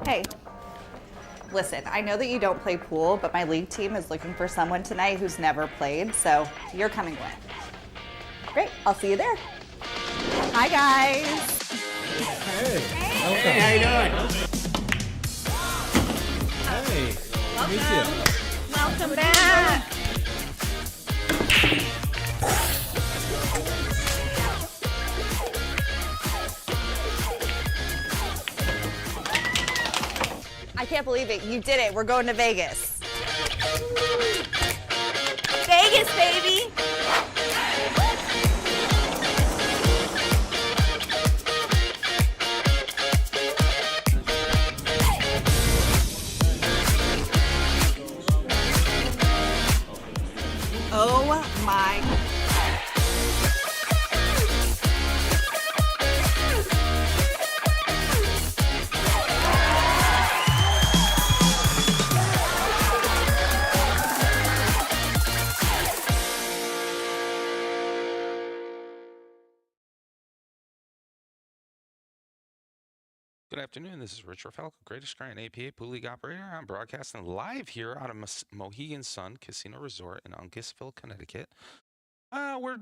Hey, listen, I know that you don't play pool, but my league team is looking for someone tonight who's never played, so you're coming with. Great, I'll see you there. Hi, guys. Hey, Hey, how you doing? hey, Welcome. Welcome back. I can't believe it. You did it. We're going to Vegas. Vegas, baby. Oh my. Good afternoon. This is Rich Rafelco, Greatest Grand APA Pool League Operator. I'm broadcasting live here out of Mohegan Sun Casino Resort in Uncasville, Connecticut. We're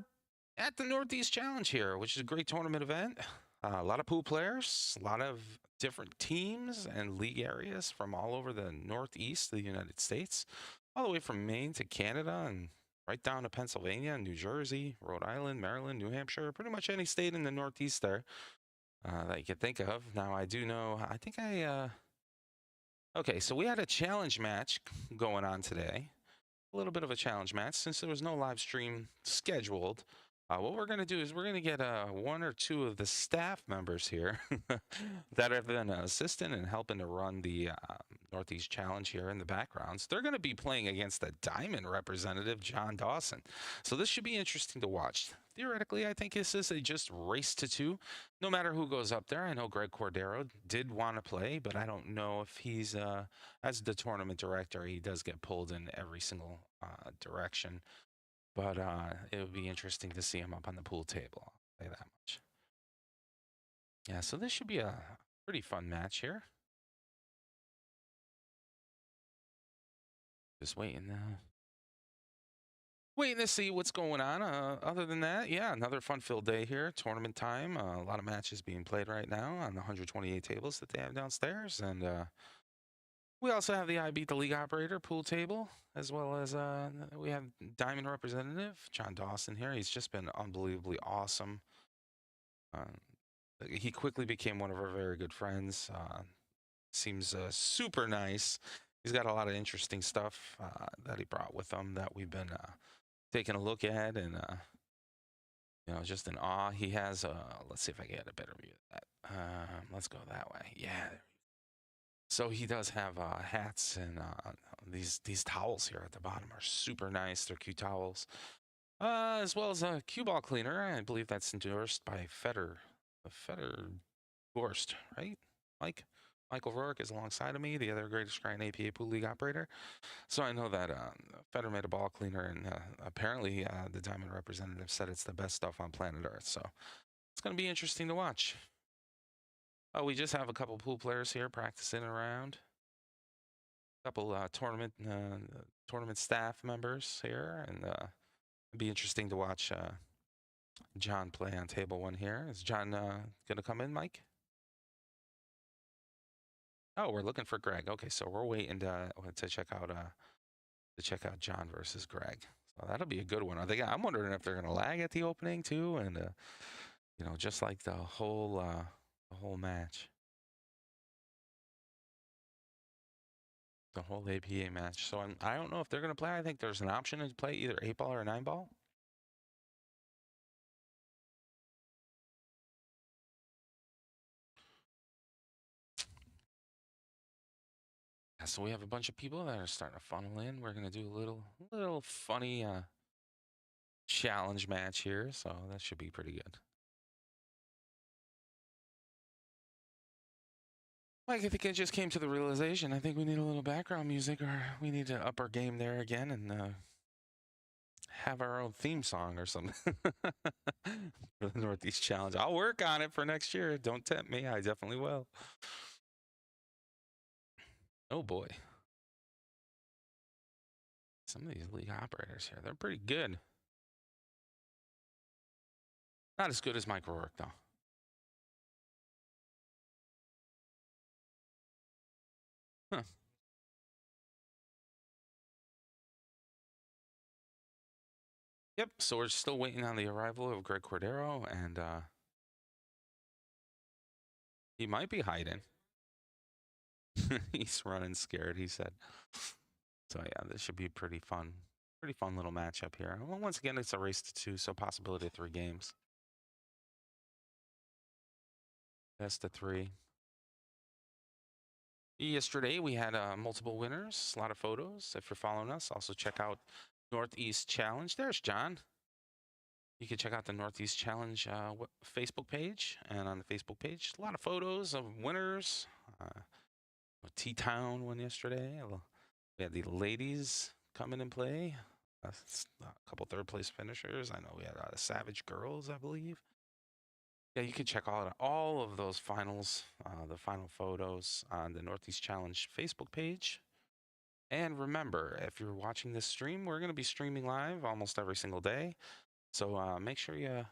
at the Northeast Challenge here, which is a great tournament event. A lot of pool players, a lot of different teams and league areas from all over the Northeast of the United States, all the way from Maine to Canada and right down to Pennsylvania, New Jersey, Rhode Island, Maryland, New Hampshire, pretty much any state in the Northeast there. That you can think of. Now, I do know, okay, so we had a challenge match going on today. A little bit of a challenge match since there was no live stream scheduled. What we're going to do is we're going to get one or two of the staff members here that have been assisting and helping to run the Northeast Challenge here in the backgrounds. They're going to be playing against the Diamond representative, John Dawson. So this should be interesting to watch. Theoretically, I think this is a just race to two, no matter who goes up there. I know Gregg Cordero did want to play, but I don't know if he's, as the tournament director, he does get pulled in every single direction. But it would be interesting to see him up on the pool table. I'll say that much. Yeah, so this should be a pretty fun match here. Just waiting to see what's going on. Other than that, yeah, another fun-filled day here. Tournament time. A lot of matches being played right now on the 128 tables that they have downstairs. And we also have the I Beat the League Operator pool table, as well as we have Diamond representative, John Dawson here. He's just been unbelievably awesome. He quickly became one of our very good friends. Seems super nice. He's got a lot of interesting stuff that he brought with him that we've been taking a look at, and just in awe. He has let's see if I can get a better view of that. Let's go that way. Yeah. So he does have hats, and these towels here at the bottom are super nice. They're cute towels, as well as a cue ball cleaner. I believe that's endorsed by Feder Gorst, right? Michael Rourke is alongside of me, the other Greatest Grand APA Pool League Operator. So I know that Feder made a ball cleaner, and apparently the Diamond representative said it's the best stuff on planet Earth. So it's going to be interesting to watch. Oh, we just have a couple pool players here practicing around. A couple tournament staff members here, and it'd be interesting to watch John play on table one here. Is John going to come in, Mike? Oh, we're looking for Gregg. Okay, so we're waiting to check out John versus Gregg. So that'll be a good one. I'm wondering if they're going to lag at the opening too, and just like the whole match, the whole APA match. So I don't know if they're going to play. I think there's an option to play either 8-ball or 9-ball. So we have a bunch of people that are starting to funnel in. We're going to do a little funny challenge match here, so that should be pretty good. Mike, I think I just came to the realization. I think we need a little background music, or we need to up our game there again and have our own theme song or something for the Northeast Challenge. I'll work on it for next year. Don't tempt me. I definitely will. Oh boy. Some of these league operators here, they're pretty good. Not as good as Mike Rourke, though. Huh. Yep, so we're still waiting on the arrival of Greg Cordero, and he might be hiding. He's running scared, he said. So yeah, this should be pretty fun little matchup here. Well, once again, it's a race to 2, so possibility of 3 games. Best of 3. Yesterday we had multiple winners, a lot of photos. If you're following us, also check out Northeast Challenge. There's John. You can check out the Northeast Challenge Facebook page, and on the Facebook page, a lot of photos of winners. T-Town won yesterday. We had the ladies come in and play. A couple third place finishers. I know we had Savage Girls, I believe. Yeah, you can check all of those finals, the final photos on the Northeast Challenge Facebook page. And remember, if you're watching this stream, we're going to be streaming live almost every single day. So make sure you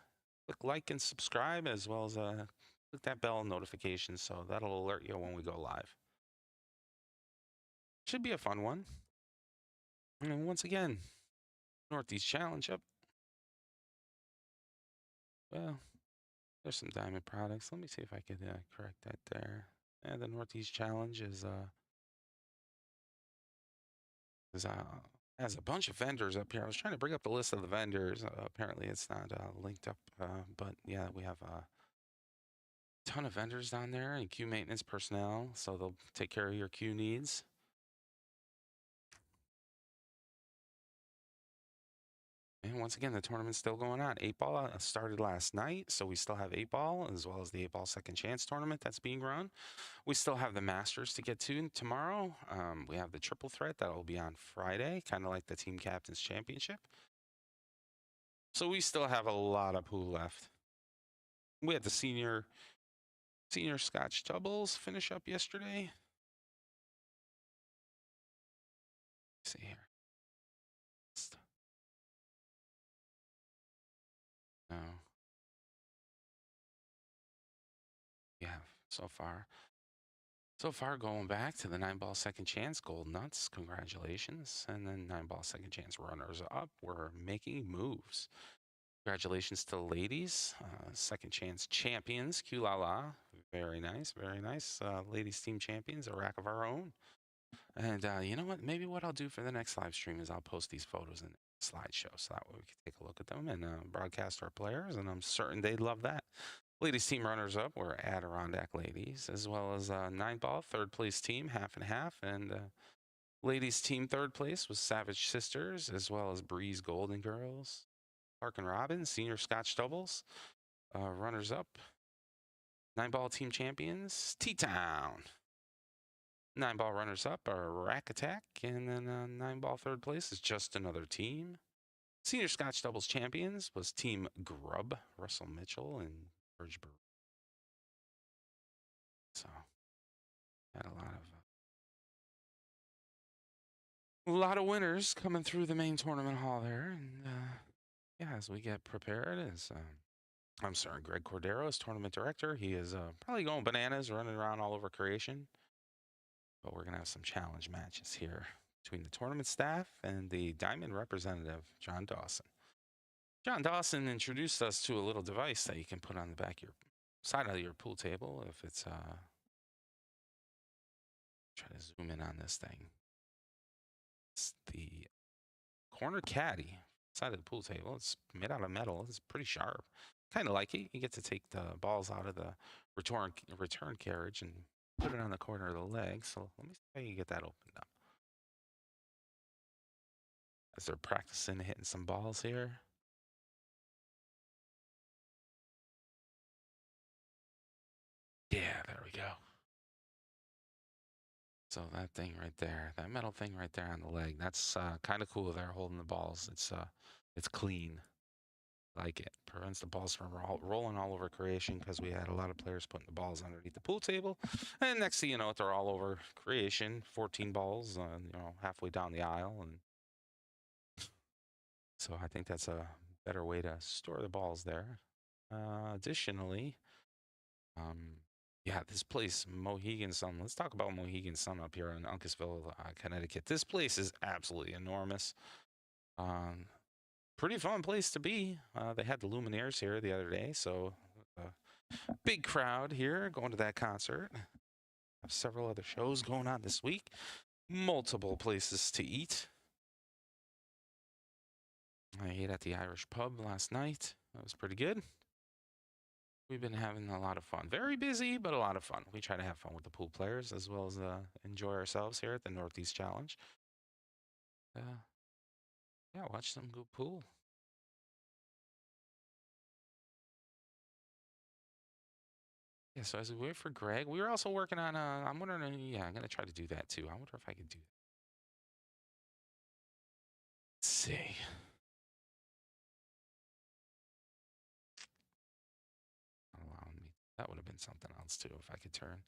click like and subscribe, as well as click that bell notification, so that'll alert you when we go live. Should be a fun one. And once again, Northeast Challenge up. Well, there's some diamond products. Let me see if I could correct that there. And the Northeast Challenge has a bunch of vendors up here. I was trying to bring up the list of the vendors. Apparently, it's not linked up. But yeah, we have a ton of vendors down there and queue maintenance personnel, so they'll take care of your queue needs. And once again, the tournament's still going on. 8-ball started last night, so we still have 8-ball, as well as the 8-ball second chance tournament that's being run. We still have the Masters to get to tomorrow. We have the triple threat that will be on Friday, kind of like the Team Captains Championship. So we still have a lot of pool left. We had the senior Scotch doubles finish up yesterday. Let's see here. No. Yeah, so far going back to the 9-ball second chance gold nuts. Congratulations. And then 9-ball second chance runners up. We're making moves. Congratulations to the ladies. Second chance champions. Q La La. Very nice. Very nice. Ladies team champions. A rack of our own. And you know what? Maybe what I'll do for the next live stream is I'll post these photos in the slideshow, so that way we can take a look at them and broadcast our players. And I'm certain they'd love that. Ladies team runners up were Adirondack ladies, as well as 9-ball third place team, half and half. And ladies team third place was Savage Sisters, as well as Breeze Golden Girls. Clark and Robin, senior Scotch doubles. Runners up, 9-ball team champions, T-Town. 9-ball runners up are Rack Attack, and then 9-ball third place is Just Another Team. Senior Scotch doubles champions was Team Grub, Russell Mitchell and George Burr. So had a lot of winners coming through the main tournament hall there. And yeah, as we get prepared, I'm sorry, Greg Cordero is tournament director. He is probably going bananas, running around all over creation. But we're going to have some challenge matches here between the tournament staff and the Diamond representative, John Dawson. John Dawson introduced us to a little device that you can put on the back of your side of your pool table. If it's try to zoom in on this thing. It's the corner caddy side of the pool table. It's made out of metal. It's pretty sharp. Kind of like it. You get to take the balls out of the return carriage and put it on the corner of the leg. So let me see how you get that opened up. As they're practicing hitting some balls here. Yeah, there we go. So that thing right there, that metal thing right there on the leg, that's kind of cool. They're holding the balls. It's clean. Like it. Prevents the balls from rolling all over creation because we had a lot of players putting the balls underneath the pool table. And next thing you know, they're all over creation. 14 balls, halfway down the aisle. And so I think that's a better way to store the balls there. Additionally, yeah, this place, Mohegan Sun. Let's talk about Mohegan Sun up here in Uncasville, Connecticut. This place is absolutely enormous. Pretty fun place to be. They had the Lumineers here the other day, so big crowd here going to that concert. Have several other shows going on this week. Multiple places to eat. I ate at the Irish pub last night. That was pretty good. We've been having a lot of fun. Very busy, but a lot of fun. We try to have fun with the pool players as well as enjoy ourselves here at the Northeast Challenge. Yeah, watch them go pool. Yeah, so as we wait for Greg, we were also working on, I'm wondering, yeah, I'm going to try to do that too. I wonder if I could do that. Let's see. Allowing me. That would have been something else too if I could turn.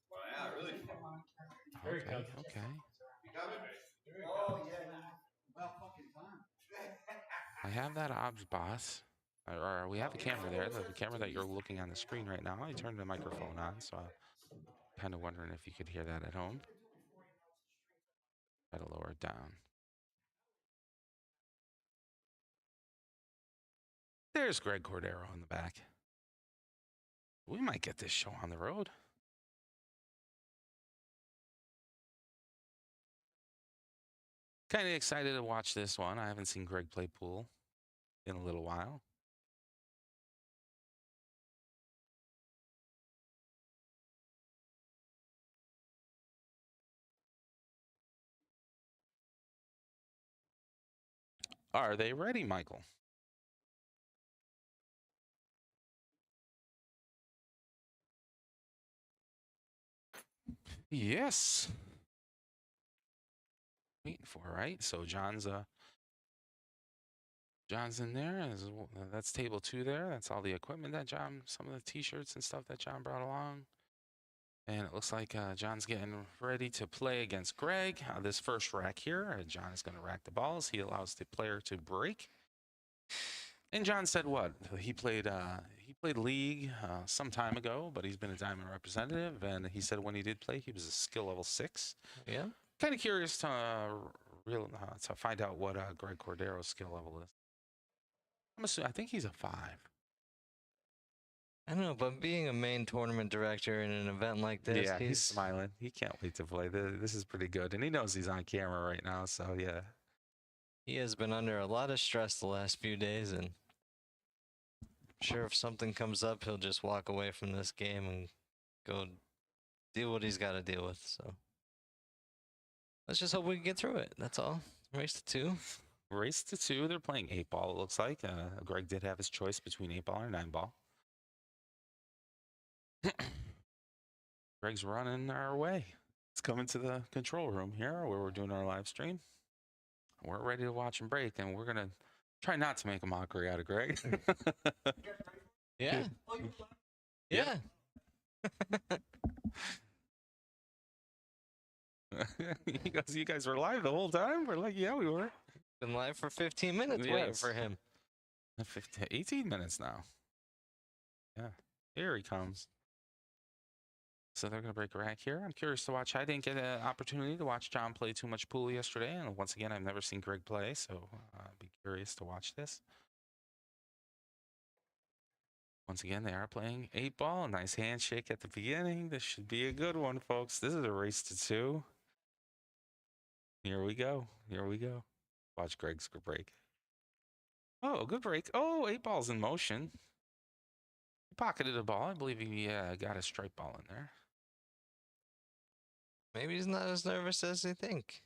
Well, yeah, really. Okay. Oh, yeah. About fucking time. I have that obs boss. Or we have a camera there, the camera that you're looking on the screen right now. I turned the microphone on, so I'm kind of wondering if you could hear that at home. Try to lower it down. There's Greg Cordero in the back. We might get this show on the road. Kind of excited to watch this one. I haven't seen Greg play pool in a little while. Are they ready, Michael? Yes. Waiting for, right? So John's in there. That's table 2 there. That's all the equipment that John, some of the t-shirts and stuff that John brought along. And it looks like John's getting ready to play against Greg. This first rack here, John is going to rack the balls. He allows the player to break. And John said what? He played league some time ago, but he's been a diamond representative. And he said when he did play, he was a skill level 6. Yeah. Kind of curious to find out what Greg Cordero's skill level is. I think he's a 5. I don't know, but being a main tournament director in an event like this, yeah, he's smiling. He can't wait to play. This is pretty good. And he knows he's on camera right now, so yeah. He has been under a lot of stress the last few days, and I'm sure if something comes up, he'll just walk away from this game and go deal what he's got to deal with. So let's just hope we can get through it. That's all. Race to 2. Race to 2. They're playing 8-ball, it looks like. Greg did have his choice between 8-ball or 9-ball. Greg's running our way. It's coming to the control room here where we're doing our live stream. We're ready to watch him break, and we're going to try not to make a mockery out of Greg. Yeah. Yeah. He goes, you guys were live the whole time? We're like, yeah, we were. Been live for 15 minutes waiting for him. 18 minutes now. Yeah, here he comes. So they're going to break a rack here. I'm curious to watch. I didn't get an opportunity to watch John play too much pool yesterday. And once again, I've never seen Greg play, so I'd be curious to watch this. Once again, they are playing 8-ball. A nice handshake at the beginning. This should be a good one, folks. This is a race to 2. Here we go. Here we go. Watch Greg's break. Oh, good break. Oh, 8-ball's in motion. He pocketed a ball. I believe he got a straight ball in there. Maybe he's not as nervous as you think.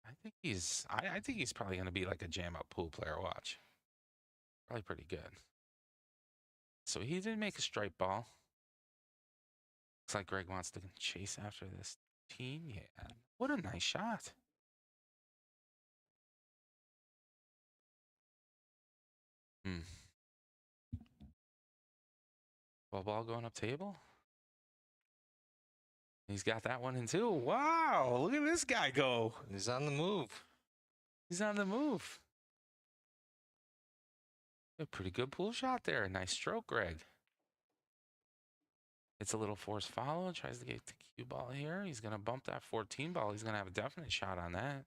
I think he's probably going to be like a jam-up pool player. Watch. Probably pretty good. So he did make a straight ball. Looks like Greg wants to chase after this team. Yeah. What a nice shot. Hmm. Ball going up table. He's got that one in too. Wow, look at this guy go. He's on the move. He's on the move. A pretty good pool shot there. Nice stroke, Greg. It's a little forced follow. Tries to get the cue ball here. He's going to bump that 14 ball. He's going to have a definite shot on that.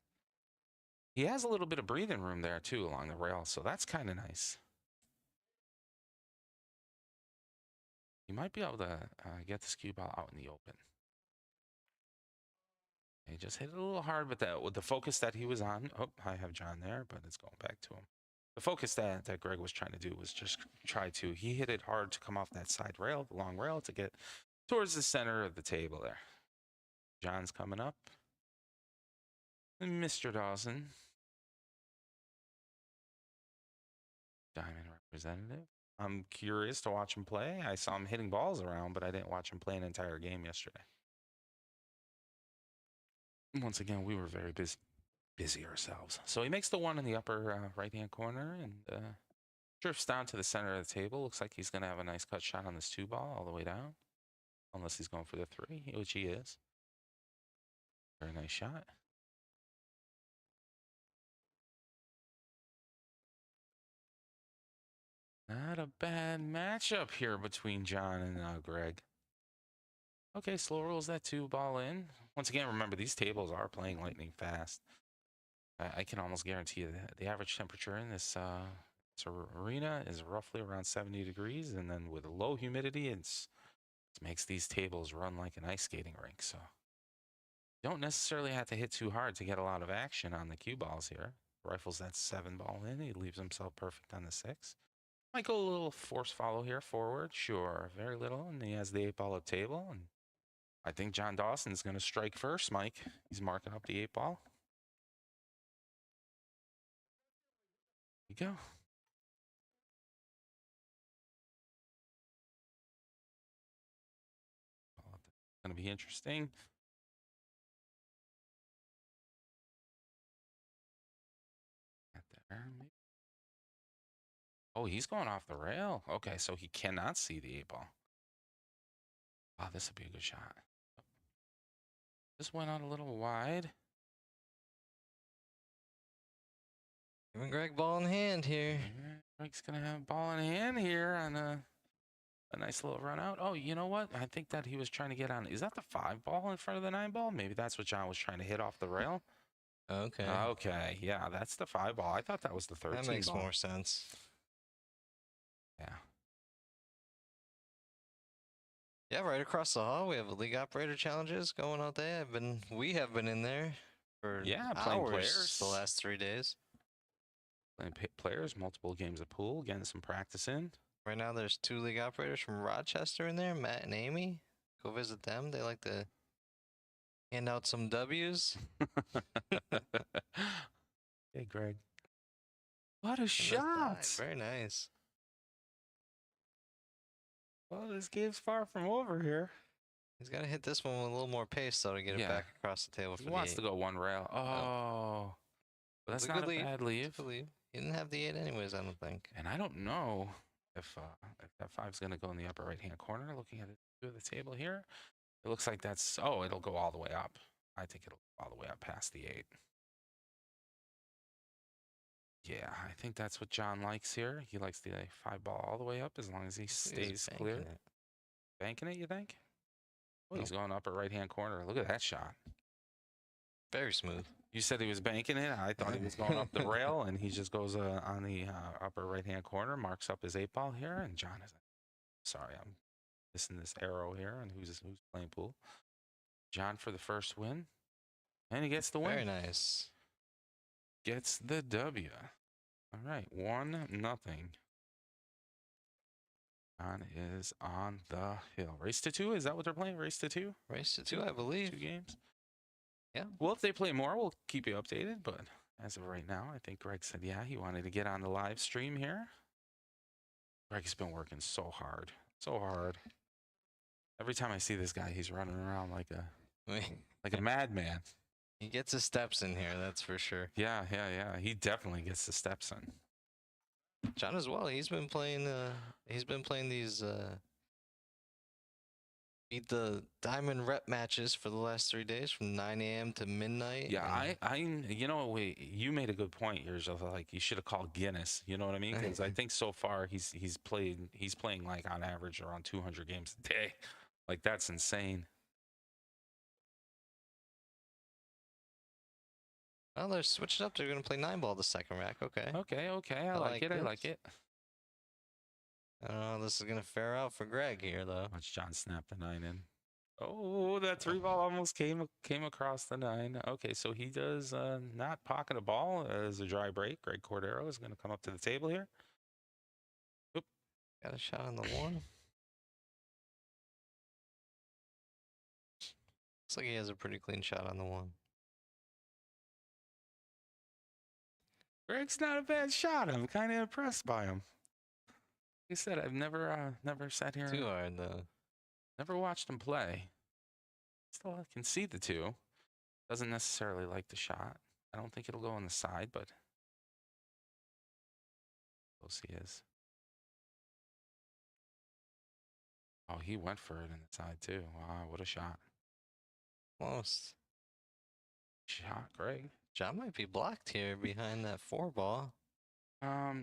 He has a little bit of breathing room there, too, along the rail. So that's kind of nice. He might be able to get this cue ball out in the open. He just hit it a little hard with the focus that he was on. Oh, I have John there, but it's going back to him. The focus that Greg was trying to do was just he hit it hard to come off that side rail, the long rail, to get towards the center of the table there. John's coming up. And Mr. Dawson. Diamond representative. I'm curious to watch him play. I saw him hitting balls around, but I didn't watch him play an entire game yesterday. Once again, we were very busy ourselves. So he makes the one in the upper right-hand corner and drifts down to the center of the table. Looks like he's going to have a nice cut shot on this 2-ball all the way down. Unless he's going for the 3, which he is. Very nice shot. Not a bad matchup here between John and Greg. Okay, slow rolls that 2-ball in. Once again, remember, these tables are playing lightning fast. I can almost guarantee you that the average temperature in this arena is roughly around 70 degrees. And then with low humidity, it makes these tables run like an ice skating rink. So you don't necessarily have to hit too hard to get a lot of action on the cue balls here. Rifles that 7-ball in. He leaves himself perfect on the 6. Might go a little force follow here forward. Sure, very little. And he has the 8-ball up table. And I think John Dawson's going to strike first, Mike. He's marking up the 8-ball. Here you go. It's going to be interesting. There, maybe. Oh, he's going off the rail. Okay, so he cannot see the 8-ball. Wow, this would be a good shot. This went out a little wide. Giving Greg ball in hand here. Greg's going to have ball in hand here on a nice little run out. Oh, you know what? I think that he was trying to get on. Is that the 5-ball in front of the 9-ball? Maybe that's what John was trying to hit off the rail. Okay. Okay, yeah, that's the 5-ball. I thought that was the 13-ball. That makes more sense. Yeah. Yeah, right across the hall, we have league operator challenges going out there. We have been in there for playing hours players the last 3 days. Playing players, multiple games of pool, getting some practice in. Right now, there's 2 league operators from Rochester in there, Matt and Amy. Go visit them. They like to hand out some W's. Hey, Greg. What a shot! Very nice. Well, this game's far from over here. He's got to hit this one with a little more pace, though, to get it back across the table for He the wants 8. to go one rail. Oh. But that's not a bad leave. He didn't have the 8 anyways, I don't think. And I don't know if that 5's going to go in the upper right-hand corner. Looking at the table here, it looks like that's... Oh, it'll go all the way up. I think it'll go all the way up past the 8. Yeah, I think that's what John likes here. He likes the 5-ball all the way up as long as he stays clear. Banking it, you think? Oh, he's going upper right-hand corner. Look at that shot. Very smooth. You said he was banking it. I thought he was going up the rail, and he just goes on the upper right-hand corner, marks up his 8-ball here, and John is... Sorry, I'm missing this arrow here, and who's playing pool. John for the first win, and he gets the win. Very nice. Gets the W. All right, 1-0. John is on the hill. Race to 2? Is that what they're playing? Race to 2? Race to 2, I believe. 2 games? Yeah. Well, if they play more, we'll keep you updated. But as of right now, I think Greg said, yeah, he wanted to get on the live stream here. Greg's been working so hard. So hard. Every time I see this guy, he's running around like a madman. He gets his steps in here, that's for sure. Yeah. He definitely gets the steps in. John as well. He's been playing. He's been playing these beat the diamond rep matches for the last 3 days from 9 a.m. to midnight. Yeah, and you know, you made a good point here, Joe. Like, you should have called Guinness. You know what I mean? Because I think so far he's playing like on average around 200 games a day. Like, that's insane. Well, they're switching up. They're going to play 9-ball the second rack. Okay. Okay, I like it. I like it. I don't know. This is going to fare out for Gregg here, though. Watch John snap the 9 in. Oh, that 3-ball almost came across the 9. Okay, so he does not pocket a ball as a dry break. Gregg Cordero is going to come up to the table here. Oop. Got a shot on the 1. Looks like he has a pretty clean shot on the 1. Gregg's not a bad shot. I'm kind of impressed by him. Like I said, I've never sat here. Too hard, though. Never watched him play. Still, I can see the 2. Doesn't necessarily like the shot. I don't think it'll go on the side, but close he is. Oh, he went for it in the side too. Wow, what a shot! Almost. Shot, Gregg. John might be blocked here behind that 4-ball.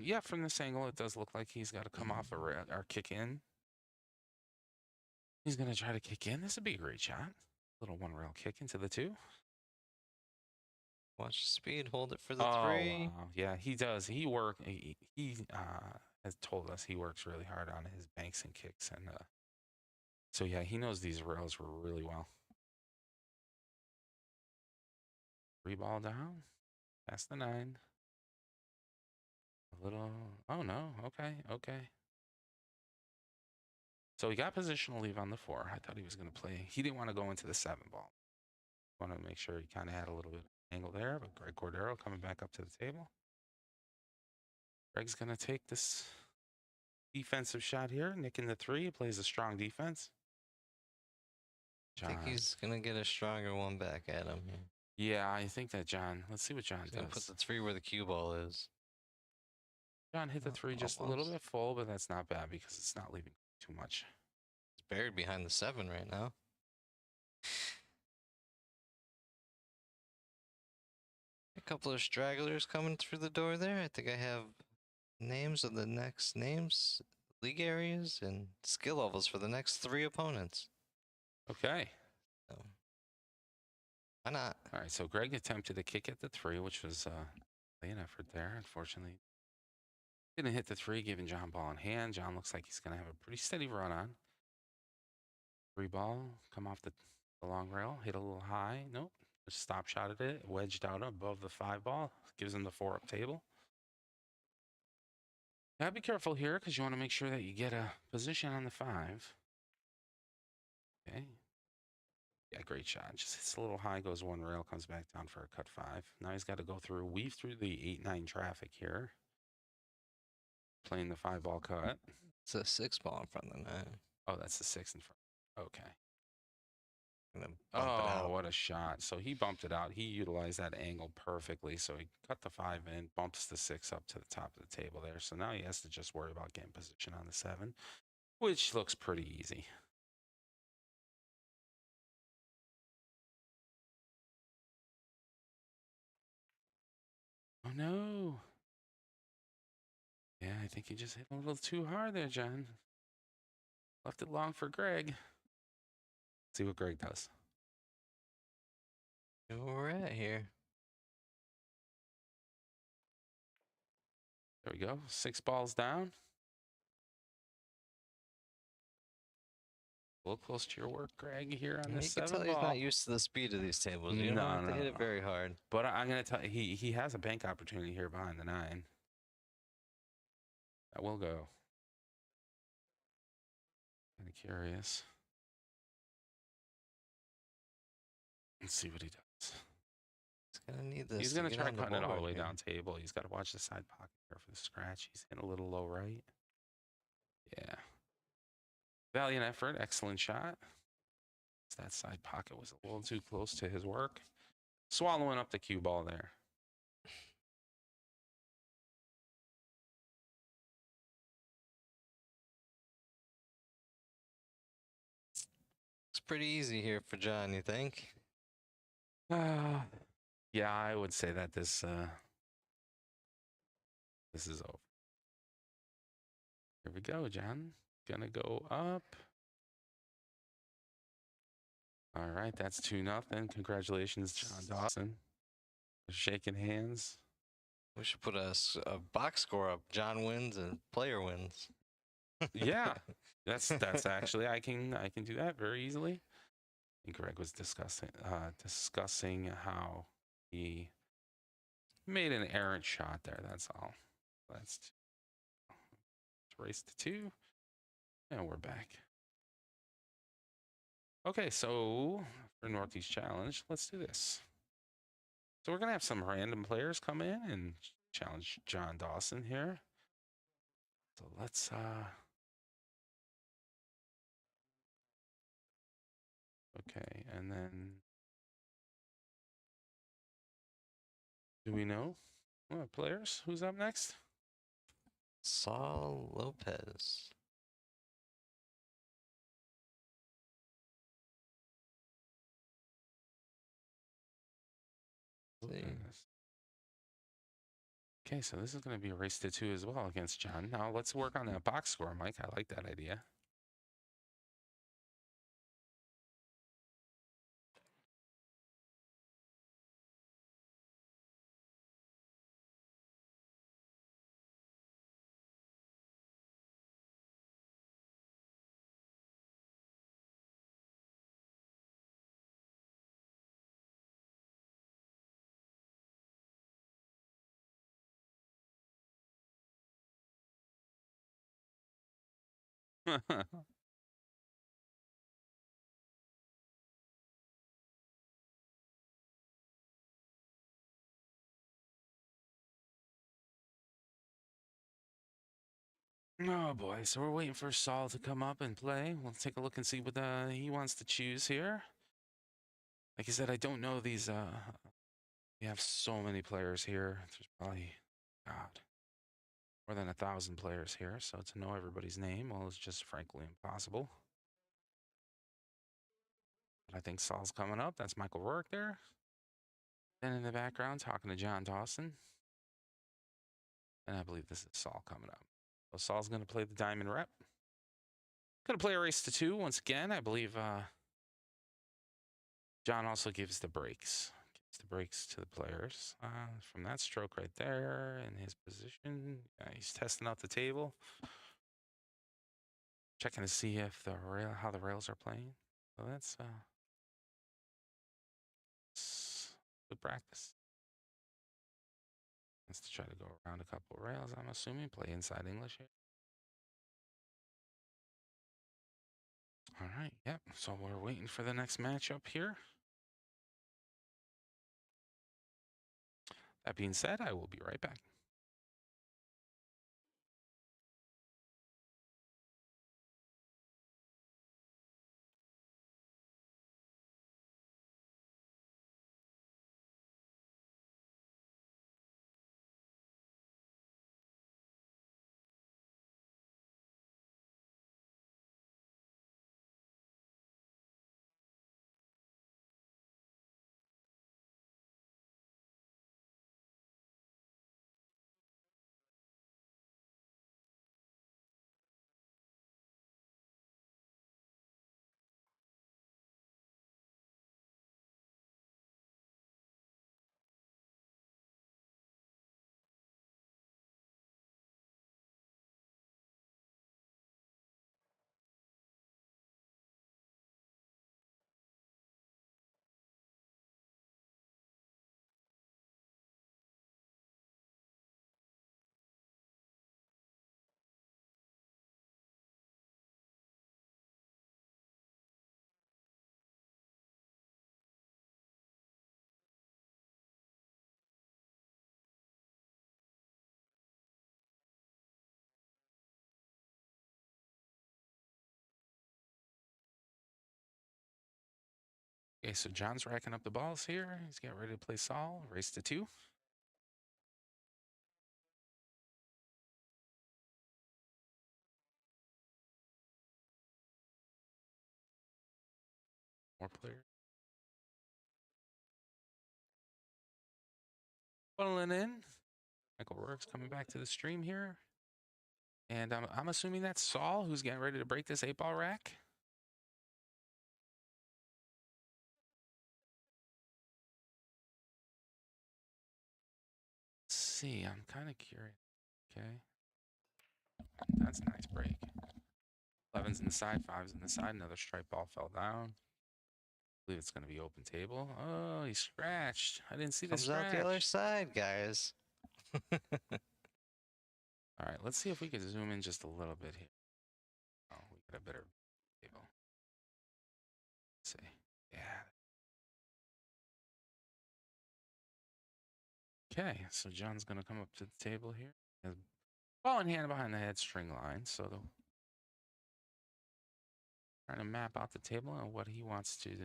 Yeah, from this angle, it does look like he's got to come off a rail or kick in. He's gonna try to kick in. This would be a great shot. Little 1-rail kick into the 2. Watch the speed. Hold it for the 3. Wow. Yeah, he does. He has told us he works really hard on his banks and kicks, and so yeah, he knows these rails really well. 3-ball down, past the 9. A little. Oh no. Okay. So he got positional leave on the 4. I thought he was going to play. He didn't want to go into the 7-ball. Want to make sure he kind of had a little bit of angle there, but Gregg Cordero coming back up to the table. Gregg's going to take this defensive shot here, nicking the 3. He plays a strong defense. I think he's going to get a stronger one back at him. Yeah, I think that John. Let's see what John He's does. going to put the 3 where the cue ball is. John hit the 3 just a little bit full, but that's not bad because it's not leaving too much. It's buried behind the 7 right now. A couple of stragglers coming through the door there. I think I have names of the next names, league areas, and skill levels for the next 3 opponents. Okay. So, why not? All right, so Gregg attempted to kick at the 3, which was an effort there. Unfortunately, didn't hit the 3, giving John ball in hand. John looks like he's going to have a pretty steady run on. 3-ball, come off the long rail, hit a little high. Nope, just stop shot at it, wedged out above the 5-ball, gives him the 4-up table. Gotta be careful here because you want to make sure that you get a position on the 5. Okay. Yeah, great shot. Just hits a little high, goes 1 rail, comes back down for a cut 5. Now he's got to go through, weave through the 8-9 traffic here. Playing the 5-ball cut. It's a 6-ball in front of the 9. Oh, that's the 6 in front. Okay. Oh, what a shot. So he bumped it out. He utilized that angle perfectly. So he cut the 5 in, bumps the 6 up to the top of the table there. So now he has to just worry about getting position on the 7, which looks pretty easy. Oh, no. Yeah, I think he just hit a little too hard there, John. Left it long for Gregg. See what Gregg does. where we're at here. There we go. 6 balls down. A little close to your work, Gregg, here on this 7-ball. You can tell he's not used to the speed of these tables. You don't have to hit it very hard. But I'm going to tell you, he has a bank opportunity here behind the 9. That will go. Kind of curious. Let's see what he does. He's going to need this. He's going to try cutting it all the way here. down table. He's got to watch the side pocket here for the scratch. He's hitting a little low right. Yeah. Valiant effort. Excellent shot. That side pocket was a little too close to his work. Swallowing up the cue ball there. pretty easy here for John, you think? Yeah, I would say that this is over. Here we go, John. Gonna go up. All right, that's 2-0. Congratulations, John Dawson. Shaking hands. We should put a box score up. John wins and player wins. Yeah, that's actually I can do that very easily. And Greg was discussing how he made an errant shot there. That's all. Let's race to 2, and we're back. Okay, so for Northeast Challenge, let's do this. So we're gonna have some random players come in and challenge John Dawson here. So let's okay, and then do we know players? Who's up next? Saul Lopez. Okay, so this is going to be a race to 2 as well against John. Now let's work on that box score, Mike. I like that idea. Oh boy, so we're waiting for Saul to come up and play. We'll take a look and see what he wants to choose here. Like I said, I don't know these. We have so many players here. There's probably, God, more than 1,000 players here. So to know everybody's name, well, it's just frankly impossible. But I think Saul's coming up. That's Michael Rourke there. Then in the background, talking to John Dawson. And I believe this is Saul coming up. So Saul's going to play the diamond rep. Going to play a race to 2 once again. I believe John also gives the breaks. Gives the breaks to the players. From that stroke right there in his position. He's testing out the table. Checking to see if how the rails are playing. So that's good practice. Let's try to go around a couple of rails, I'm assuming. Play inside English here. All right, yep. So we're waiting for the next matchup here. That being said, I will be right back. Okay, so John's racking up the balls here. He's getting ready to play Saul. Race to 2. More players. Funneling in. Michael Rourke's coming back to the stream here. And I'm assuming that's Saul who's getting ready to break this 8-ball rack. Let's see. I'm kind of curious. Okay. That's a nice break. 11's in the side, 5's in the side. Another striped ball fell down. I believe it's going to be open table. Oh, he scratched. I didn't see the Comes scratch. out the other side, guys. All right, let's see if we can zoom in just a little bit here. Oh, we got a better table. Let's see. Yeah. Okay, so John's going to come up to the table here. He has ball in hand behind the head string line. So trying to map out the table and what he wants to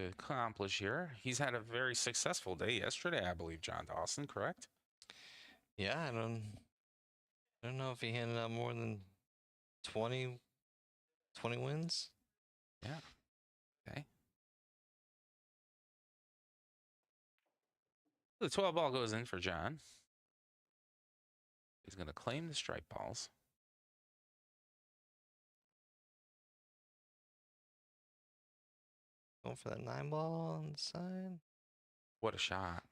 accomplish here. He's had a very successful day yesterday, I believe, John Dawson, correct? Yeah, I don't know if he handed out more than 20 wins. Yeah. Okay. The 12 ball goes in for John. He's going to claim the strike balls. Going for that 9-ball on the side. What a shot.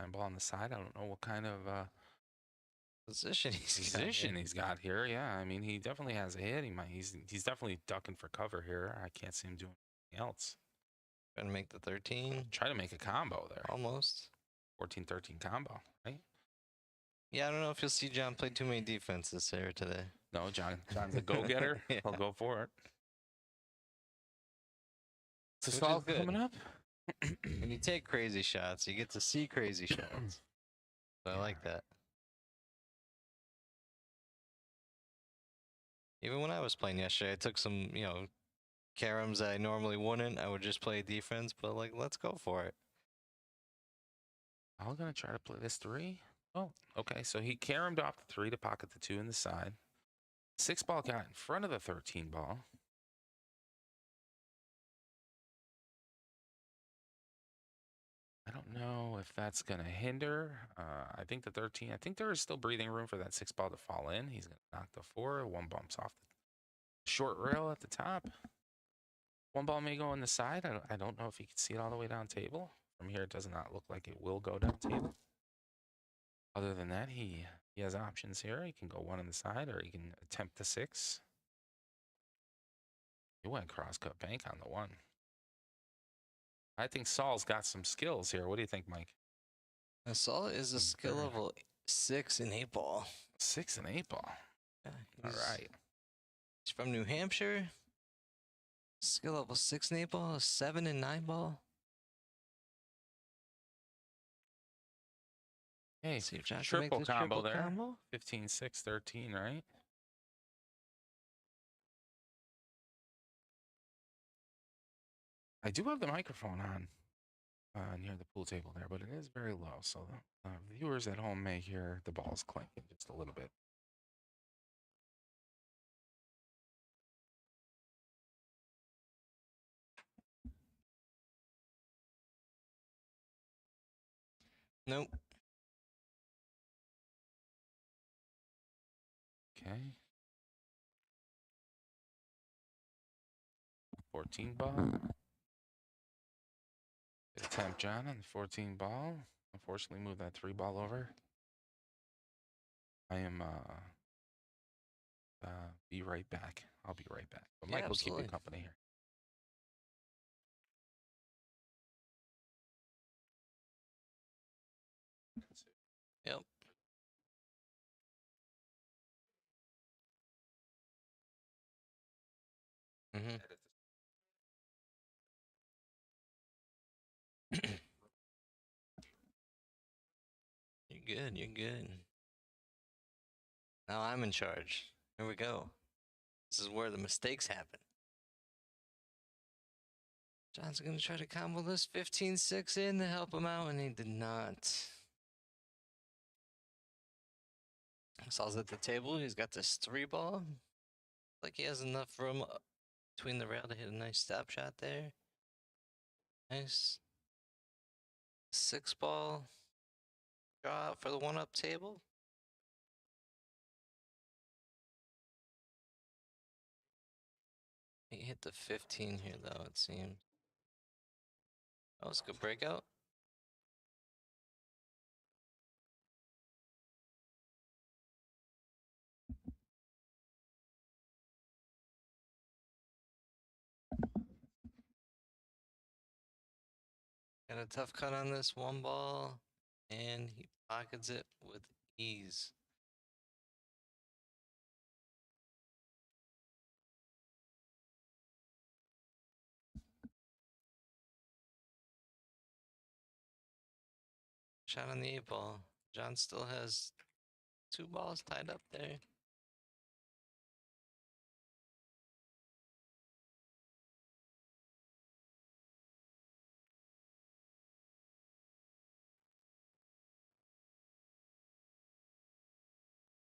9-ball on the side. I don't know what kind of Position he's got here. Yeah, I mean, he definitely has a hit. He's definitely ducking for cover here. I can't see him doing anything else. Trying to make the 13. Try to make a combo there. Almost. 14-13 combo, right? Yeah, I don't know if you'll see John play too many defenses here today. No, John's a go-getter. Yeah. He'll go for it. So Which Saul's is good. coming up. When you take crazy shots, you get to see crazy shots. So I like that. Even when I was playing yesterday, I took some, caroms that I normally wouldn't. I would just play defense, but let's go for it. I'm going to try to play this 3. Oh, okay. So he caromed off the 3 to pocket the 2 in the side. 6-ball got in front of the 13 ball. I don't know if that's going to hinder. I think the 13, I think there is still breathing room for that 6-ball to fall in. He's going to knock the 4. 1 bumps off the short rail at the top. 1 ball may go in the side. I don't know if you can see it all the way down table. From here, it does not look like it will go down table. Other than that, he has options here. He can go 1 on the side, or he can attempt the 6. He went cross-cut bank on the 1. I think Saul's got some skills here. What do you think, Mike? Saul is a skill level 6 in 8-ball. 6 and 8-ball. Yeah, All right. He's from New Hampshire. Skill level 6 in 8-ball, 7 in 9-ball. Hey, See if John can triple make this combo triple there. combo. 15, 6, 13, right? I do have the microphone on near the pool table there, but it is very low, so the viewers at home may hear the balls clanking just a little bit. Nope. Okay. 14 ball. Good attempt, John, on the 14 ball. Unfortunately, move that 3 ball over. I am be right back. I'll be right back. But Mike will keep you company here. Yep. Mm-hmm. You're good. You're good. Now I'm in charge. Here we go. This is where the mistakes happen. John's going to try to combo this 15-6 in to help him out, and he did not. Saul's at the table. He's got this 3 ball. Like he has enough room between the rail to hit a nice stop shot there. Nice 6-ball draw out for the 1-up table. He hit the 15 here though, it seems. That was a good breakout. Got a tough cut on this 1 ball, and he pockets it with ease. Shot on the 8-ball. John still has 2 balls tied up there.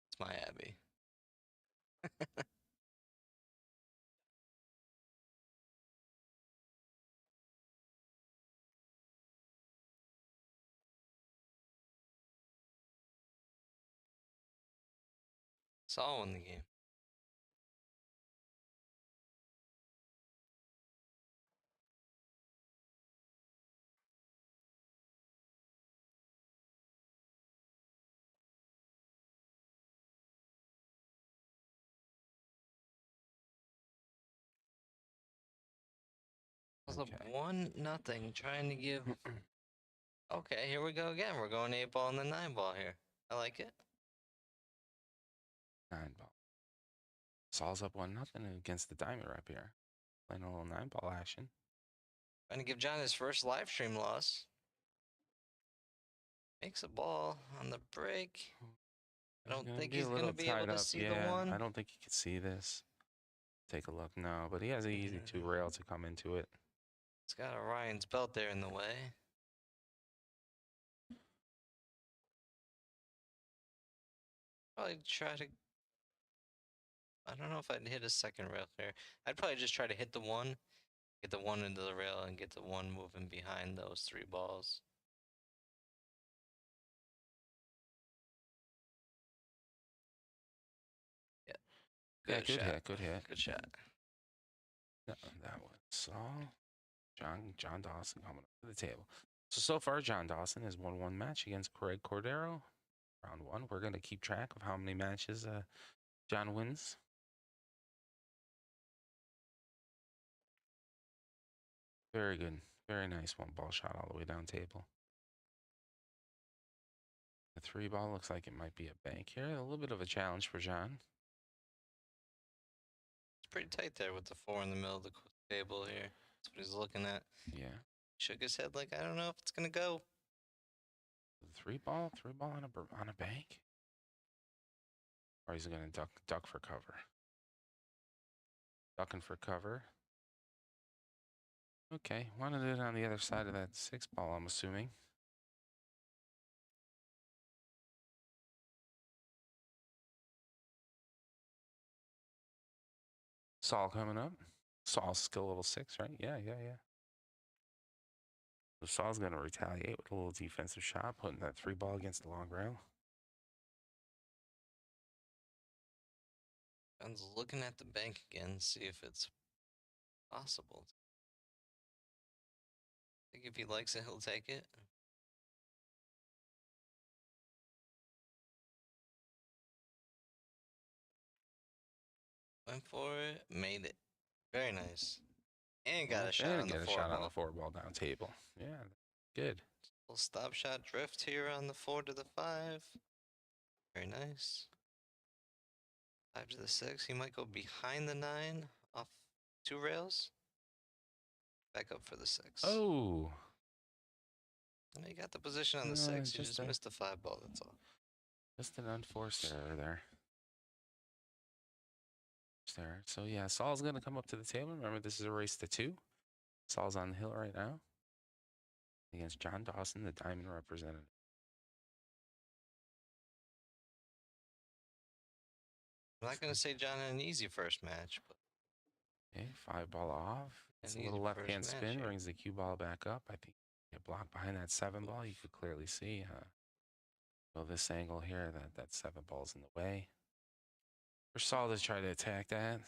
It's my Abby. Saul won the game. It's up Okay. 1-0, trying to give. Okay, here we go again. We're going 8-ball and the 9-ball here. I like it. 9-ball. Saul's up 1-0 against the diamond rep here. Playing a little 9-ball action. Trying to give John his first live stream loss. Makes a ball on the break. I don't think he's going to be able to see the one. I don't think he can see this. Take a look. No, but he has an easy 2-rail to come into it. It's got Orion's belt there in the way. Probably try to. I don't know if I'd hit a second rail here. I'd probably just try to hit the one, get the one into the rail, and get the one moving behind those 3 balls. Yeah. Good shot. Hit. Good hit. Good shot. No, that was Saul. John Dawson coming up to the table. So far, John Dawson has won 1 match against Gregg Cordero. Round 1. We're going to keep track of how many matches John wins. Very good. Very nice 1-ball shot all the way down table. The 3-ball looks like it might be a bank here. A little bit of a challenge for John. It's pretty tight there with the 4 in the middle of the table here. That's what he's looking at. Yeah. Shook his head like, I don't know if it's going to go. The 3-ball on a bank. Or he's going to duck for cover. Ducking for cover. Okay, wanted it on the other side of that 6-ball, I'm assuming. Saul coming up. Saul's skill level 6, right? Yeah. So Saul's going to retaliate with a little defensive shot, putting that 3-ball against the long rail. John's looking at the bank again, see if it's possible. I think if he likes it, he'll take it. Went for it, made it. Very nice. And got a shot on the 4-ball down table. Yeah, good. Little stop shot drift here on the 4 to the 5. Very nice. 5 to the 6. He might go behind the 9 off 2 rails. Back up for the 6. Oh. And he got the position on the 6. He just missed the 5-ball, that's all. Just an unforced error there. So yeah, Saul's going to come up to the table. Remember, this is a race to 2. Saul's on the hill right now against John Dawson, the diamond representative. I'm not gonna say John had an easy first match, but Okay, 5 ball off. It's a An little easy left first hand match spin, here. brings the cue ball back up. I think get blocked behind that 7 ball. You could clearly see, well, this angle here, that 7 ball's in the way. For Saul to try to attack that.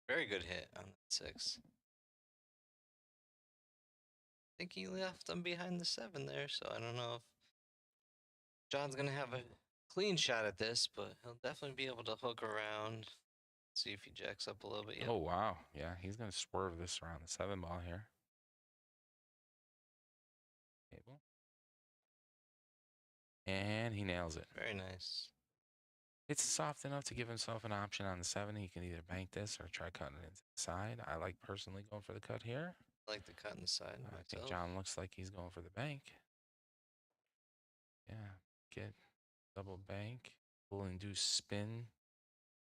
Very good hit on that 6. I think he left him behind the 7 there, so I don't know if John's gonna have a clean shot at this, but he'll definitely be able to hook around. See if he jacks up a little bit. Yep. Oh, wow. Yeah, he's going to swerve this around the 7 ball here. Table. And he nails it. Very nice. It's soft enough to give himself an option on the 7. He can either bank this or try cutting it into the side. I like personally going for the cut here. I like the cut on the side I myself. think John looks like he's going for the bank. Yeah, get double bank. Will induce spin.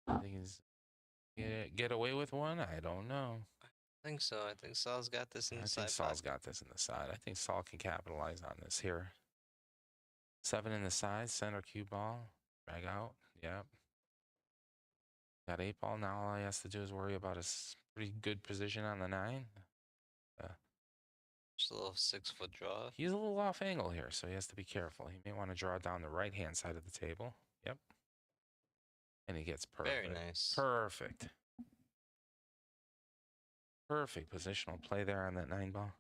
I think he's get away with one. I don't know. I think so. I think Saul's got this in I the think side Saul's pocket. got this in the side. I think Saul can capitalize on this here. 7 in the side, center cue ball, drag out. Yep. Got 8 ball. Now all he has to do is worry about his pretty good position on the 9. Just a little 6-foot draw. He's a little off angle here, so he has to be careful. He may want to draw down the right-hand side of the table. Yep. And he gets perfect. Very nice. Perfect. Perfect positional play there on that 9 ball.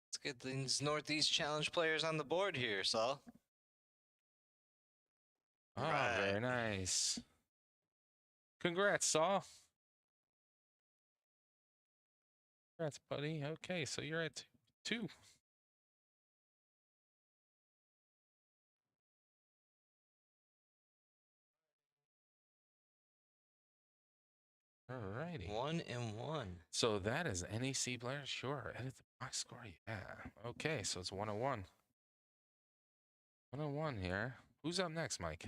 Let's get these Northeast Challenge players on the board here, Saul. Oh, very nice. Congrats, Saul. Congrats, buddy. Okay, so you're at 2. Alrighty. 1-1. So that is NEC player. Sure. Edit the box score. Yeah. Okay, so it's 101. 101 here. Who's up next, Mike?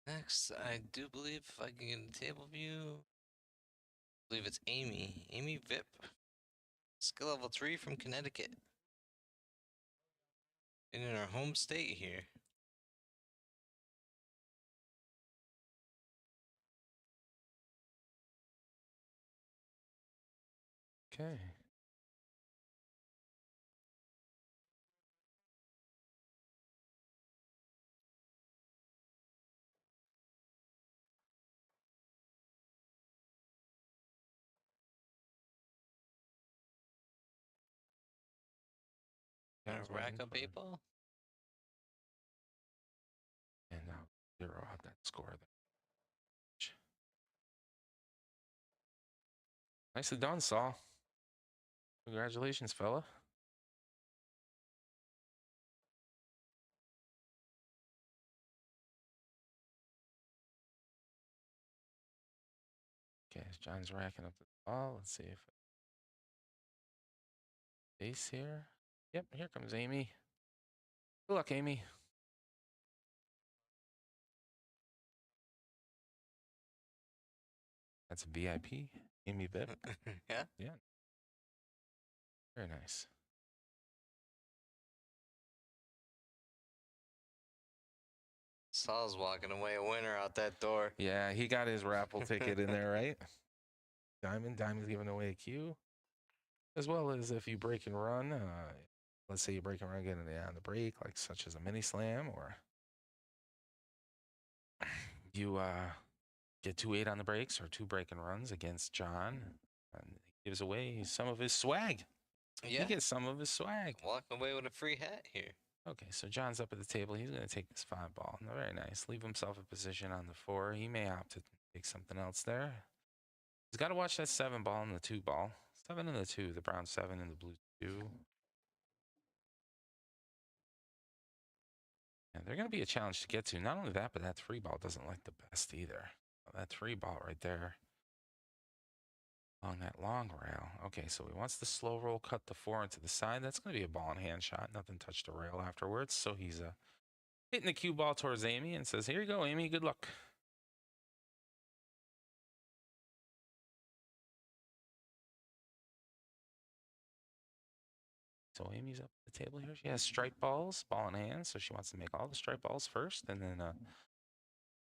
Next, I do believe if I can get a table view, I believe it's Amy. Amy Vip. Skill level 3 from Connecticut. And in our home state here. Okay. Gonna John's rack waiting up for- 8-ball. And now 0 out that score there. Nicely done, Saul. Congratulations, fella. Okay, as John's racking up the ball. Let's see if base here. Yep, here comes Amy. Good luck, Amy. That's a VIP. Amy Bip. Yeah. Yeah. Very nice. Saul's walking away a winner out that door. Yeah, he got his raffle ticket in there, right? Diamond's giving away a cue. As well as if you break and run, let's say you break and run getting on the break, like such as a mini slam, or you get 2-8 on the breaks or 2 break and runs against John, and he gives away some of his swag. Yeah. He gets some of his swag. Walking away with a free hat here. Okay, so John's up at the table. He's going to take this 5-ball. Very nice. Leave himself a position on the 4. He may opt to take something else there. He's got to watch that 7-ball and the 2-ball. 7 and the 2, the brown 7 and the blue 2. And they're going to be a challenge to get to. Not only that, but that 3-ball doesn't like the best either. That 3-ball right there on that long rail. Okay, so he wants the slow roll, cut the 4 into the side. That's going to be a ball and hand shot. Nothing touched the rail afterwards. So he's hitting the cue ball towards Amy and says, here you go, Amy. Good luck. So Amy's up at the table here. She has striped balls, ball in hand, so she wants to make all the striped balls first, and then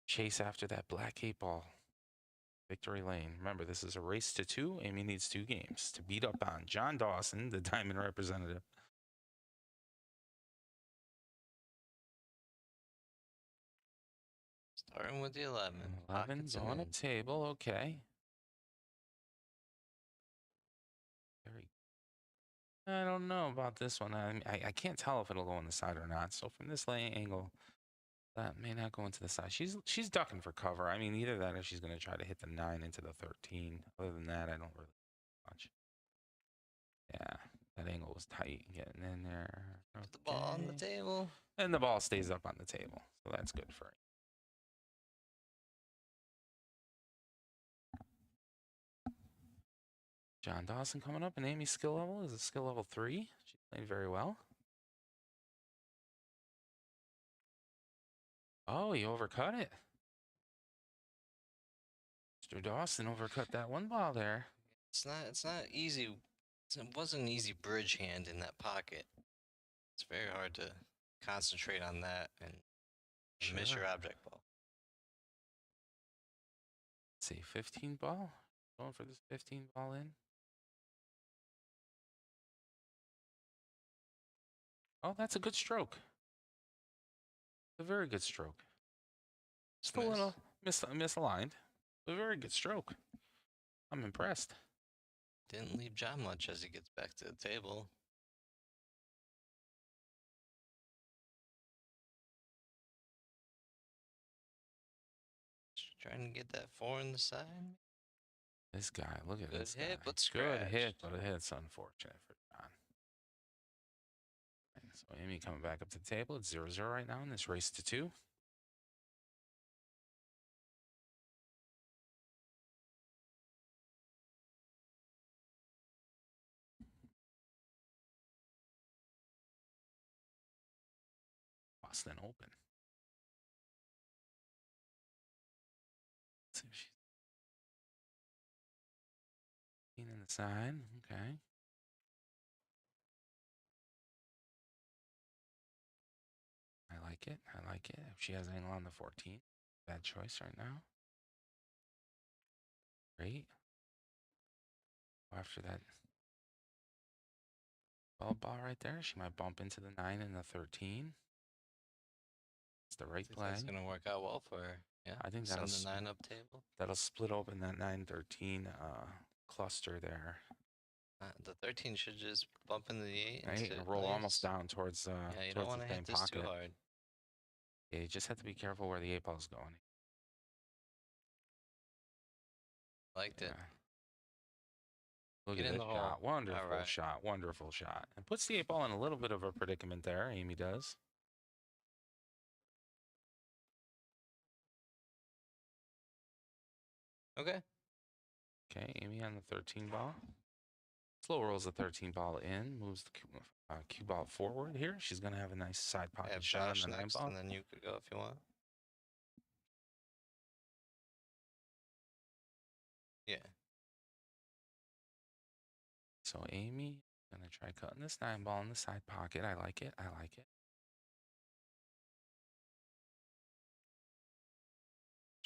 chase after that black 8 ball. Victory lane. Remember, this is a race to 2. Amy needs 2 games to beat up on John Dawson, the diamond representative. Starting with the 11. 11 Pockets on and a in. table. Okay. Very. I don't know about this one. I can't tell if it'll go on the side or not. So from this lane angle, that may not go into the side. She's ducking for cover. I mean, either that or she's going to try to hit the 9 into the 13. Other than that, I don't really much. Yeah, that angle was tight getting in there. Put the ball on the Okay. table. And the ball stays up on the table, so that's good for it. John Dawson coming up, and Amy's skill level is a skill level 3. She's playing very well. Oh, he overcut it. Mr. Dawson overcut that 1 ball there. It's not easy. It wasn't an easy bridge hand in that pocket. It's very hard to concentrate on that and miss your Sure. object ball. Let's see, 15 ball. Going for this 15 ball in. Oh, that's a good stroke. A very good stroke. Just a little misaligned. A very good stroke. I'm impressed. Didn't leave John much as he gets back to the table. Just trying to get that 4 in the side. This guy, look at Good this hit, guy. but Good hit, scratched. but a hit's unfortunate for John. And so Amy coming back up to the table. It's 0-0 right now in this race to 2. Boston Open. Let's see if she's in the side. Okay. I like it. I like it. If she has angle on the 14, bad choice right now. Great. After that ball right there, she might bump into the 9 and the 13. It's the right play. That's gonna work out well for her. Yeah, I think send the 9 up table. that'll split open that 9-13 cluster there. The 13 should just bump into the 8 Right, and roll almost down towards Yeah, you towards don't want the to same hit this pocket. too hard. Yeah, you just have to be careful where the 8 ball's going. Liked it. Look Get at in this the shot. hole. Wonderful All right. shot. Wonderful shot. And puts the 8 ball in a little bit of a predicament there. Amy does. Okay. Okay, Amy on the 13 ball. Slow rolls the 13 ball in, moves the cue ball forward here. She's going to have a nice side I pocket have shot on Josh the 9 next, ball. and then you could go if you want. Yeah. So Amy going to try cutting this 9 ball in the side pocket. I like it. I like it.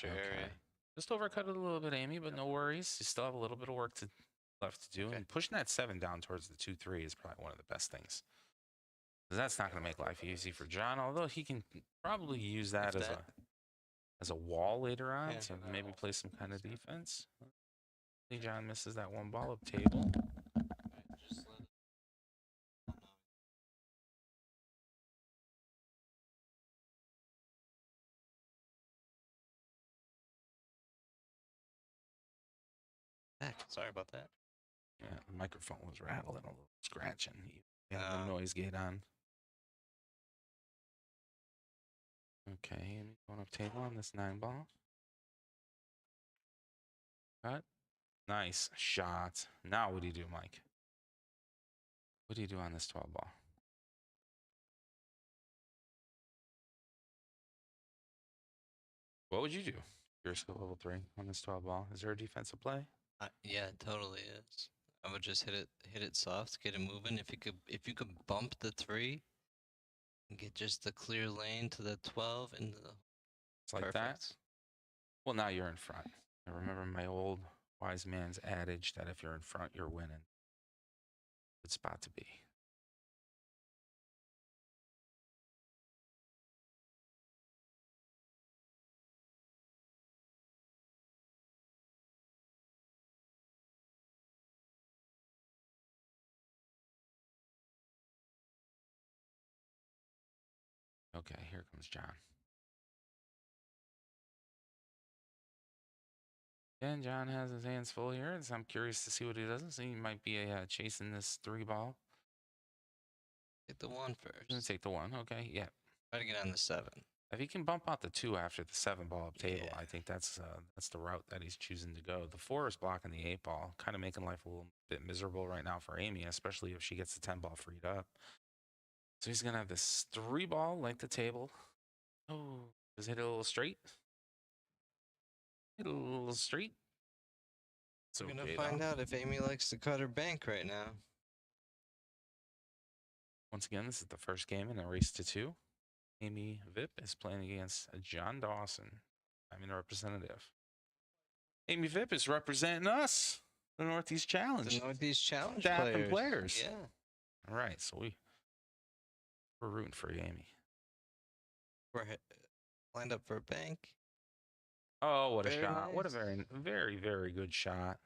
Okay. Just overcut it a little bit, Amy, but no worries. You still have a little bit of work left to do. Okay. And pushing that 7 down towards the 2-3 is probably one of the best things. That's not going to make life easy for John, although he can probably use that as a wall later on to maybe play some kind of defense. I think John misses that 1 ball up table. Sorry about that. Yeah, the microphone was rattling a little, scratching. He had the noise gate on. Okay, Amy going up table on this 9 ball. Cut. Nice shot. Now what do you do, Mike? What do you do on this 12 ball? What would you do? You're skill level 3 on this 12 ball. Is there a defensive play? Yeah, it totally is. I would just hit it soft, get it moving. If you could bump the 3 and get just the clear lane to the 12 into the It's like that. perfect. Well, now you're in front. I remember my old wise man's adage that if you're in front, you're winning. Good spot to be. Okay, here comes John. And John has his hands full here, so I'm curious to see what he does. So he might be chasing this 3 ball. Take the 1 He's gonna first. take the 1. Okay, yeah. Try to get on the 7. If he can bump out the 2 after the 7 ball up table, Yeah. I think that's the route that he's choosing to go. The 4 is blocking the 8 ball, kind of making life a little bit miserable right now for Amy, especially if she gets the 10 ball freed up. So he's gonna have this 3 ball like the table. Oh, just hit it a little straight. Hit it a little straight. We're It's gonna okay, find though. out if Amy likes to cut her bank right now. Once again, this is the first game in a race to 2. Amy Vip is playing against John Dawson. I'm a representative. Amy Vip is representing us, the Northeast Challenge. The Northeast Challenge Staff players. and players. Yeah. All right, so we're rooting for you, Amy. We're lined up for a bank. Oh, what a Very shot. What a nice. very, very, very good shot.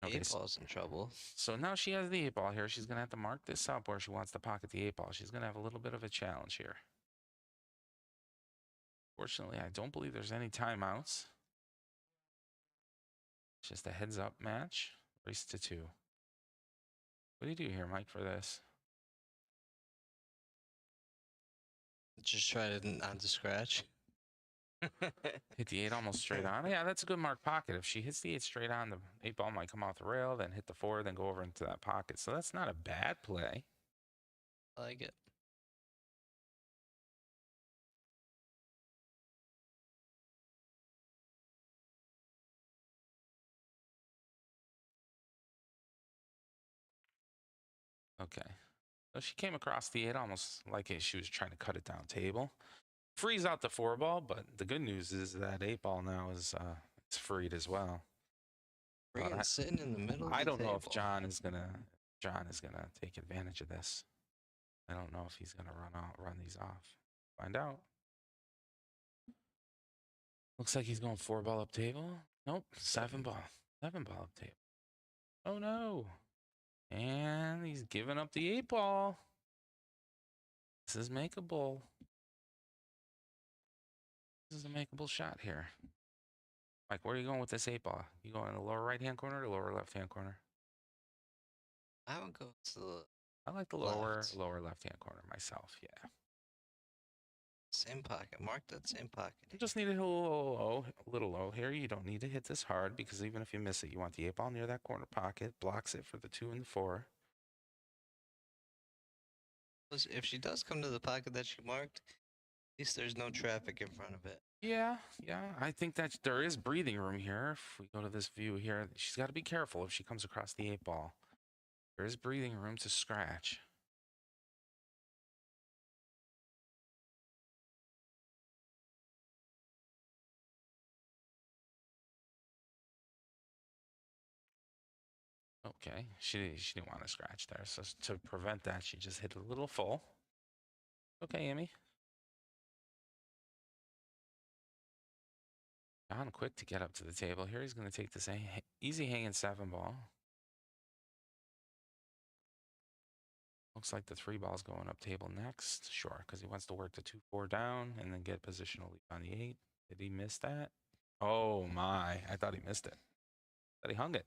Okay, 8-ball's in trouble. so now she has the 8 ball here. She's going to have to mark this up where she wants to pocket the 8 ball. She's going to have a little bit of a challenge here. Fortunately, I don't believe there's any timeouts. It's just a heads up match. Race to 2. What do you do here, Mike, for this? Just try to not to scratch. Hit the 8 almost straight on. Yeah, that's a good mark pocket. If she hits the 8 straight on, the 8 ball might come off the rail, then hit the 4, then go over into that pocket. So that's not a bad play. I like it. Okay. So she came across the 8 almost like she was trying to cut it down table. Frees out the 4 ball, but the good news is that 8 ball now is it's freed as well. Sitting in the middle. I of the don't know if table. John is gonna take advantage of this. I don't know if he's gonna run these off. Find out. Looks like he's going 4 ball up table. Nope, 7 ball. 7 ball up table. Oh no. And he's giving up the 8 ball. This is makeable. This is a makeable shot here. Mike, where are you going with this 8 ball? You going in the lower right-hand corner or the lower left-hand corner? I would go to the I like the lower left-hand corner myself, yeah. same pocket. Mark that same pocket. You just need to hit a little low here. You don't need to hit this hard because even if you miss it, you want the 8 ball near that corner pocket. Blocks it for the 2 and the 4. If she does come to the pocket that she marked, at least there's no traffic in front of it. Yeah. I think that there is breathing room here. If we go to this view here, she's got to be careful if she comes across the 8 ball. There is breathing room to scratch. Okay, she didn't want to scratch there, so to prevent that, she just hit a little full. Okay, Amy. John quick to get up to the table here. He's going to take this easy hanging 7 ball. Looks like the 3 ball's going up table next. Sure, because he wants to work the 2-4 down and then get positional lead on the 8. Did he miss that? Oh my, I thought he missed it. Thought he hung it.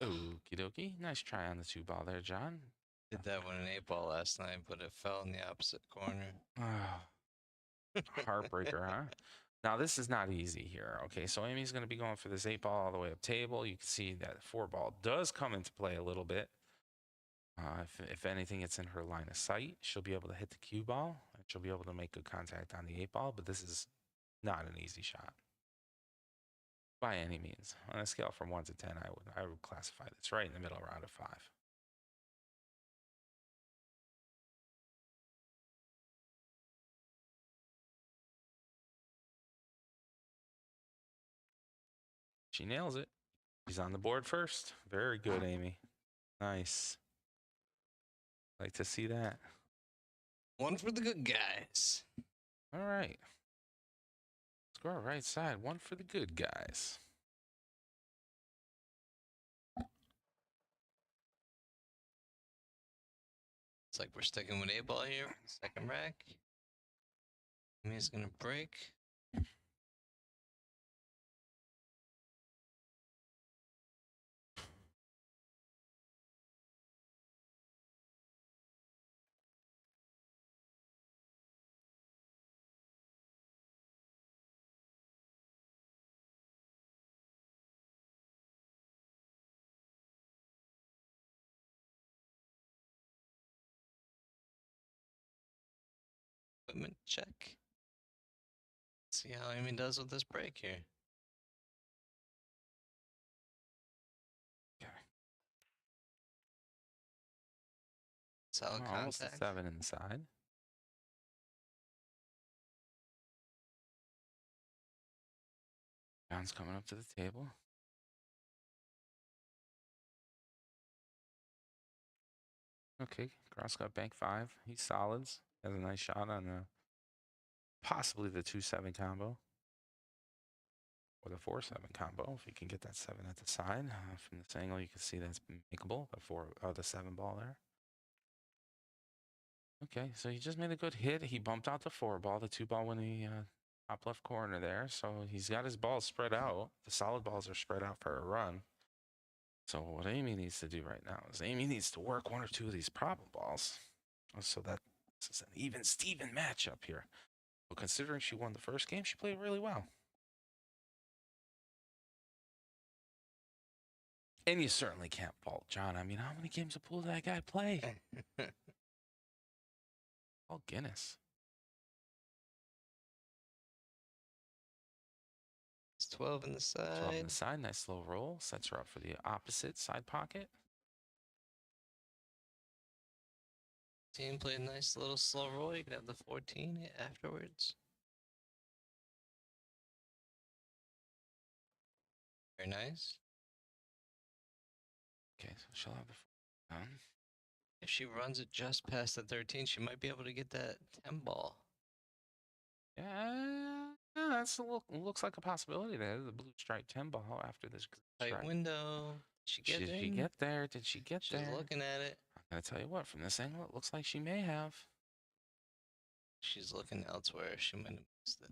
Okie dokie. Nice try on the 2 ball there, John. Did that with an 8-ball last night, but it fell in the opposite corner. Heartbreaker, huh? Now, this is not easy here. Okay, so Amy's going to be going for this 8 ball all the way up table. You can see that 4 ball does come into play a little bit. If anything, it's in her line of sight. She'll be able to hit the cue ball and she'll be able to make good contact on the 8-ball, but this is not an easy shot by any means. On a scale from 1 to 10, I would classify this right in the middle around a 5. She nails it. She's on the board first. Very good, Amy. Nice. Like to see that. One for the good guys. All right. Let's go right side. One for the good guys. It's like we're sticking with 8-ball here. Second rack. Amy's gonna break. Equipment check. See how Amy does with this break here. Okay. Solid Almost a contact. 7 inside. John's coming up to the table. Okay, cross got bank 5. He's solids. Has a nice shot on possibly the 2-7 combo. Or the 4-7 combo, if you can get that 7 at the side. From this angle, you can see that's makeable. The 7 ball there. Okay, so he just made a good hit. He bumped out the 4 ball, the 2 ball when he top left corner there. So he's got his balls spread out. The solid balls are spread out for a run. So what Amy needs to do right now is Amy needs to work 1 or 2 of these problem balls. So that this is an even Steven matchup here. But considering she won the first game, she played really well. And you certainly can't fault John. I mean, how many games of pool did that guy play? Oh, Guinness. It's 12 in the 12 on side. the side, nice slow roll. Sets her up for the opposite side pocket. Team played a nice little slow roll. You can have the 14 afterwards. Very nice. Okay, so she'll have the 4 down. If she runs it just past the 13, she might be able to get that 10 ball. Yeah, that's looks like a possibility there. The blue stripe 10 ball after this Tight strike. window. She get Did she in? get there? Did she get She's there? looking at it. I'm gonna tell you what, from this angle, it looks like she may have. She's looking elsewhere. She might have missed it.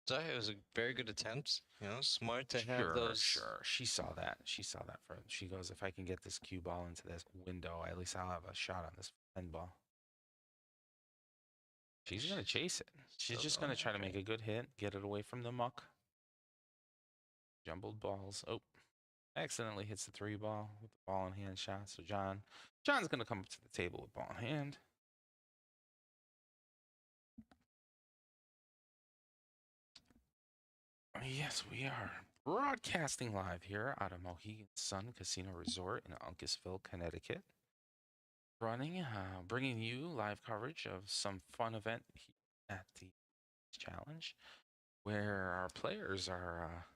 So it was a very good attempt. You know, smart to have those. Sure. She saw that. She saw that. She goes, if I can get this cue ball into this window, at least I'll have a shot on this 10 ball. She's gonna chase it. She's just gonna try to make a good hit, get it away from the muck. Jumbled balls. Oh, accidentally hits the 3 ball with the ball in hand shot. So John's gonna come up to the table with ball in hand. Yes, we are broadcasting live here out of Mohegan Sun Casino Resort in Uncasville, Connecticut. Bringing you live coverage of some fun event at the challenge, where our players are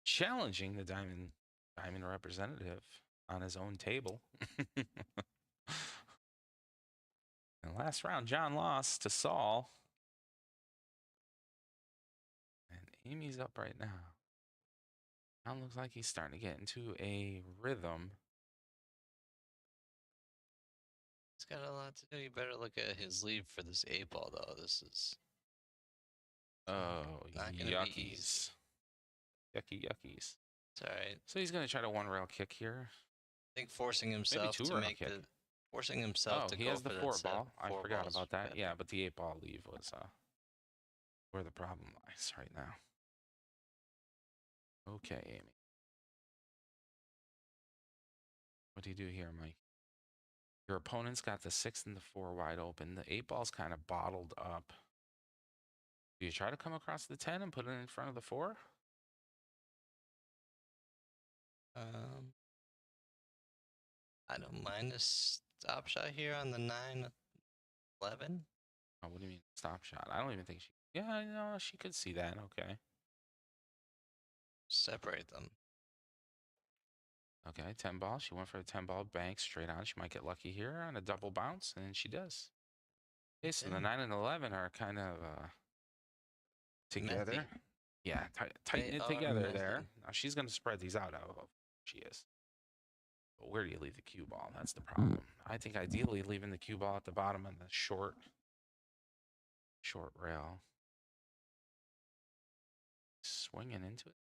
challenging the diamond representative on his own table. And last round, John lost to Saul. And Amy's up right now. John looks like he's starting to get into a rhythm. He's got a lot to do. You better look at his lead for this 8-ball, though. This is. Oh, not gonna be easy. yuckies. Yuckies. It's all right. So he's going to try to 1-rail kick here. I think forcing himself to make kick. forcing himself to he go has the for 4 that ball. I forgot balls. about that. Yeah, but the 8-ball leave was where the problem lies right now. Okay, Amy. What do you do here, Mike? Your opponent's got the 6 and the 4 wide open. The 8 ball's kind of bottled up. Do you try to come across the 10 and put it in front of the 4? I don't mind a stop shot here on the 9-11. Oh, what do you mean stop shot? I don't even think she. Yeah, no, she could see that. Okay. Separate them. Okay, 10 ball. She went for a 10 ball bank straight on. She might get lucky here on a double bounce, and she does. Okay, so the 9 and 11 are kind of together. Messy. Yeah, tighten They it are together there. messy. Now she's going to spread these out. She is. But where do you leave the cue ball? That's the problem. I think ideally leaving the cue ball at the bottom on the short rail. Swinging into it.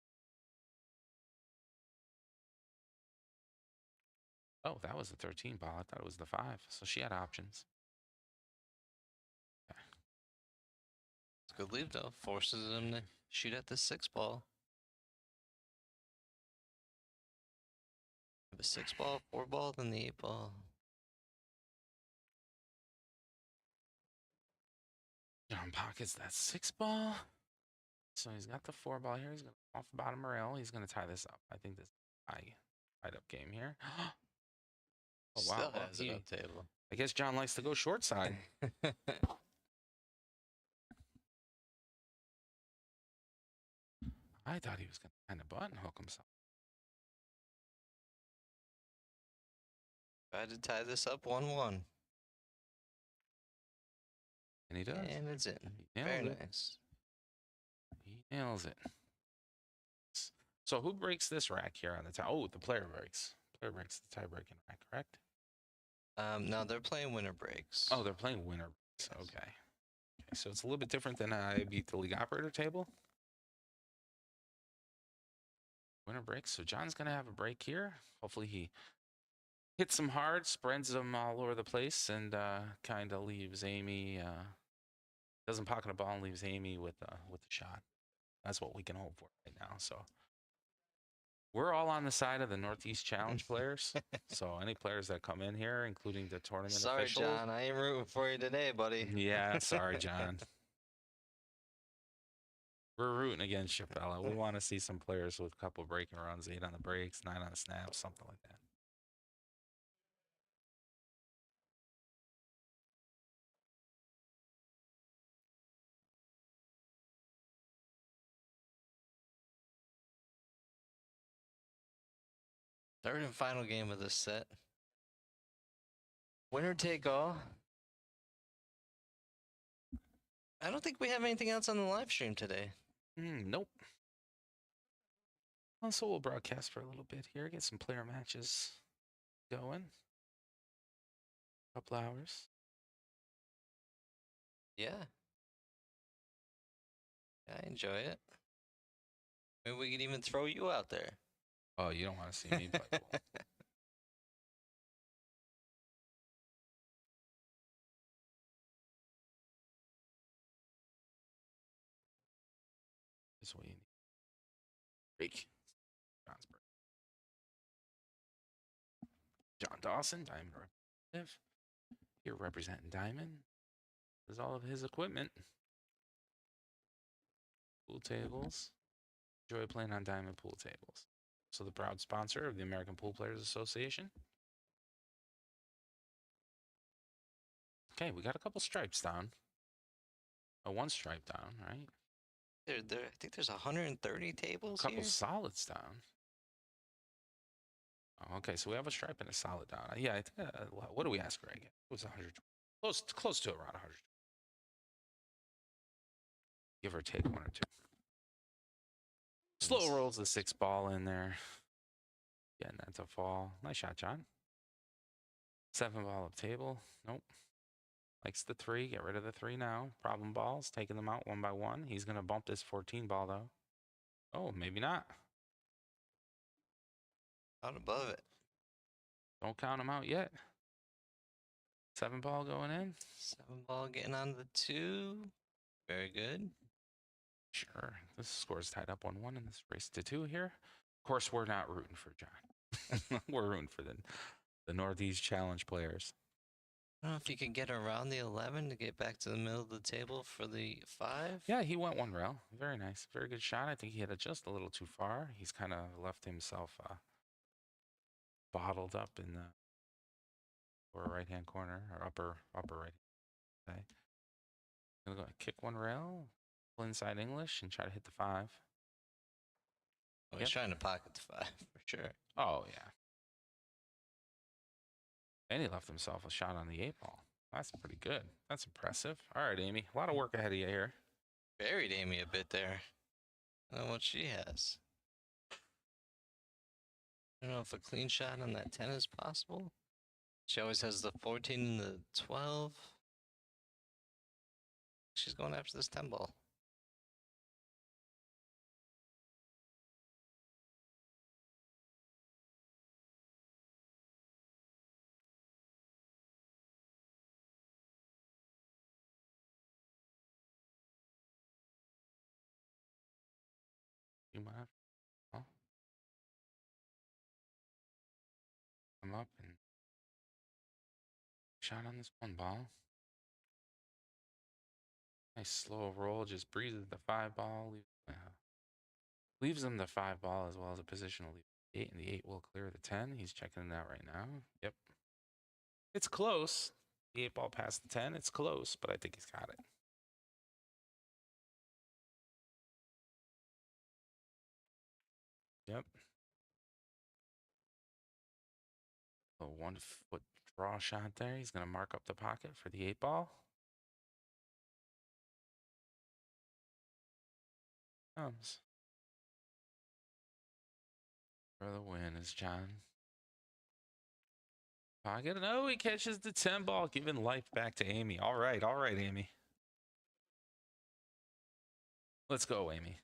Oh, that was the 13 ball. I thought it was the 5. So she had options. Okay. It's a good leave though. Forces him to shoot at the 6 ball. The 6 ball, 4 ball, then the 8 ball. John pockets that 6 ball. So he's got the 4 ball here. He's going to off the bottom rail. He's going to tie this up. I think this is a tied up game here. Oh, wow. Still Well, has it up table. I guess John likes to go short side. I thought he was going to kind of button hook himself. Tried to tie this up 1-1. And he does. And it's in. He nails Very it. nice. He nails it. So who breaks this rack here on the tie? Oh, the player breaks. Player breaks the tie-breaking rack, correct? No, they're playing winner breaks. Oh, they're playing winner breaks. Okay. Okay, so it's a little bit different than I beat the league operator table. Winner breaks. So John's going to have a break here. Hopefully he hits them hard, spreads them all over the place, and kind of leaves Amy, doesn't pocket a ball and leaves Amy with the shot. That's what we can hope for right now. So we're all on the side of the Northeast Challenge players. So any players that come in here, including the tournament Sorry, officials. John. I ain't rooting for you today, buddy. Yeah, sorry, John. We're rooting against you, fella. We want to see some players with a couple of breaking runs, 8 on the breaks, 9 on the snaps, something like that. Third and final game of this set. Winner take all. I don't think we have anything else on the live stream today. Nope. Well, so we'll broadcast for a little bit here, get some player matches going. Couple hours. Yeah. I enjoy it. Maybe we could even throw you out there. Oh, you don't want to see me play pool. That's what you need. Break. John's break. John Dawson, Diamond representative. Here representing Diamond. There's all of his equipment. Pool tables. Enjoy playing on Diamond pool tables. So the proud sponsor of the American Pool Players Association. Okay, we got a couple stripes down. Oh, 1 stripe down, right? I think there's 130 tables A couple here. solids down. Oh, okay, so we have a stripe and a solid down. Yeah, I think, what do we ask, Greg? It was 100. Close to around 100. Give or take 1 or 2. Slow rolls the 6 ball in there. Getting that to fall. Nice shot, John. 7 ball up table. Nope. Likes the 3. Get rid of the 3 now. Problem balls. Taking them out 1 by 1. He's going to bump this 14 ball, though. Oh, maybe not. Out above it. Don't count him out yet. 7 ball going in. 7 ball getting on the 2. Very good. Sure. This score's tied up 1-1 in this race to 2 here. Of course, we're not rooting for John. We're rooting for the Northeast Challenge players. I don't know if you could get around the 11 to get back to the middle of the table for the 5. Yeah, he went one rail. Very nice. Very good shot. I think he hit it just a little too far. He's kind of left himself bottled up in the lower right-hand corner, or upper right. Okay. Gonna go kick one rail, pull inside English, and try to hit the 5. Oh, he's trying to pocket the 5 for sure. Oh, yeah. And he left himself a shot on the 8 ball. That's pretty good. That's impressive. All right, Amy. A lot of work ahead of you here. Buried Amy a bit there. I don't know what she has. I don't know if a clean shot on that 10 is possible. She always has the 14 and the 12. She's going after this 10 ball. You might have to come up and shot on this 1 ball. Nice slow roll, just breezes the 5 ball. Leaves him the 5 ball as well as a position to leave the 8, and the 8 will clear the 10. He's checking it out right now. Yep. It's close. The 8 ball past the 10. It's close, but I think he's got it. Yep. A 1-foot draw shot there. He's going to mark up the pocket for the 8 ball. Comes. For the win is John. Pocket. No, he catches the 10 ball, giving life back to Amy. All right, Amy. Let's go, Amy.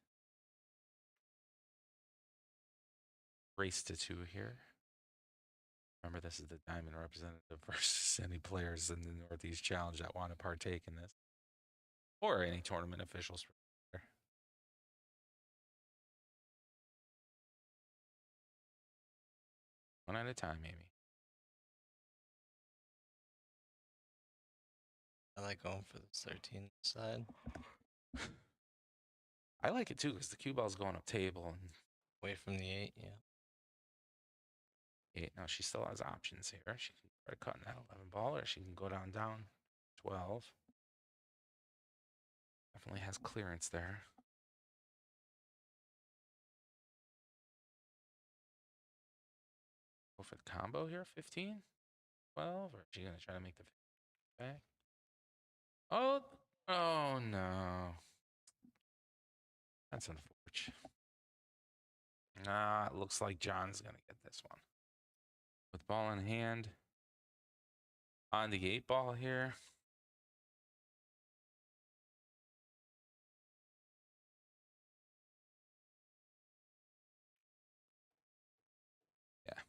Race to 2 here. Remember, this is the Diamond representative versus any players in the Northeast Challenge that want to partake in this. Or any tournament officials. One at a time, Amy. I like going for the 13 side. I like it too because the cue ball's going up table and Away from the 8, yeah. 8. Now she still has options here. She can try cutting that 11 ball, or she can go down 12. Definitely has clearance there. Go for the combo here, 15, 12, or is she gonna try to make the back? Oh no. That's unfortunate. It looks like John's gonna get this one. With ball in hand on the 8 ball here. Yeah.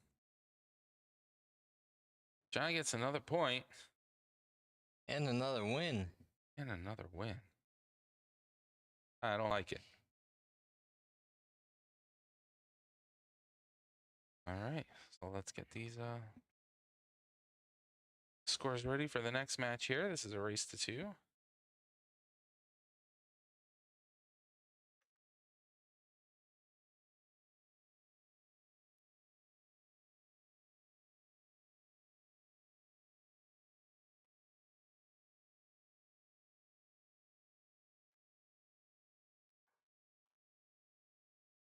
John gets another point. And another win. And another win. I don't like it. All right, so let's get these scores ready for the next match here. This is a race to 2.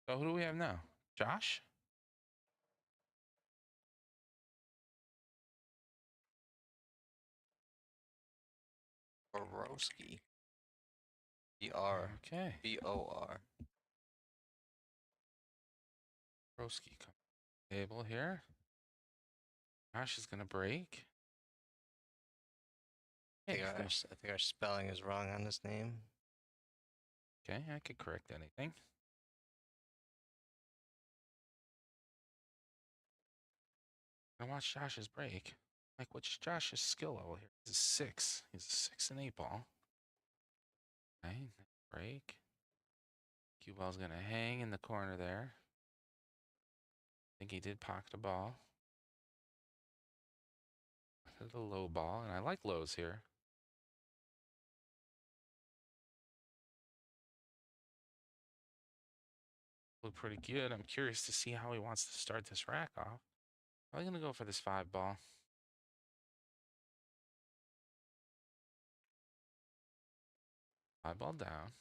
So who do we have now? Josh? Borowski. B-R. Okay. B-O-R. Broski comes to the table here. Josh is gonna break. I think our spelling is wrong on this name. Okay, I could correct anything. I watch Josh's break. Like, what's Josh's skill level here? He's a 6. He's a 6 and 8 ball. Okay, break. Cue ball's gonna hang in the corner there. I think he did pocket a ball. to the low ball, and I like lows here. Look pretty good. I'm curious to see how he wants to start this rack off. Probably gonna go for this 5 ball. Five ball down.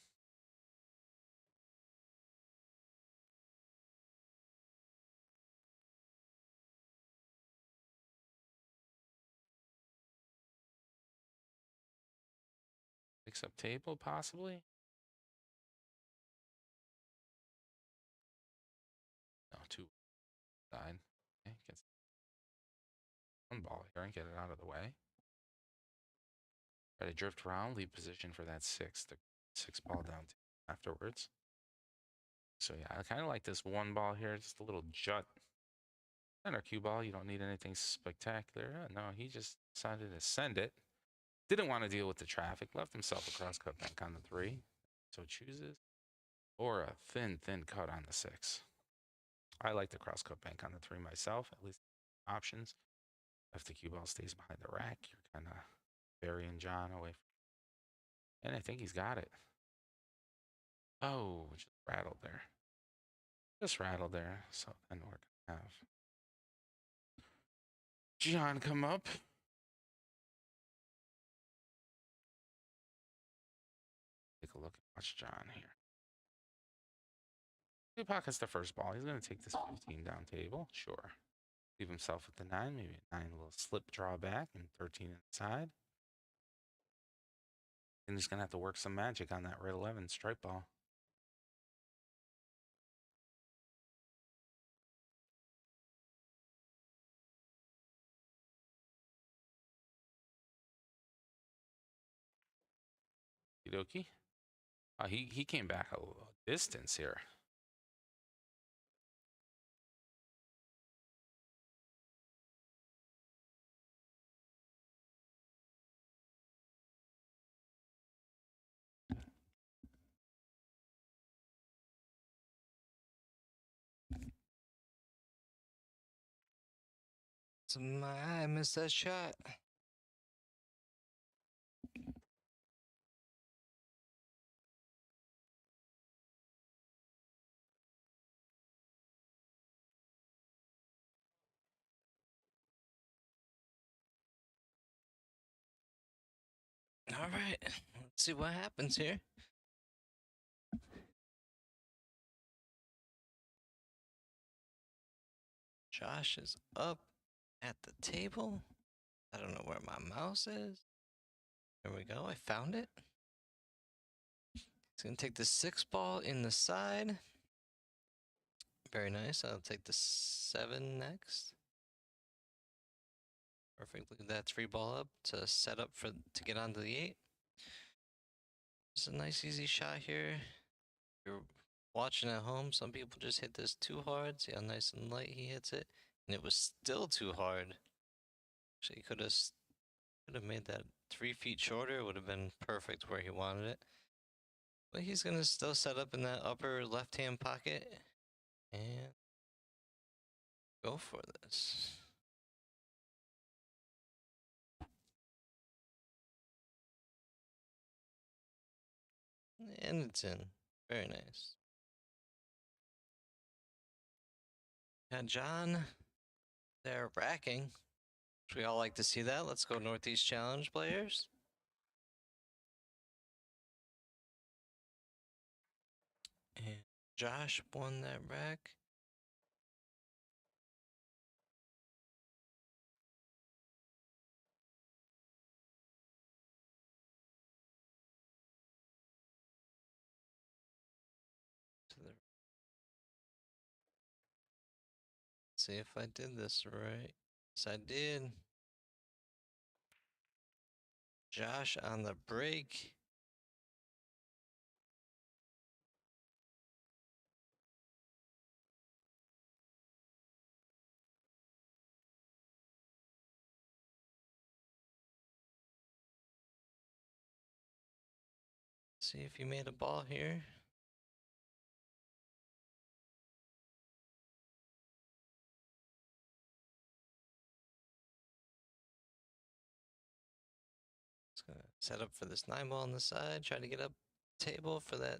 Picks up table, possibly. No, 2 side. Okay, gets 1 ball here and get it out of the way. Try to drift around, leave position for that 6. The 6 ball down afterwards. So yeah, I kind of like this 1 ball here, just a little jut. Center cue ball, you don't need anything spectacular. No, he just decided to send it. Didn't want to deal with the traffic, left himself a cross cut bank on the 3. So chooses. Or a thin cut on the 6. I like the cross cut bank on the 3 myself, at least options. If the cue ball stays behind the rack, you're kind of burying John away from. And I think he's got it. Oh, just rattled there. Just rattled there. So then we're going to have John come up. Take a look and watch John here. He pockets the first ball. He's going to take this 15 down table. Sure. Leave himself with the 9. Maybe a 9 little slip draw back and 13 inside. And he's going to have to work some magic on that red 11 stripe ball. Okie dokie. He came back a little distance here. So I missed that shot. All right, let's see what happens here. Josh is up at the table. I don't know where my mouse is. There we go. I found it. He's going to take the 6 ball in the side. Very nice. I'll take the 7 next. Perfect. Leave that 3 ball up to set up to get onto the 8. It's a nice easy shot here. If you're watching at home, some people just hit this too hard. See how nice and light he hits it. And it was still too hard. Actually, he could have made that 3 feet shorter. It would have been perfect where he wanted it. But he's going to still set up in that upper left-hand pocket. And go for this. And it's in. Very nice. And John, they're racking. We all like to see that. Let's go Northeast Challenge players. And Josh won that rack. See if I did this right. Yes, I did. Josh on the break. See if he made a ball here. Set up for this 9 ball on the side. Try to get up table for that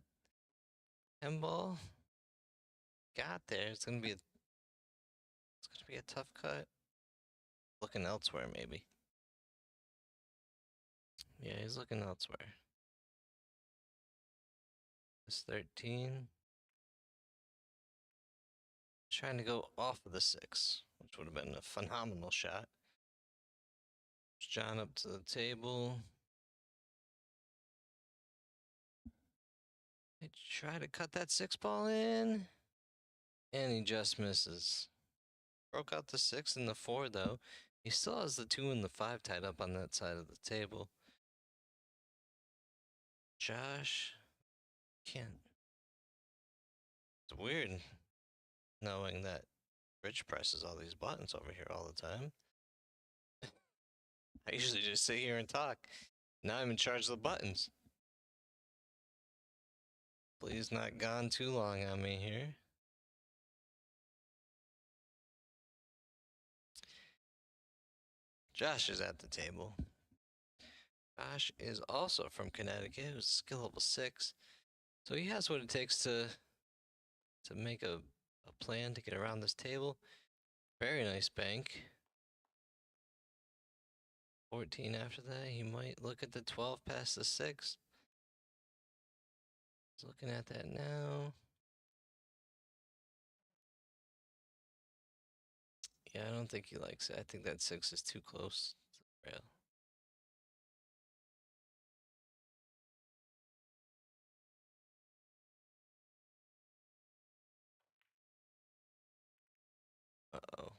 10 ball. Got there. It's gonna be a tough cut. Looking elsewhere, maybe. Yeah, he's looking elsewhere. This 13. Trying to go off of the 6, which would have been a phenomenal shot. John up to the table. They try to cut that 6 ball in. And he just misses. Broke out the 6 and the 4, though. He still has the 2 and the 5 tied up on that side of the table. Josh can't. It's weird knowing that Rich presses all these buttons over here all the time. I usually just sit here and talk. Now I'm in charge of the buttons. Please not gone too long on me here. Josh is at the table. Josh is also from Connecticut. He was skill level 6. So he has what it takes to make a plan to get around this table. Very nice bank. 14 after that. He might look at the 12 past the 6. He's looking at that now. Yeah, I don't think he likes it. I think that 6 is too close to the rail. Uh-oh.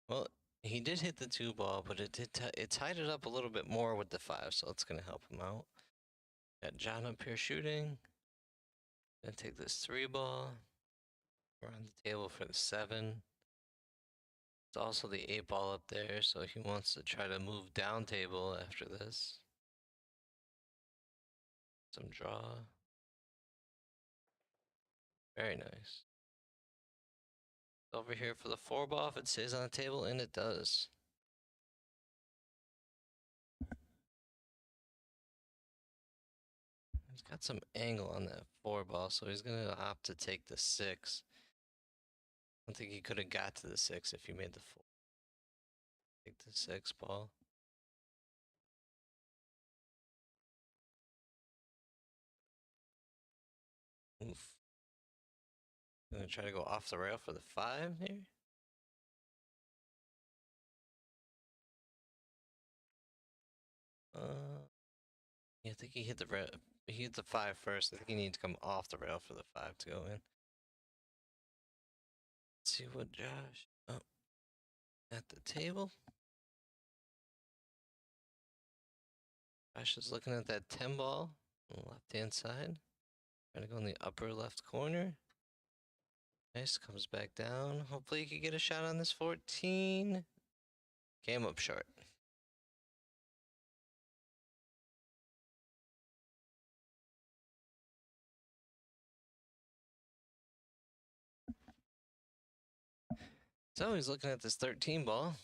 Well, he did hit the 2 ball, but it tied it up a little bit more with the 5, so it's going to help him out. Got John up here shooting. Gonna take this 3 ball. We're on the table for the 7. It's also the 8 ball up there, so he wants to try to move down table after this. Some draw. Very nice. Over here for the 4 ball if it stays on the table, and it does. He's got some angle on that 4 ball, so he's going to opt to take the 6. I don't think he could have got to the 6 if he made the 4. Take the 6 ball. Oof. Gonna try to go off the rail for the 5 here. Yeah, I think he hit the rail. He hit the 5 first. I think he needs to come off the rail for the 5 to go in. Let's see what Josh. Oh, at the table. Josh is looking at that 10 ball on the left-hand side. Trying to go in the upper left corner. Nice, comes back down. Hopefully he can get a shot on this 14. Came up short. So he's looking at this 13 ball.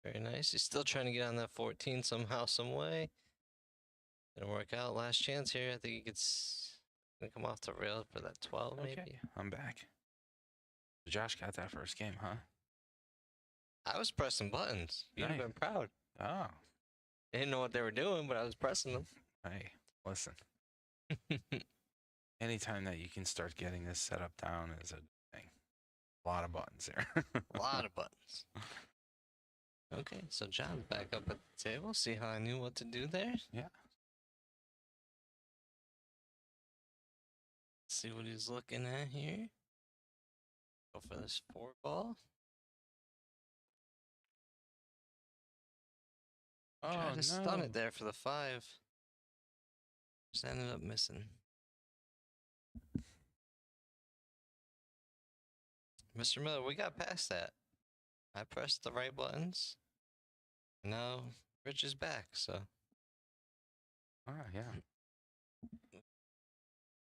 Very nice. He's still trying to get on that 14 somehow, some way. Gonna work out. Last chance here. I think he gets gonna come off the rail for that 12, Okay, maybe. I'm back. Josh got that first game, huh? I was pressing buttons. You'd have Nice. been proud. Oh, I didn't know what they were doing, but I was pressing them. hey, listen. Anytime that you can start getting this setup down is a good thing. A lot of buttons there. A lot of buttons. Okay, so John's back up at the table. See how I knew what to do there? Yeah. See what he's looking at here. Go for this 4 ball. Oh, Try to no. stun it there for the 5. Just ended up missing. Mr. Miller, we got past that. I pressed the right buttons. Now Rich is back, so. Oh, yeah.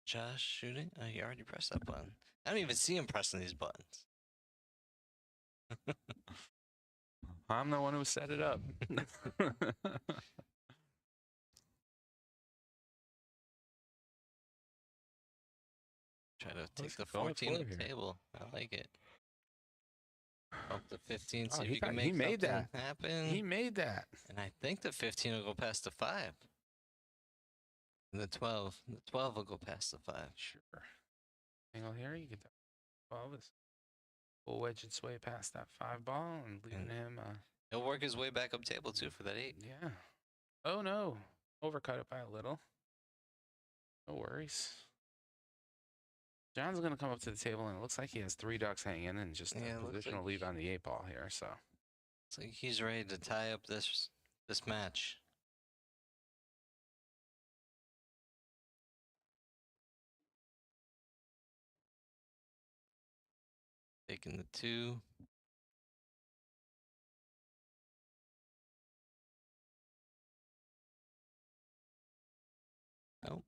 Josh shooting? Oh, he already pressed that button. I don't even see him pressing these buttons. I'm the one who set it up. Try to take What's the he going 14 for up here? table. I like it. Up the 15, see Oh, if he you can got- make he made something that. happen. He made that. And I think the 15 will go past the 5. And the 12. The 12 will go past the 5. Sure. Angle here, you get that 12. Full wedge its way past that 5 ball and leaving him. He'll work his way back up table, too, for that 8. Yeah. Oh, no. Overcut it by a little. No worries. John's going to come up to the table, and it looks like he has 3 ducks hanging and just Yeah, a it looks positional like- lead on the 8 ball here. So It's like he's ready to tie up this match. Taking the 2. Nope.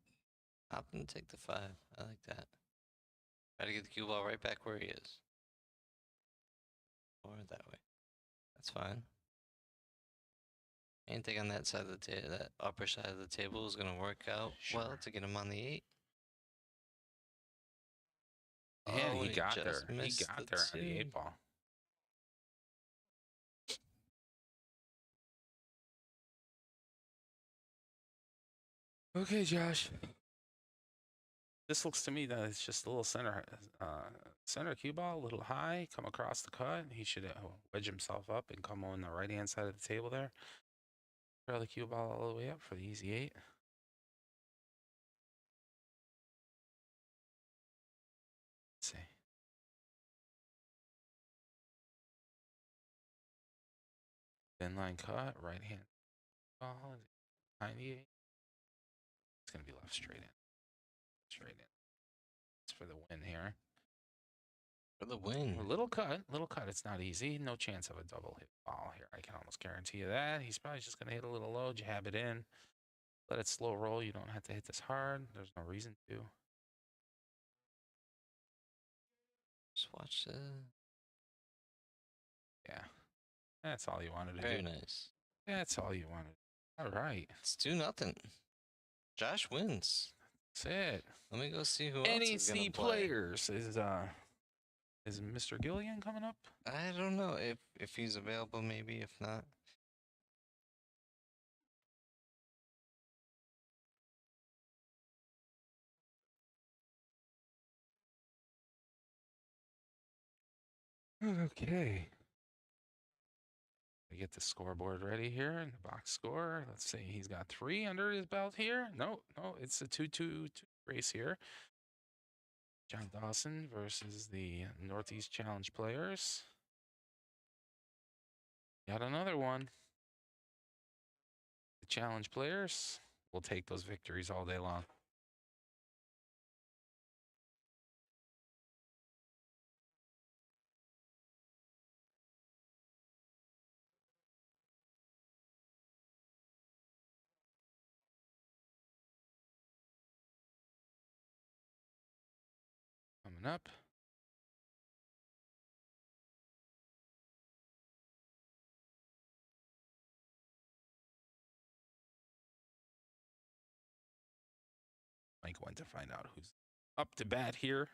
Opting to take the 5. I like that. Try to get the cue ball right back where he is. Or that way. That's fine. Anything on that side of the table, that upper side of the table, is going to work out well Sure. to get him on the 8. yeah, Oh, he got just there. He missed got the there on the 2. 8 ball. Okay, Josh. This looks to me that it's just a little center cue ball, a little high, come across the cut. He should wedge himself up and come on the right-hand side of the table there. Throw the cue ball all the way up for the easy 8. Let's see. Thin line cut, right hand ball, 98. It's going to be left straight in. Straight in. It's for the win here. For the win. A little cut. It's not easy. No chance of a double hit ball here. I can almost guarantee you that. He's probably just going to hit a little low, jab it in. Let it slow roll. You don't have to hit this hard. There's no reason to. Just watch the... Yeah. That's all you wanted to Very do. nice. That's all you wanted. All right. It's 2-0. Josh wins. That's it. Let me go see who else is going to NEC play. players. Is Mr. Gillian coming up? I don't know if he's available, maybe. If not, Okay. I get the scoreboard ready here in the box score. Let's see. He's got 3 under his belt here. No, it's a 2-2 race here. John Dawson versus the Northeast Challenge players. Got another one. The challenge players will take those victories all day long. Coming up. Mike went to find out who's up to bat here.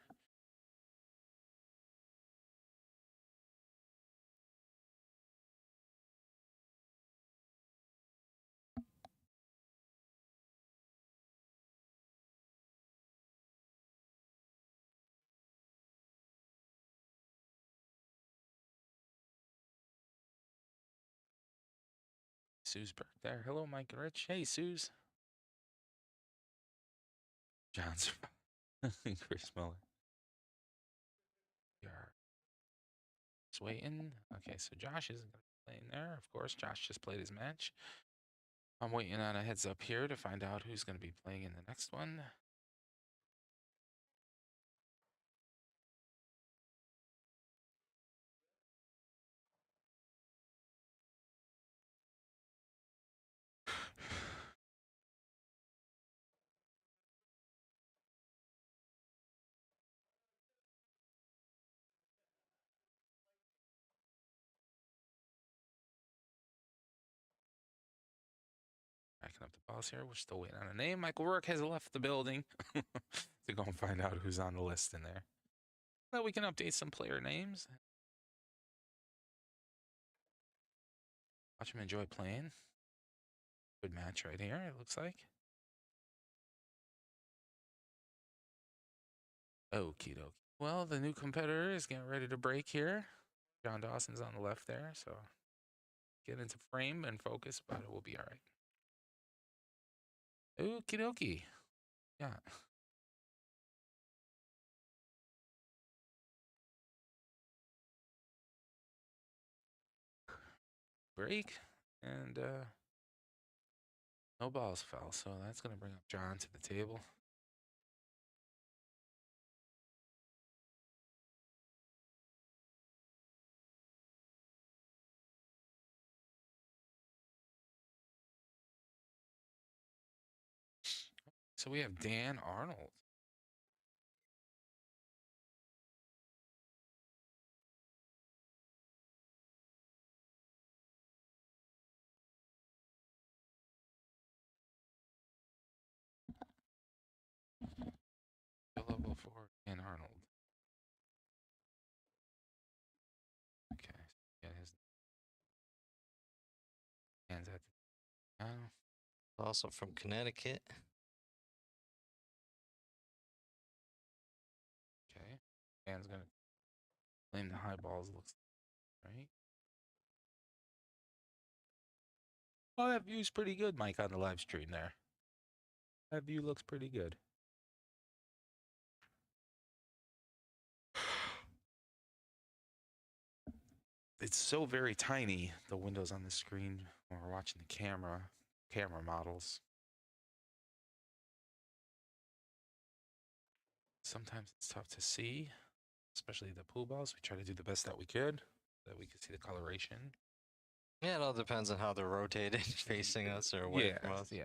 Sue's back there. Hello, Mike and Rich. Hey, Suze. John's Chris Miller. Just waiting. Okay, so Josh isn't going to be playing there. Of course, Josh just played his match. I'm waiting on a heads up here to find out who's going to be playing in the next one. Picking up the balls here. We're still waiting on a name. Michael Rourke has left the building to go and find out who's on the list in there. So we can update some player names. Watch him enjoy playing. Good match right here, it looks like. Okie dokie. Well, the new competitor is getting ready to break here. John Dawson's on the left there, so get into frame and focus, but it will be all right. Okie dokie. Yeah. Break, and no balls fell, so that's going to bring up John to the table. So we have Dan Arnold. Level 4, Dan Arnold. Okay, yeah, his hands at the now. Also from Connecticut. Okay, Dan's gonna claim the high balls. Looks right. Oh, that view's pretty good, Mike, on the live stream there. That view looks pretty good. It's so very tiny, the windows on the screen when we're watching the camera models. Sometimes it's tough to see, especially the pool balls. We try to do the best that we could, so that we could see the coloration. Yeah, it all depends on how they're rotated, facing us or away from us. Yeah.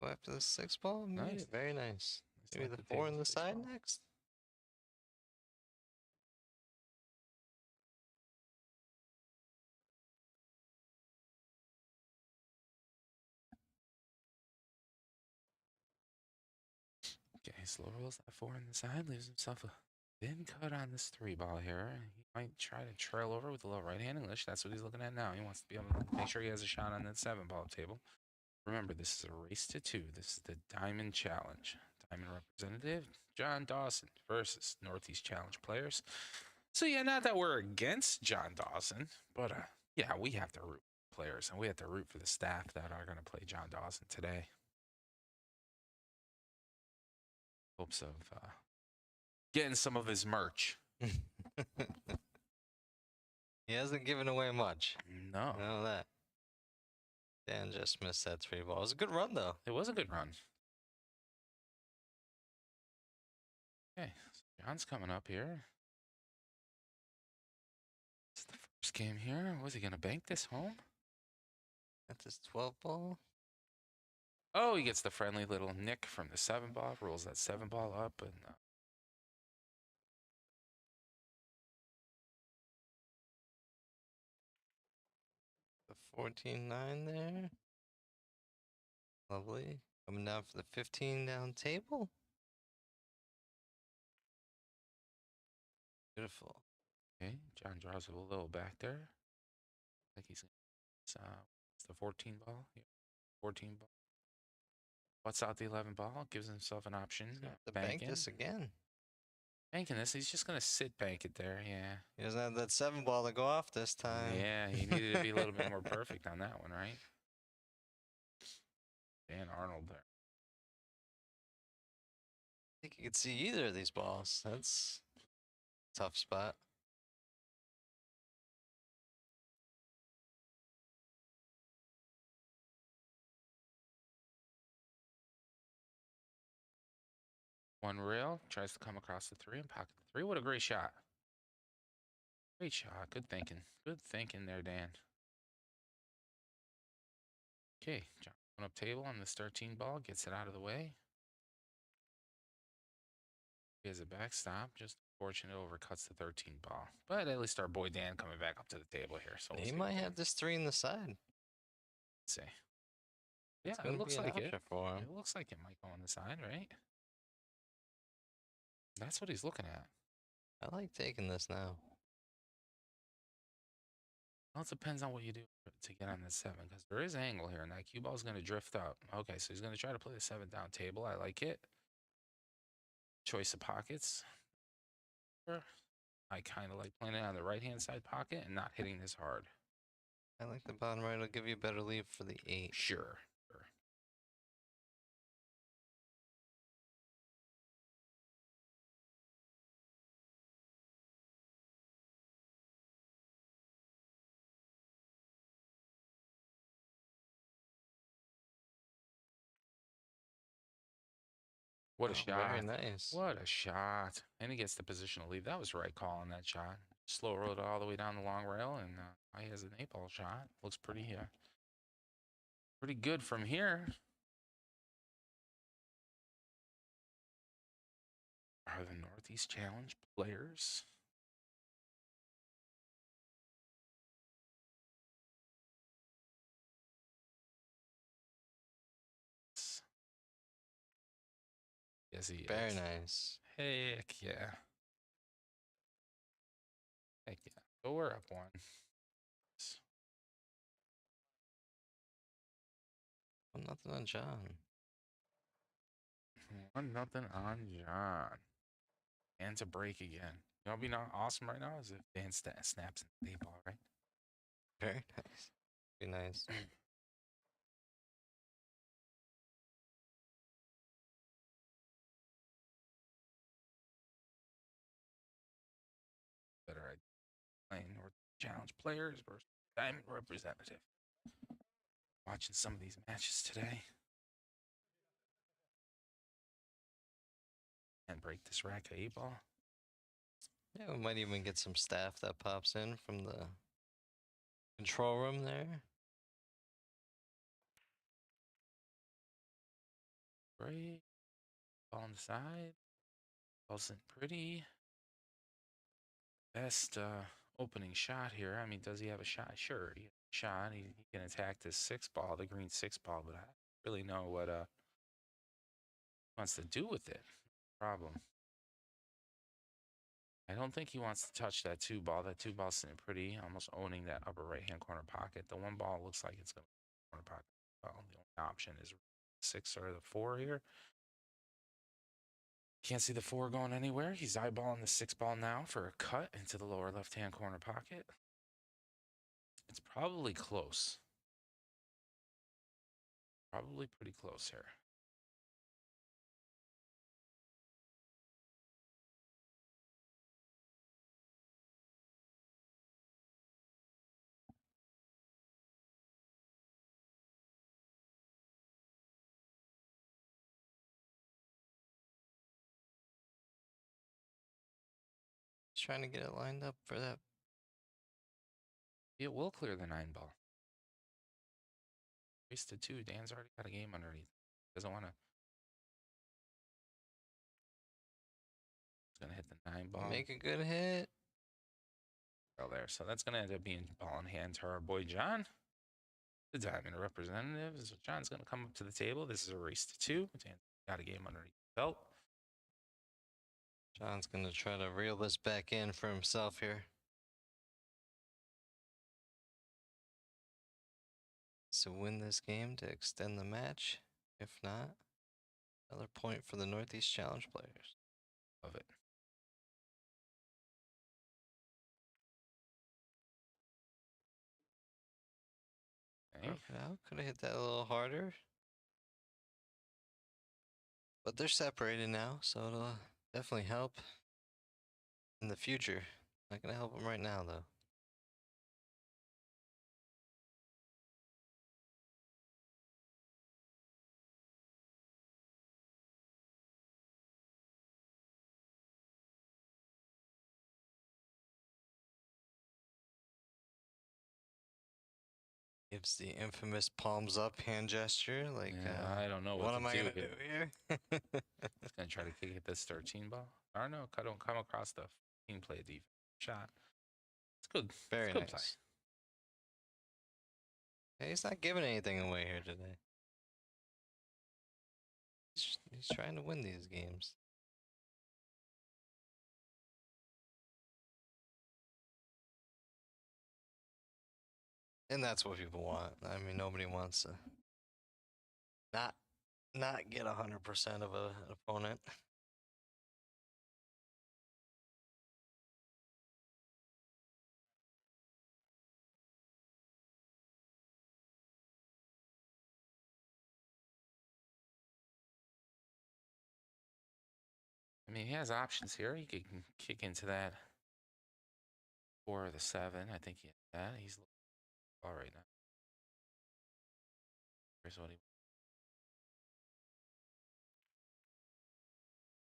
Go after the 6 ball? Nice. Very nice. Maybe Like the to 4 take on the six side ball. next? Okay, slow rolls that 4 on the side, leaves himself a thin cut on this 3 ball here. He might try to trail over with a little right hand English. That's what he's looking at now. He wants to be able to make sure he has a shot on that 7 ball table. Remember, this is a race to 2. This is the Diamond Challenge. Diamond representative, John Dawson versus Northeast Challenge players. So yeah, not that we're against John Dawson, but yeah, we have to root for players, and we have to root for the staff that are going to play John Dawson today. Hopes of getting some of his merch. He hasn't given away much. No. I know that. Dan just missed that 3 ball. It was a good run, though. It was a good run. Okay, so John's coming up here. It's the first game here. Was he going to bank this home? That's his 12 ball. Oh, he gets the friendly little nick from the 7 ball, rolls that 7 ball up, and The 14-9 there. Lovely. Coming down for the 15 down table. Beautiful. okay, John draws a little back there. Like he's it's the 14 ball. Yeah, 14 ball. What's out the 11 ball? Gives himself an option. To bank this again. Banking this. He's just going to sit bank it there. Yeah. He doesn't have that 7 ball to go off this time. Yeah, he needed to be a little bit more perfect on that one, right? Dan Arnold there. I think you could see either of these balls. That's a tough spot. One rail, tries to come across the 3 and pocket the 3. What a great shot. Great shot. Good thinking. Good thinking there, Dan. Okay, John Up table on this 13 ball, gets it out of the way. He has a backstop. Just unfortunate, overcuts the 13 ball. But at least our boy Dan coming back up to the table here. So we'll He see might what have this 3 in the side. Let's see. Yeah, It's it gonna looks be an like it. option for him. It looks like it might go on the side, right? That's what he's looking at. I like taking this now. Well, it depends on what you do to get on the 7, because there is angle here, and that cue ball is going to drift up. Okay, so he's going to try to play the 7 down table. I like it. Choice of pockets. I kind of like playing it on the right-hand side pocket and not hitting this hard. I like the bottom right. It'll give you a better lead for the 8. Sure. What a shot. Very nice. What a shot. And he gets the positional lead. That was the right call on that shot. Slow rolled it all the way down the long rail, and he has an 8-ball shot. Looks pretty good from here. Are the Northeast Challenge players? Yes, he Very is. nice. Heck yeah. Heck yeah. So we're up 1. 1-0 on John. 1-0 on John. And to break again. You know what'd be not awesome right now is if Dan snaps the 8-ball, right? Very nice. Be nice. Better idea. Playing North Challenge players versus Diamond representative. Watching some of these matches today. And break this rack of 8-ball. Yeah, we might even get some staff that pops in from the control room there. Great. Ball on the side. Ball's in pretty. Best opening shot here. I mean, does he have a shot? Sure, he has a shot. He can attack this 6-ball, the green 6-ball, but I don't really know what he wants to do with it. Problem. I don't think he wants to touch that 2-ball. That 2-ball's sitting pretty, almost owning that upper right-hand corner pocket. The 1-ball looks like it's going to be corner pocket. Well, the only option is 6 or the 4 here. Can't see the 4 going anywhere. He's eyeballing the 6-ball now for a cut into the lower left-hand corner pocket. It's probably close. Probably pretty close here. Just trying to get it lined up for that. It will clear the 9-ball. Race to 2. Dan's already got a game underneath. Doesn't want to. He's going to hit the 9-ball. Make a good hit. Well, there. So that's going to end up being ball in hand to our boy John, the Diamond representative. So John's going to come up to the table. This is a race to 2. Dan's got a game underneath the belt. John's going to try to reel this back in for himself here. To win this game to extend the match. If not, another point for the Northeast Challenge players. Love it. Okay. Broke it out. Could have hit that a little harder. But they're separated now, so it'll definitely help in the future. Not going to help them right now, though. Gives the infamous palms up hand gesture. Like, Yeah, I don't know what what am to I do gonna do here. here? He's gonna try to kick at this 13 ball. I don't know. I don't come across the team play defense shot. It's good. Very It's good play. nice. Yeah, he's not giving anything away here today. He's trying to win these games. And that's what people want. I mean, nobody wants to not get 100% of an opponent. I mean, he has options here. He can kick into that 4 or the 7. I think he has that. He's all right now. Here's what he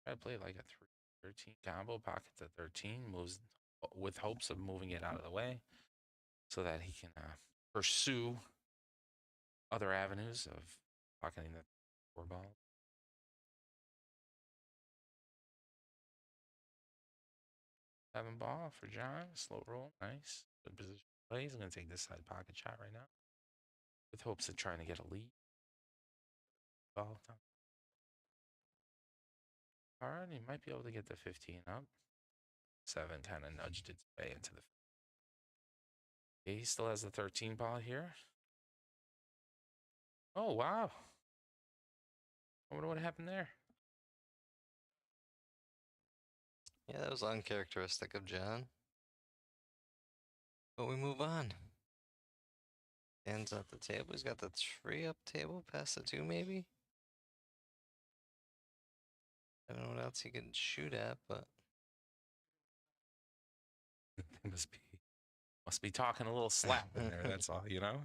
try to play like a 3-13 combo. Pocket to 13. Moves with hopes of moving it out of the way so that he can pursue other avenues of pocketing the 4 ball. Seven ball for John. Slow roll. Nice. Good position play. He's going to take this side pocket shot right now with hopes of trying to get a lead. Ball down. Hard. He might be able to get the 15 up. 7 kind of nudged its way into the. Okay, he still has the 13 ball here. Oh, wow. I wonder what happened there. Yeah, that was uncharacteristic of John. But we move on. Dan's at the table. He's got the 3 up table, past the 2 maybe. I don't know what else he could shoot at, but They must be talking a little slap in there. That's all, you know.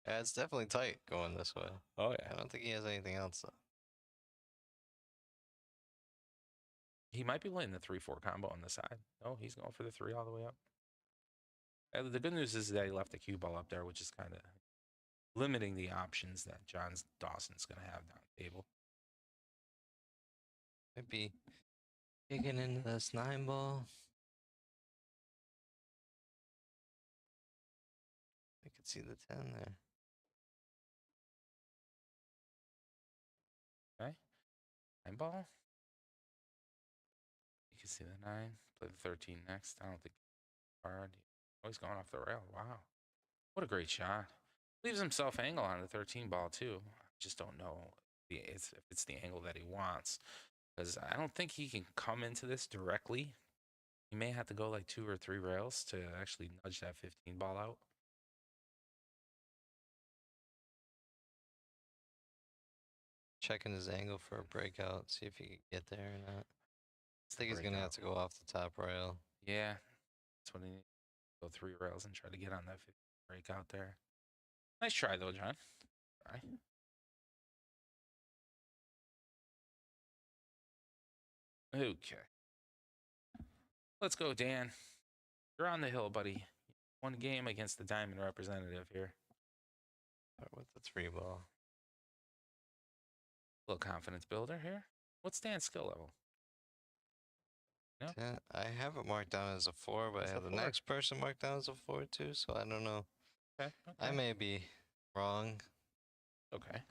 yeah, it's definitely tight going this way. Oh I yeah. don't think he has anything else though. He might be playing the 3-4 combo on the side. No, he's going for the 3 all the way up. And the good news is that he left the cue ball up there, which is kind of limiting the options that John Dawson's going to have down the table. Might be kicking into this 9 ball. I could see the 10 there. Okay. 9 ball. You can see the 9. Play the 13 next. I don't think hard. Oh, he's going off the rail. Wow. What a great shot. Leaves himself angle on the 13 ball, too. I just don't know if it's the angle that he wants. Because I don't think he can come into this directly. He may have to go like 2 or 3 rails to actually nudge that 15 ball out. Checking his angle for a breakout, see if he can get there or not. I think he's breakout. gonna have to go off the top rail. Yeah, that's what he needs. Go 3 rails and try to get on that 15 breakout there. Nice try though, John. Try. Okay. Let's go, Dan. You're on the hill, buddy. 1 game against the Diamond representative here. Start with the 3 ball. Little confidence builder here. What's Dan's skill level? No? 10, I have it marked down as a 4, but It's I a have the 4. next person marked down as a 4 too, so I don't know. Okay. I may be wrong. Okay.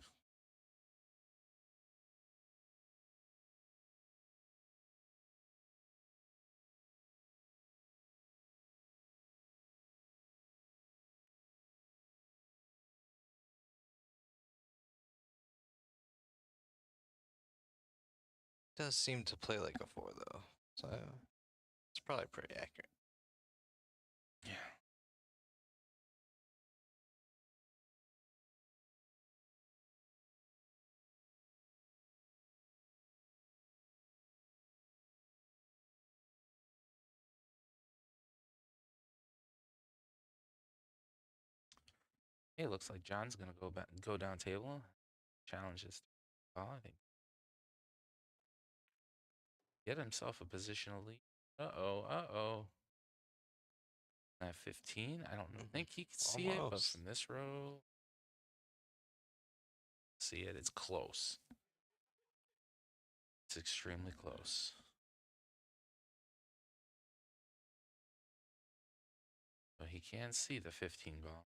Does seem to play like a 4 though, so it's probably pretty accurate. Yeah. Hey, it looks like John's gonna go down table. Challenges. Well, I think. Get himself a positional lead. Uh-oh. At 15, I don't think he can see it, but Almost. from this row, see it. It's close. It's extremely close. But he can see the 15 ball.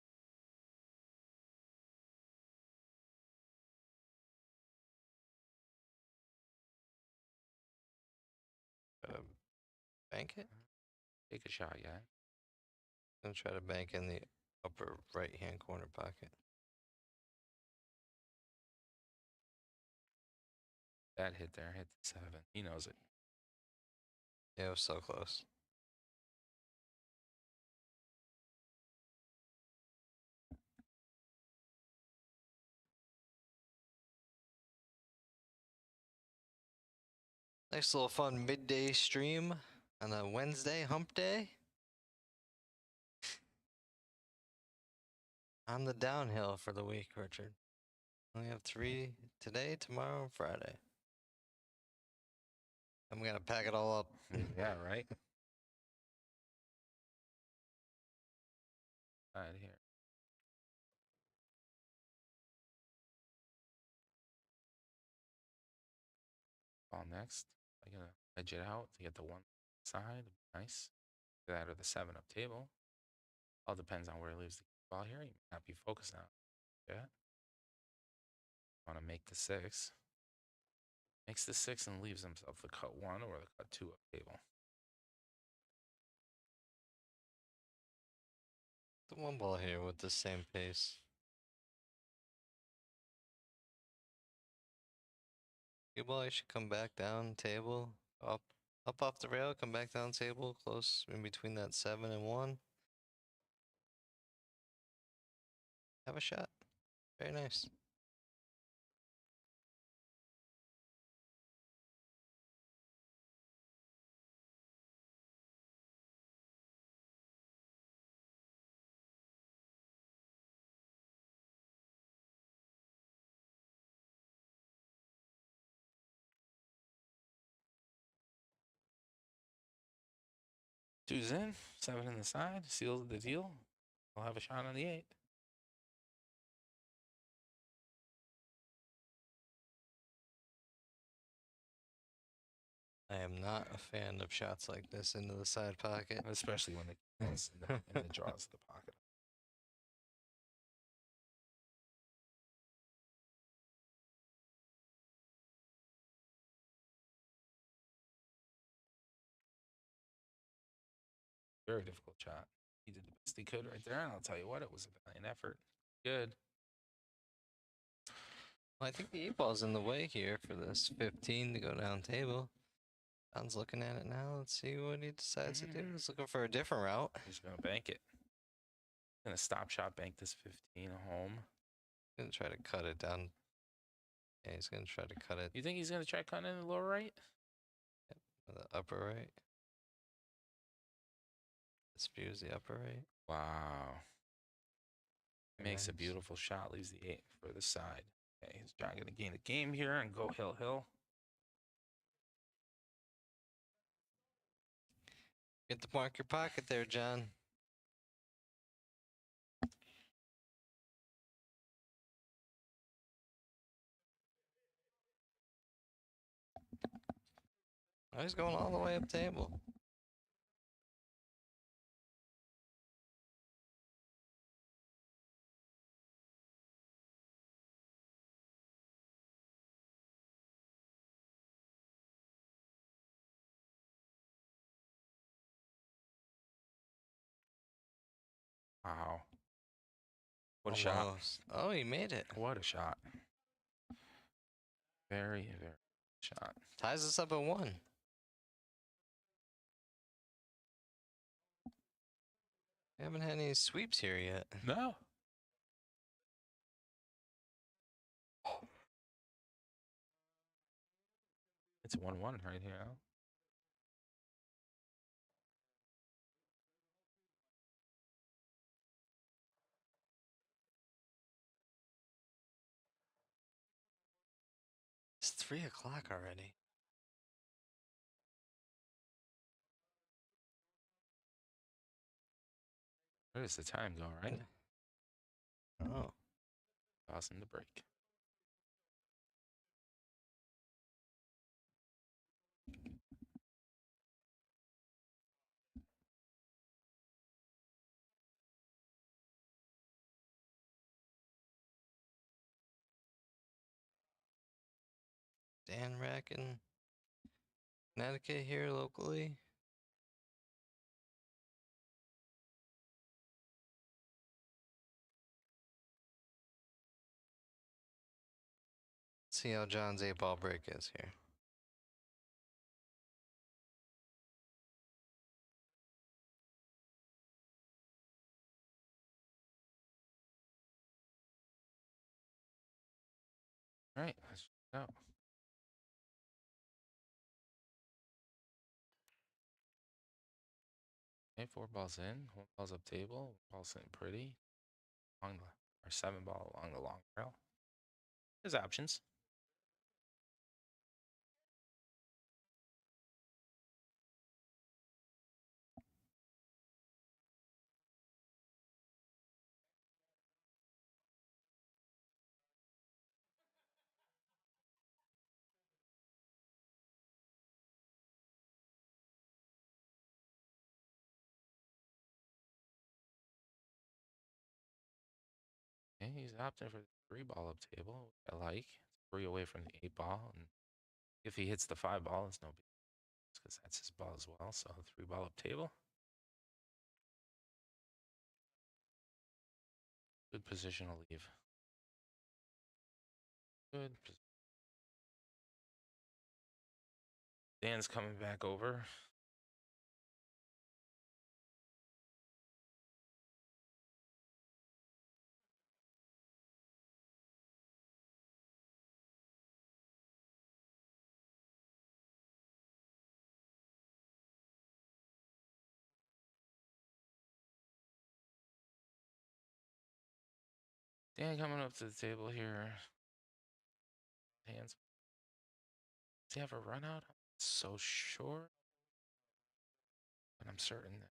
Bank it? Take a shot, yeah. I'm gonna try to bank in the upper right hand corner pocket. That hit there, hit the 7. He knows it. Yeah, it was so close. Nice little fun midday stream on a Wednesday, hump day. On the downhill for the week, Richard. We have 3 today, tomorrow, and Friday. And we gotta pack it all up. Yeah, right? Right here. Ball next. I gotta edge it out to get the 1 side. Nice. That or the 7 up table. All depends on where he leaves the ball here. He might not be focused now. Yeah. Want to make the 6. Makes the 6 and leaves himself the cut 1 or the cut 2 up table. The 1 ball here with the same pace. Cue ball, you should come back down table, up off the rail, come back down table, close in between that 7 and 1. Have a shot. Very nice. Two's in, 7 in the side, seals the deal. I'll have a shot on the 8. I am not a fan of shots like this into the side pocket. Especially when it's in the jaws of the pocket. Very difficult shot. He did the best he could right there, and I'll tell you what, it was a valiant effort. Good. Well, I think the 8 ball's in the way here for this 15 to go down table. John's looking at it now. Let's see what he decides to do. He's looking for a different route. He's going to bank it. Going to stop shot bank this 15 home. He's going to try to cut it down. Yeah, he's going to try to cut it. You think he's going to try cutting in the lower right? The upper right. This view is the upper right. Wow. Makes a Nice. beautiful shot, leaves the 8 for the side. Okay, he's John going to gain the game here and go hill. Get to mark your pocket there, John. Oh, he's going all the way up table. Wow. What a shot. Almost. Oh, he made it. What a shot. Very shot. Ties us up at 1. We haven't had any sweeps here yet. No. It's 1-1 right here. It's 3 o'clock already. Where does the time go, right? Oh. Tossing the break. Dan Rack in Connecticut here locally. See how John's 8-ball break is here. All right, let's go. Okay, 4 balls in, 1 ball's up table, 1 ball's sitting pretty. Along the, or 7 ball along the long rail. There's options. Okay, he's opting for the 3 ball up table, which I like. It's 3 away from the 8 ball, and if he hits the 5 ball, it's no big because that's his ball as well. So 3 ball up table. Good position to leave. Good. Dan's coming back over. Dan coming up to the table here. Hands. Does he have a run out? I'm so sure. But I'm certain that.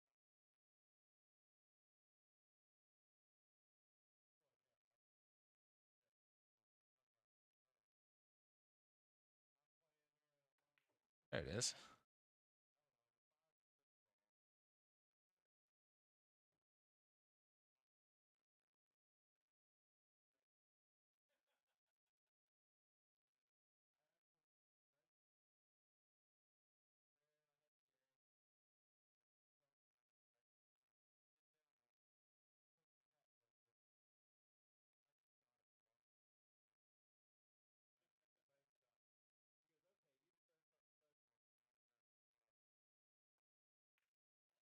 There it is.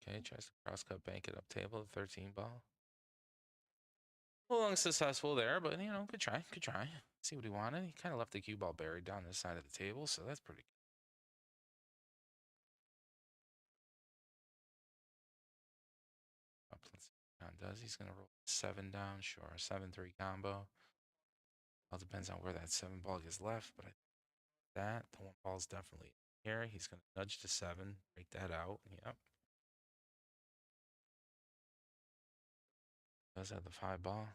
Okay, tries to cross cut bank it up table, the 13 ball. A little unsuccessful there, but you know, good try, good try. See what he wanted. He kind of left the cue ball buried down the side of the table, so that's pretty good. Let's see what John does. He's gonna roll 7 down, sure. 7-3 combo. All depends on where that 7 ball gets left, but that the 1 ball's definitely here. He's gonna nudge to 7, break that out. Yep. Does have the 5 ball.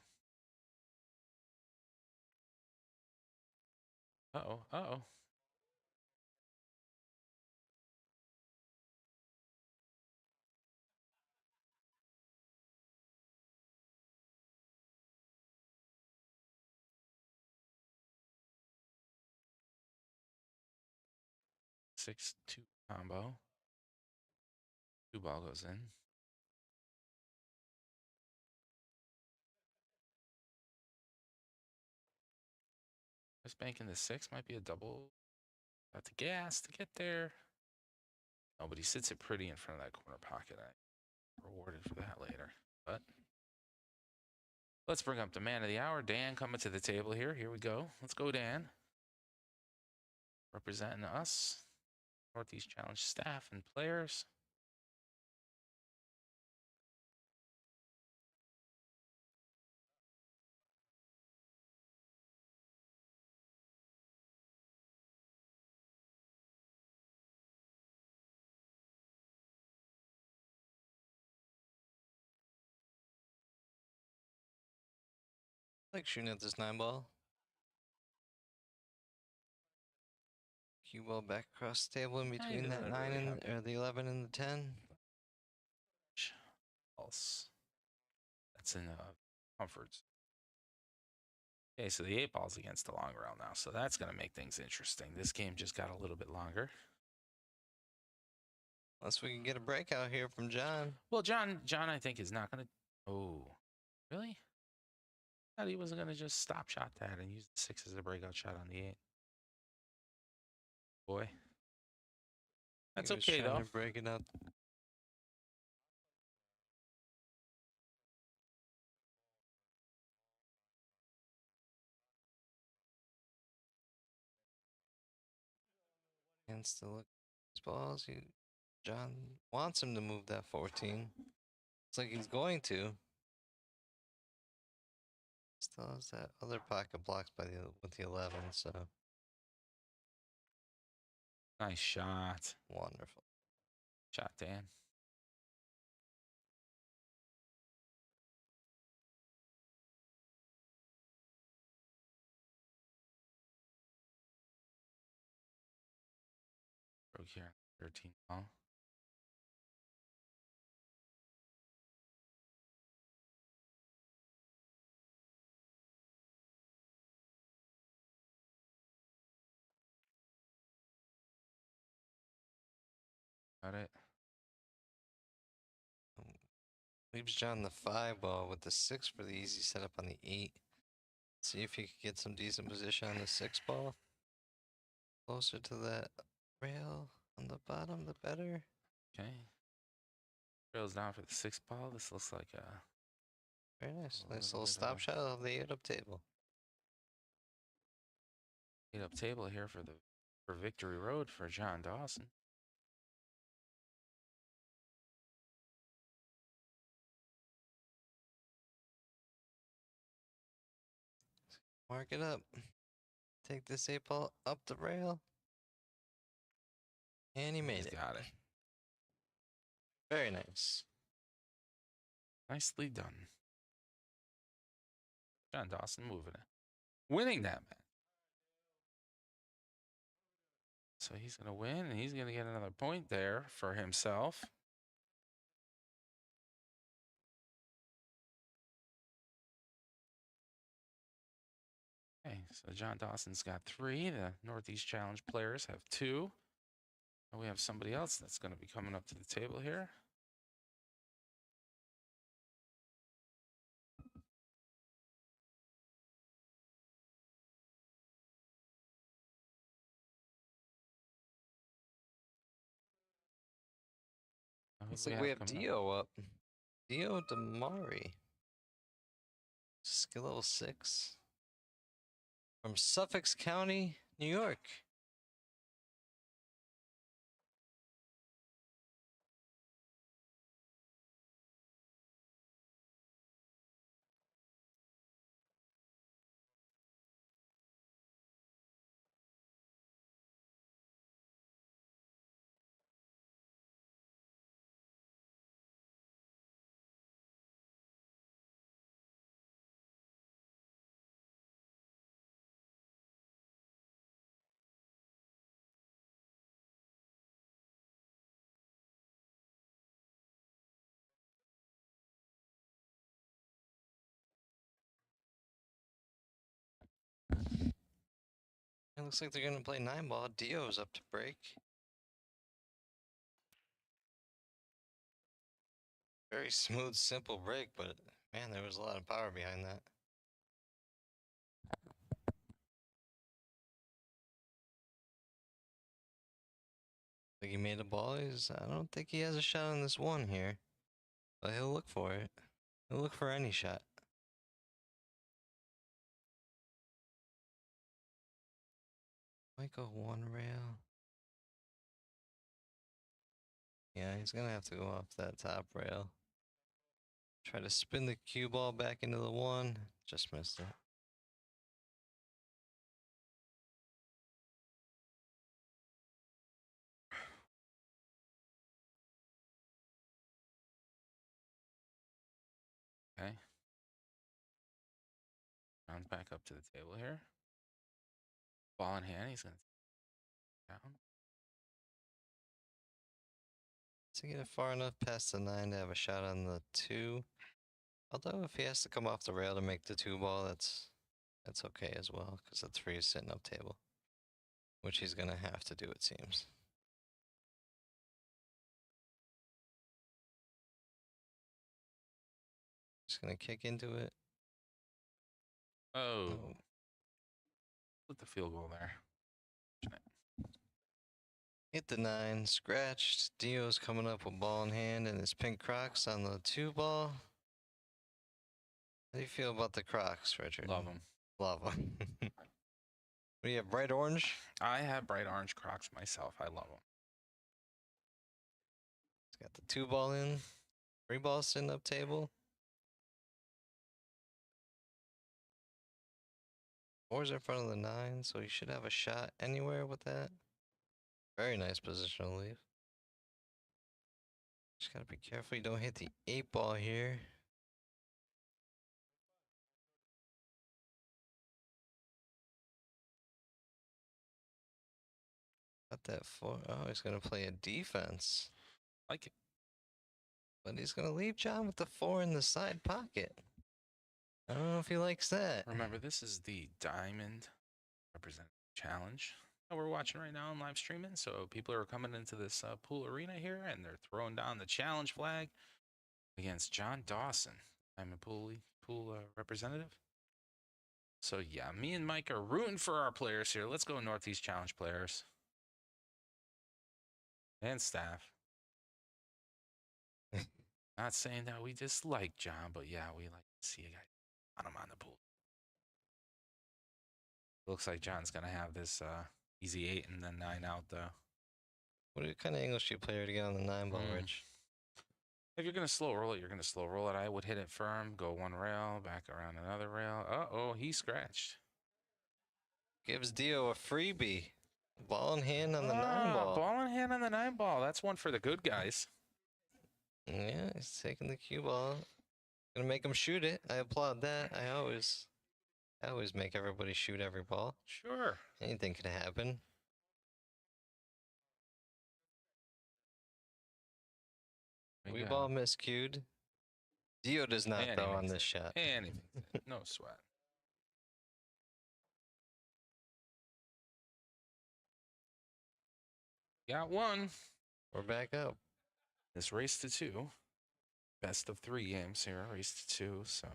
Uh-oh, uh-oh. Six, 2 combo. 2 ball goes in. Just banking the 6 might be a double. Got the gas to get there. Oh, but he sits it pretty in front of that corner pocket. I rewarded for that later. But let's bring up the man of the hour, Dan, coming to the table here. Here we go. Let's go, Dan. Representing us, Northeast Challenge staff and players. Like shooting at this 9 ball. Cue ball back across the table in between doesn't that 9 really and have or the 11 and the 10. Else. That's in comforts. Okay, so the 8 ball's against the long rail now, so that's going to make things interesting. This game just got a little bit longer. Unless we can get a breakout here from John. Well, John, I think is not going to. Oh, really? I thought he wasn't going to just stop shot that and use the 6 as a breakout shot on the 8. Boy, that's He was okay trying though. to break it up. And still look at these balls. John wants him to move that 14. It's like he's going to. Still has that other pocket blocks by with the 11, so Nice shot. wonderful. Shot, Dan. Broke here. 13 ball. Got it. Leaves John the 5 ball with the 6 for the easy setup on the 8. See if he could get some decent position on the 6 ball. Closer to that rail on the bottom, the better. Okay. Trails down for the 6 ball. This looks like a Very nice. A Nice little little bit of stop a- shot of the 8 up table. 8-up table here for Victory Road for John Dawson. Mark it up. Take this 8 ball up the rail. And he made He's it. got it. Very nice. Nicely done. John Dawson moving it. Winning that match. So he's going to win, and he's going to get another point there for himself. Okay, so John Dawson's got 3. The Northeast Challenge players have 2. And we have somebody else that's going to be coming up to the table here. Who Looks do like we have coming up? Dio up. Dio Damari. Skill level 6. From Suffolk County, New York. It looks like they're going to play 9 ball. Dio's up to break. Very smooth, simple break, but man, there was a lot of power behind that. Like he made a ball. I don't think he has a shot on this one here, but he'll look for it. He'll look for any shot. Might go 1 rail. Yeah, he's gonna have to go off that top rail. Try to spin the cue ball back into the 1. Just missed it. Okay. back up to the table here. Ball in hand. He's going to down. To get it far enough past the 9 to have a shot on the 2. Although if he has to come off the rail to make the 2 ball, that's okay as well, because the 3 is sitting up table, which he's gonna have to do, it seems. Just gonna kick into it. Oh. Oh. Put the field goal there. Hit the 9, scratched. Dio's coming up with ball in hand and his pink Crocs on the 2 ball. How do you feel about the Crocs, Richard? Love them. Love them. What do you have, bright orange? I have bright orange Crocs myself. I love them. He's got the 2 ball in. 3 balls sitting up table. 4's in front of the 9, so you should have a shot anywhere with that. Very nice positional leave. Just gotta be careful you don't hit the 8 ball here. Got that 4. Oh, he's gonna play a defense. Like it. But he's gonna leave John with the 4 in the side pocket. I don't know if he likes that. Remember, this is the Diamond Representative Challenge that we're watching right now and live streaming. So people are coming into this pool arena here, and they're throwing down the challenge flag against John Dawson, Diamond Pool representative. So yeah, me and Mike are rooting for our players here. Let's go Northeast Challenge players and staff. Not saying that we dislike John, but yeah, we like to see a guy on him on the pool. Looks like John's gonna have this easy 8 and then 9 out though. What kind of English do you play to get on the 9 ball, Rich? If you're gonna slow roll it, you're gonna slow roll it. I would hit it firm, go 1 rail, back around another rail. Uh-oh, he scratched. Gives Dio a freebie. Ball in hand on the 9 ball. Ball in hand on the 9 ball. That's one for the good guys. Yeah, he's taking the cue ball. Gonna make him shoot it. I applaud that. I always make everybody shoot every ball. Sure. Anything can happen. We ball miscued. Dio does not though on this shot. Anything. No sweat. Got 1. We're back up. This race to 2. Best of 3 games here. Race to 2. So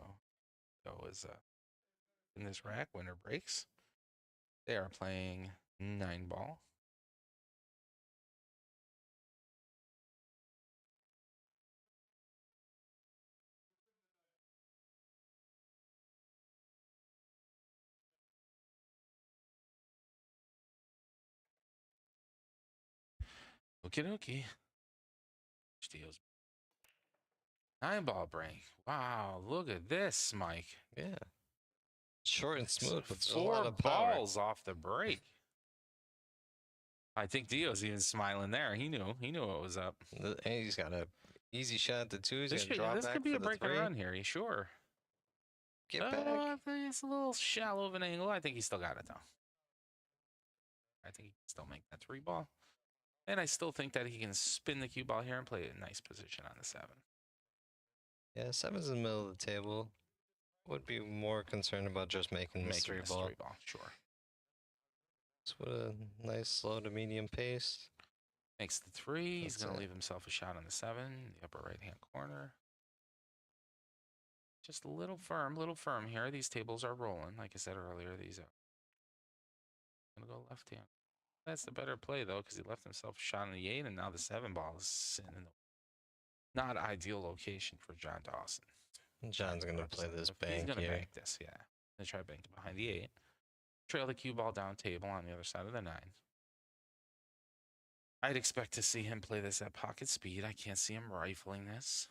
go as in this rack. Winner breaks. They are playing 9 ball. Okie dokie. Steals. 9 ball break. Wow, look at this, Mike. Yeah. Short and smooth with a 4 lot of power. balls off the break. I think Dio's even smiling there. He knew what was up. And he's got a easy shot at the 2. He's This, gonna draw this back could be for a the break and 3. run here. You sure? Get back. I think it's a little shallow of an angle. I think he still got it though. I think he can still make that 3 ball. And I still think that he can spin the cue ball here and play it in nice position on the 7. Yeah, 7's in the middle of the table. Would be more concerned about just making this 3 ball. Sure. Just with a nice slow to medium pace. Makes the 3. He's That's going to it. leave himself a shot on the 7, the upper right-hand corner. Just a little firm here. These tables are rolling. Like I said earlier, these are going to go left hand. That's the better play, though, because he left himself a shot on the 8, and now the 7 ball is sitting in the not ideal location for John Dawson. John's going to play this bank He's going to here. bank this, yeah. Going to try to bank it behind the 8. Trail the cue ball down table on the other side of the 9. I'd expect to see him play this at pocket speed. I can't see him rifling this.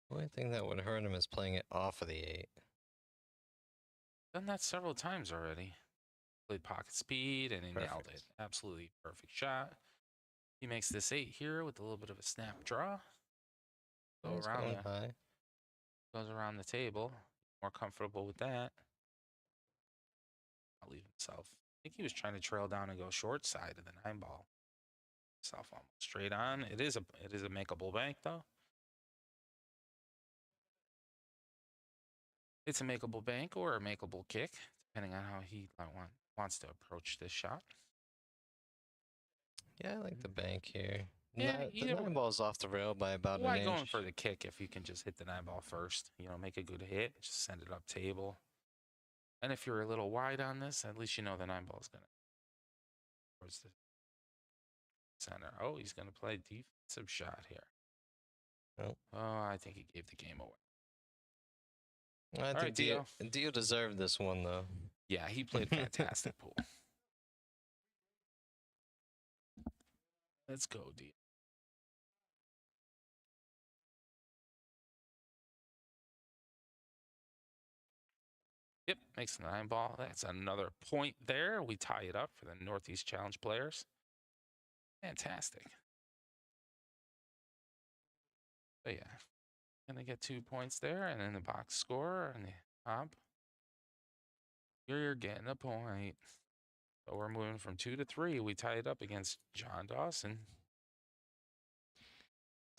The only thing that would hurt him is playing it off of the 8. Done that several times already. Played pocket speed and he nailed Perfect. it. Absolutely perfect shot. He makes this 8 here with a little bit of a snap draw. He's going high. Goes around the table. More comfortable with that. I'll leave himself. I think he was trying to trail down and go short side of the 9-ball. Self almost straight on. It is a makeable bank though. It's a makeable bank or a makeable kick, depending on how he wants to approach this shot. Yeah, I like the bank here. Yeah, The 9-ball's off the rail by about why an going inch. for the kick if you can just hit the 9-ball first? You know, make a good hit, just send it up table. And if you're a little wide on this, at least you know the 9-ball is going to towards the center. Oh, he's going to play defensive shot here. Oh. I think he gave the game away. I think Dio deserved this one, though. Yeah, he played fantastic pool. Let's go, Dio. Yep, makes the 9-ball. That's another point there. We tie it up for the Northeast Challenge players. Fantastic. But yeah, gonna get 2 points there, and then the box score and the top. You're getting a point. So we're moving from 2 to 3. We tie it up against John Dawson.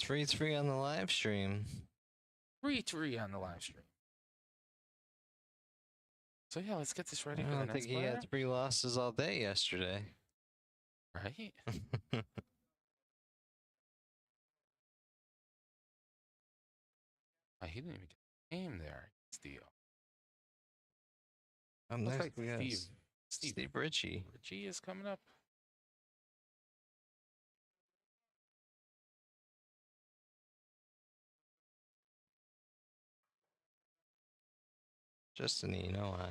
3-3 on the live stream. 3-3 on the live stream. So yeah, let's get this ready for the next I don't think he player. had 3 losses all day yesterday. Right? He didn't even get the game there. Dio. Next like we got Steve Ritchie. Ritchie is coming up. Just an E-no-I.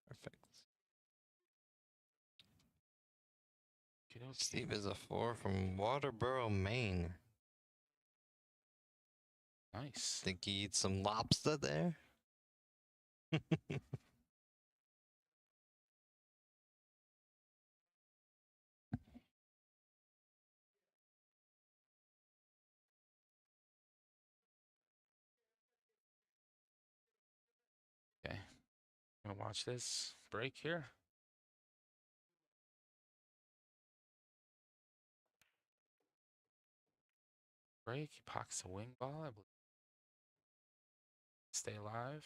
Perfect. Okay. Steve is a 4 from Waterboro, Maine. Nice. Think he eats some lobster there? Okay. I'm gonna watch this break here. Break. He pockets a wing ball, I believe. Stay alive.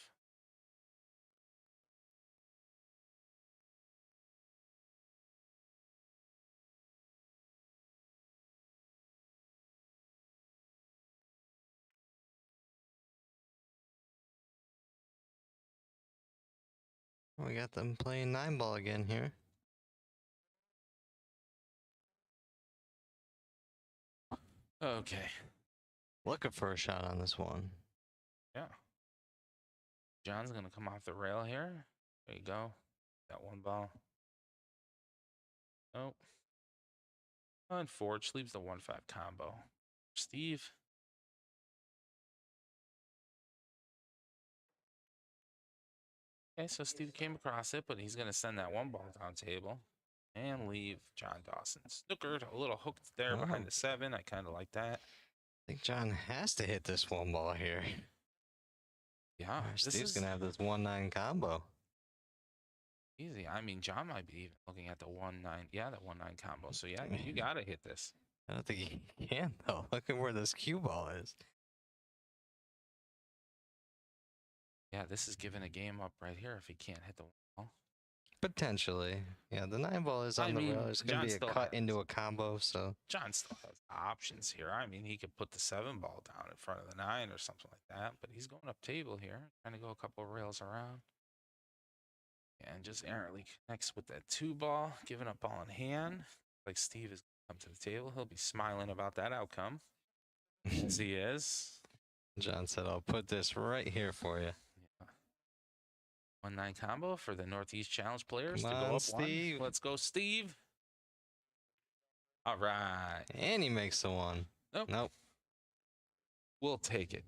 We got them playing 9-ball again here. Okay. Looking for a shot on this one. Yeah. John's gonna come off the rail here. There you go. Got one ball. Oh. Unfortunate leaves the 1-5 combo. Steve. Okay, so Steve came across it, but he's gonna send that 1 ball down table and leave John Dawson snookered. A little hooked there behind the 7. I kind of like that. I think John has to hit this 1 ball here. Yeah, Steve's gonna have this 1-9 combo. Easy. I mean, John might be even looking at the 1-9. Yeah, the 1-9 combo. So yeah, you gotta hit this. I don't think he can though. Look at where this cue ball is. Yeah, this is giving a game up right here if he can't hit the wall. Potentially. Yeah, the 9-ball is on the rail. There's going to be a cut into a combo, so. John still has options here. I mean, he could put the 7-ball down in front of the 9 or something like that, but he's going up table here, trying to go a couple of rails around. And just errantly connects with that 2-ball, giving up ball in hand. Like Steve is come to the table. He'll be smiling about that outcome. As he is. John said, I'll put this right here for you. 1-9 combo for the Northeast Challenge players Come to on, go up Steve. 1. Let's go, Steve. All right. And he makes the 1. Nope. We'll take it.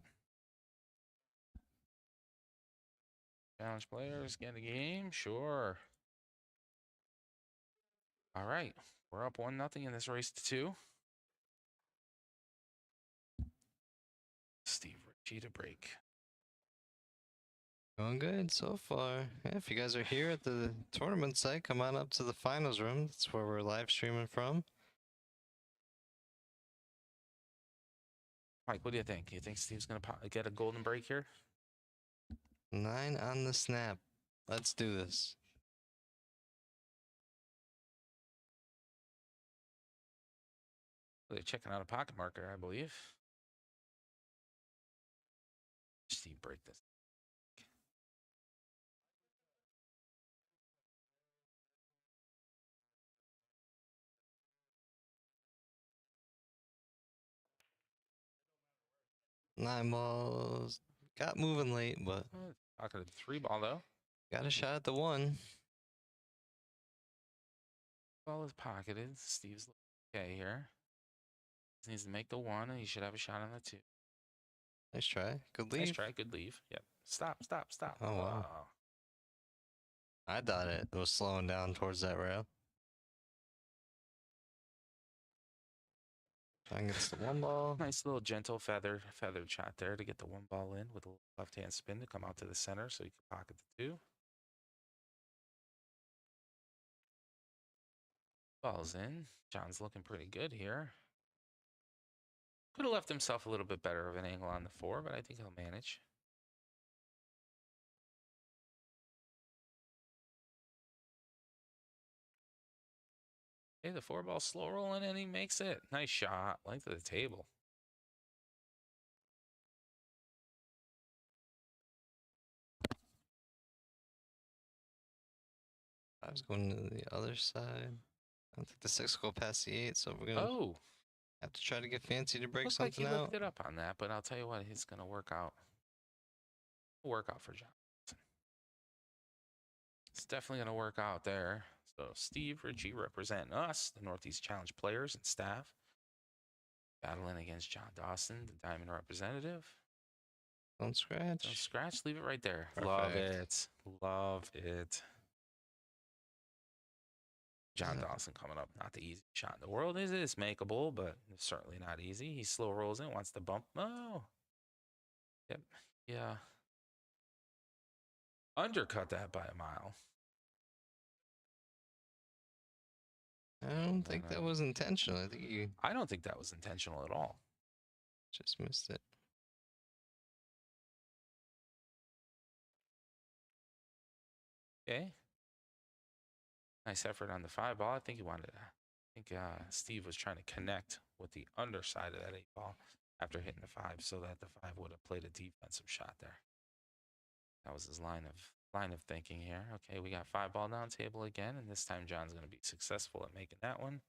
Challenge players get a game? Sure. All right. We're up 1-0 in this race to 2. Steve Ritchie to break. Going good so far. Yeah, if you guys are here at the tournament site, come on up to the finals room. That's where we're live streaming from. Mike, what do you think? You think Steve's gonna get a golden break here? 9 on the snap. Let's do this. They're checking out a pocket marker, I believe. Steve, break this. 9 balls. Got moving late, but Pocketed the 3-ball though. got a shot at the 1. Ball is pocketed. Steve's okay here. He needs to make the 1, and he should have a shot on the 2. Nice try. Good lead. Nice try. Good leave. Yep. Stop. Oh, wow. I thought it was slowing down towards that rail. Trying gets the 1 ball. Nice little gentle feathered shot there to get the 1 ball in with a left hand spin to come out to the center so you can pocket the 2. Ball's in. John's looking pretty good here. Could have left himself a little bit better of an angle on the 4, but I think he'll manage. Hey, the 4 ball slow rolling and he makes it. Nice shot. Length of the table. I was going to the other side. I don't think the 6 will go past the 8, so we're gonna have to try to get fancy to break Looks like something he out. looked it up on that, but I'll tell you what, it's gonna work out. Work out for John. It's definitely gonna work out there. So Steve Ritchie representing us, the Northeast Challenge players and staff, battling against John Dawson, the Diamond representative. Don't scratch. Don't scratch. Leave it right there. Perfect. Love it. Love it. John Dawson coming up. Not the easy shot in the world, is it? It's makeable, but it's certainly not easy. He slow rolls in, wants to bump. Oh. Yep. Yeah. Undercut that by a mile. I don't think that was intentional. I think you I don't think that was intentional at all. just missed it. Okay. Nice effort on the 5 ball. I think he wanted to. I think Steve was trying to connect with the underside of that 8 ball after hitting the 5 so that the 5 would have played a defensive shot there. That was his line of thinking here. Okay, we got 5 ball down table again, and this time John's going to be successful at making that one.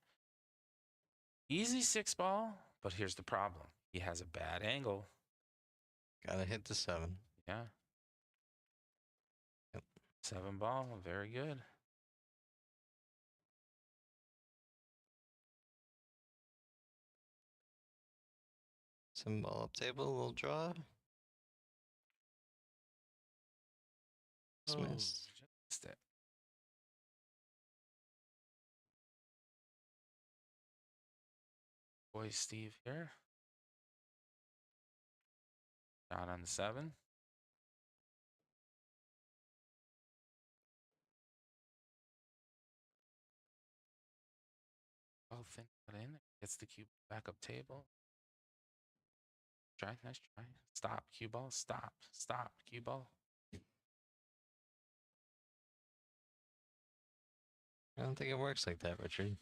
Easy 6 ball, but here's the problem. He has a bad angle. Gotta hit the 7. Yeah. Yep. 7 ball, very good. Some ball up table, a little draw. Just missed. Just it. Boy, Steve here. Shot on the 7. Oh, think that in. Gets the cue back up table. Try, nice try. Stop, cue ball. Stop, cue ball. I don't think it works like that, Richard.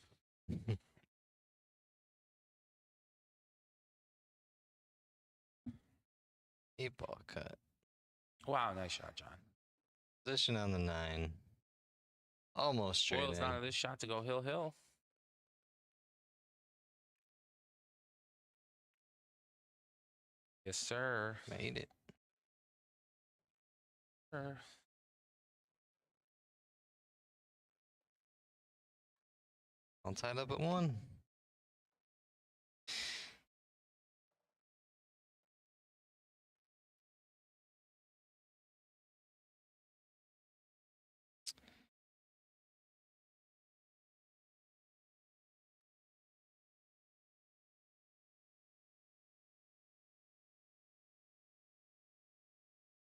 8 ball cut. Wow, nice shot, John. Position on the 9. Almost straight Boils in. down to this shot to go hill. Yes, sir. Made it. Sir. All tied up at 1.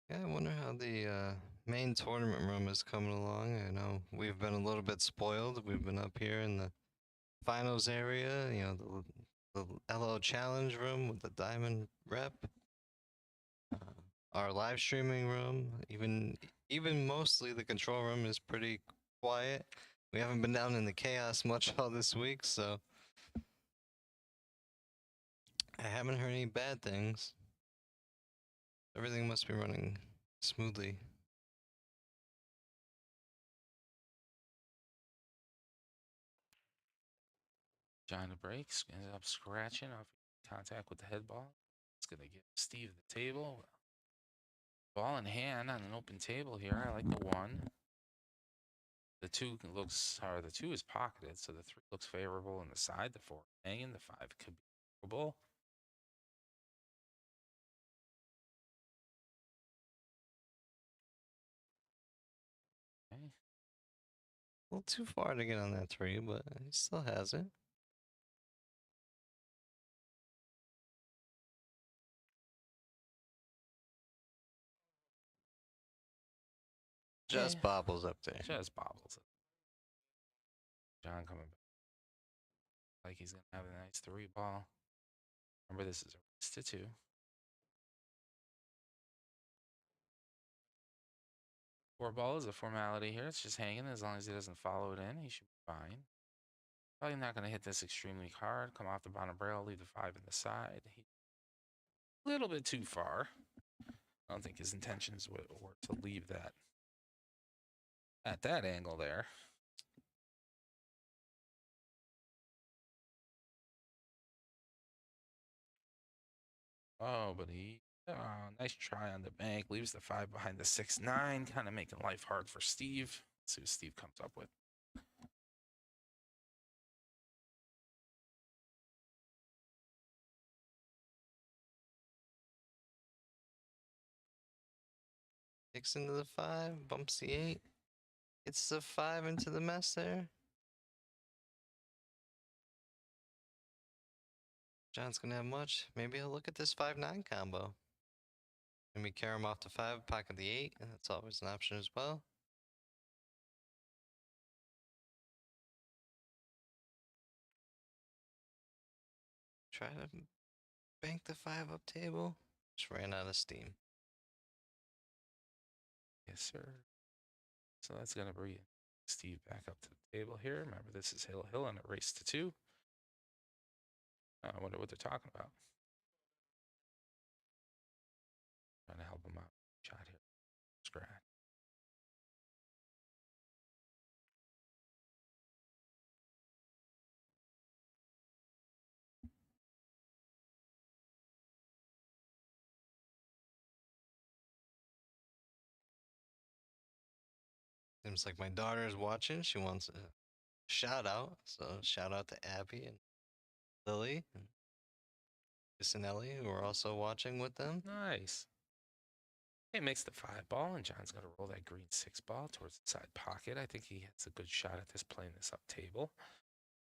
Yeah, I wonder how the main tournament room is coming along. I know we've been a little bit spoiled. We've been up here in the finals area, the LO challenge room with the diamond rep. Uh, our live streaming room, even mostly the control room is pretty quiet. We haven't been down in the chaos much all this week, so I haven't heard any bad things. Everything must be running smoothly. John the breaks, ends up scratching off contact with the head ball. It's going to give Steve the table. Ball in hand on an open table here. I like the 1. The 2 looks, or the 2 is pocketed, so the 3 looks favorable on the side. The 4 hanging, the 5 could be favorable. Okay. A little too far to get on that 3, but he still has it. Just Yeah. bobbles up there. Just bobbles. John coming back. Like he's going to have a nice 3 ball. Remember, this is a race to 2. 4 ball is a formality here. It's just hanging. As long as he doesn't follow it in, he should be fine. Probably not going to hit this extremely hard. Come off the bottom rail, leave the 5 in the side. A little bit too far. I don't think his intentions were to leave that at that angle there. Oh, but nice try on the bank. Leaves the 5 behind the 6-9, kind of making life hard for Steve. Let's see what Steve comes up with. Kicks into the 5, bumps the 8. Gets the 5 into the mess there. John's gonna have much. Maybe he'll look at this 5-9 combo. Maybe carry him off the 5, pocket the 8, and that's always an option as well. Try to bank the 5 up table. Just ran out of steam. Yes, sir. So that's going to bring Steve back up to the table here. Remember, this is Hill Hill in a race to 2. I wonder what they're talking about. Trying to help him out. Shot here. Scratch. Seems like my daughter is watching. She wants a shout out. So shout out to Abby and Lily and Chris and Ellie, who are also watching with them. Nice. He makes the 5 ball, and John's going to roll that green 6 ball towards the side pocket. I think he hits a good shot at this, playing this up table.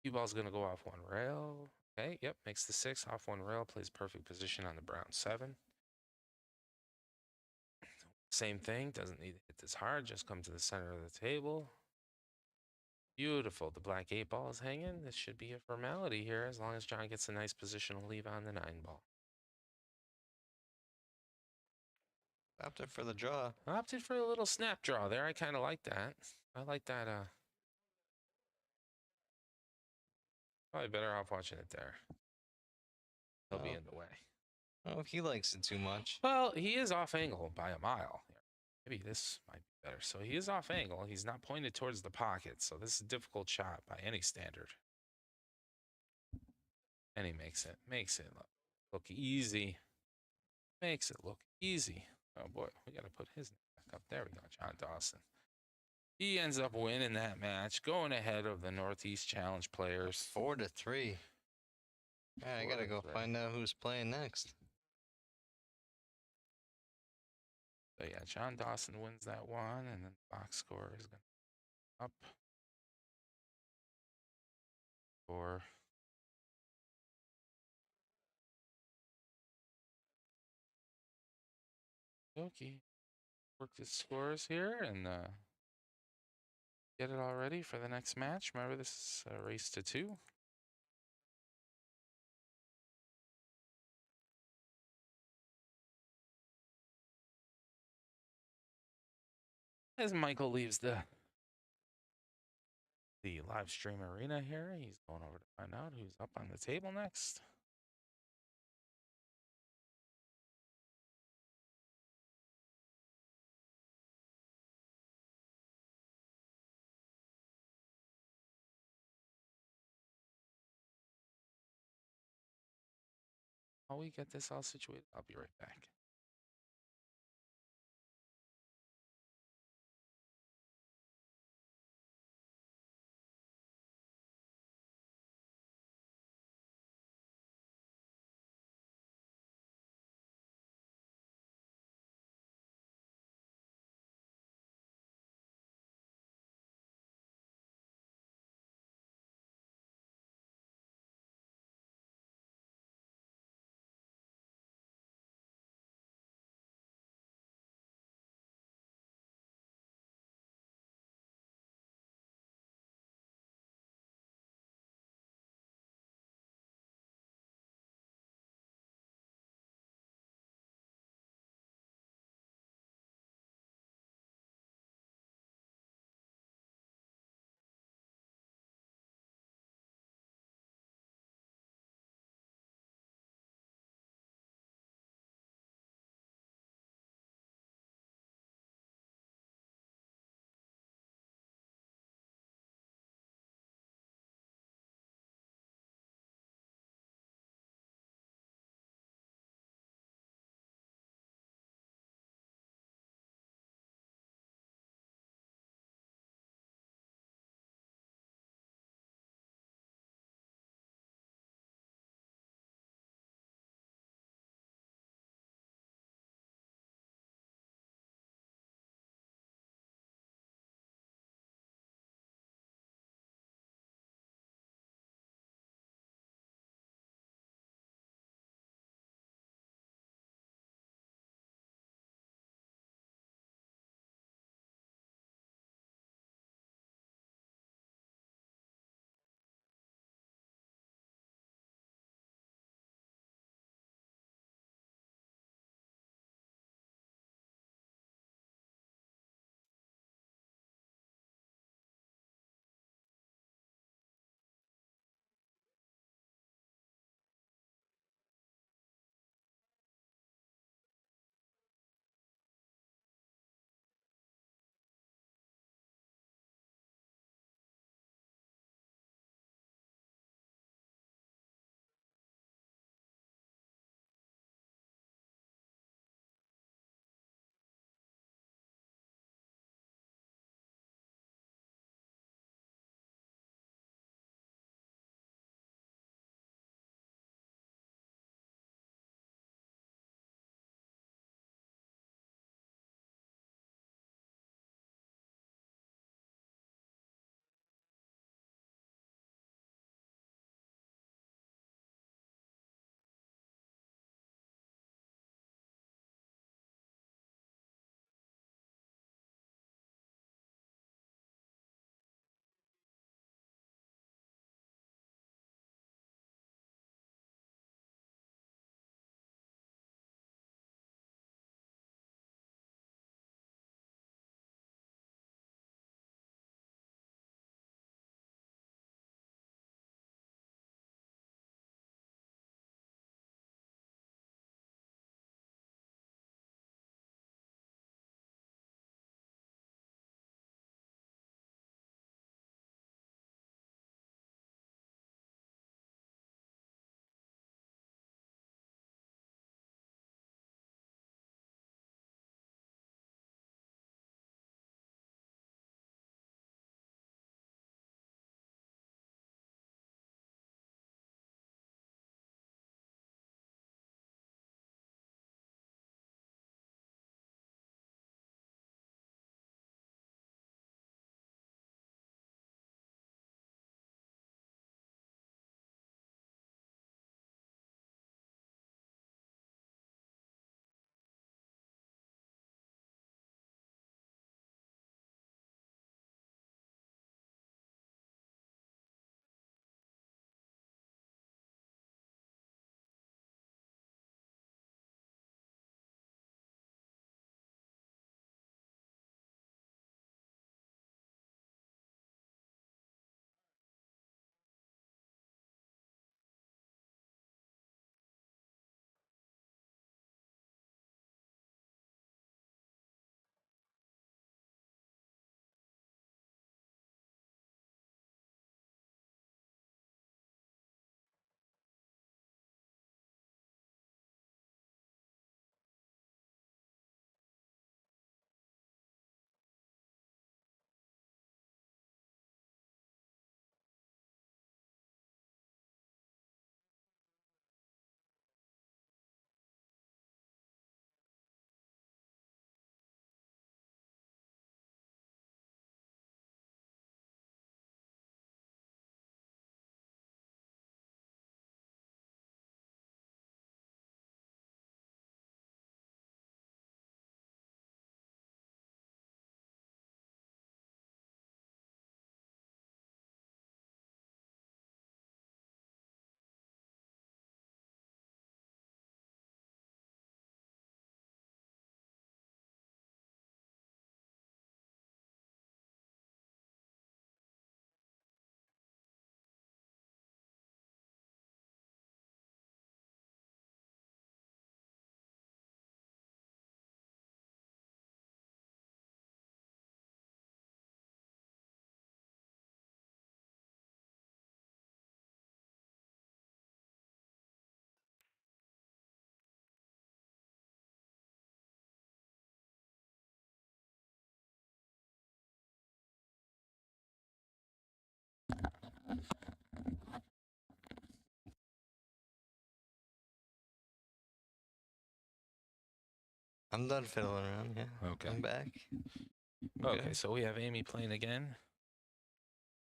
Cue ball's going to go off 1 rail. Okay, yep, makes the 6 off 1 rail, plays perfect position on the brown 7. Same thing, doesn't need to hit this hard, just come to the center of the table. Beautiful, the black 8 ball is hanging. This should be a formality here, as long as John gets a nice positional leave on the 9 ball. Opted for the draw. Opted for a little snap draw there. I kind of like that. I like that. Probably better off watching it there. He'll be in the way. Oh, he likes it too much. Well, he is off angle by a mile. Maybe this might be better. So he is off angle. He's not pointed towards the pocket. So this is a difficult shot by any standard. And he makes it. Makes it look easy. Makes it look easy. Oh boy, we got to put his name back up. There we go, John Dawson. He ends up winning that match, going ahead of the Northeast Challenge players. 4-3. All right, I gotta go find out who's playing next. So yeah, John Dawson wins that one, and then the box score is going to up for okay. work the scores here and get it all ready for the next match. Remember, this is a race to 2. As Michael leaves the live stream arena here, he's going over to find out who's up on the table next. While we get this all situated, I'll be right back. I'm done fiddling around. Yeah. Okay. I'm back. Okay, Good. so we have Amy playing again.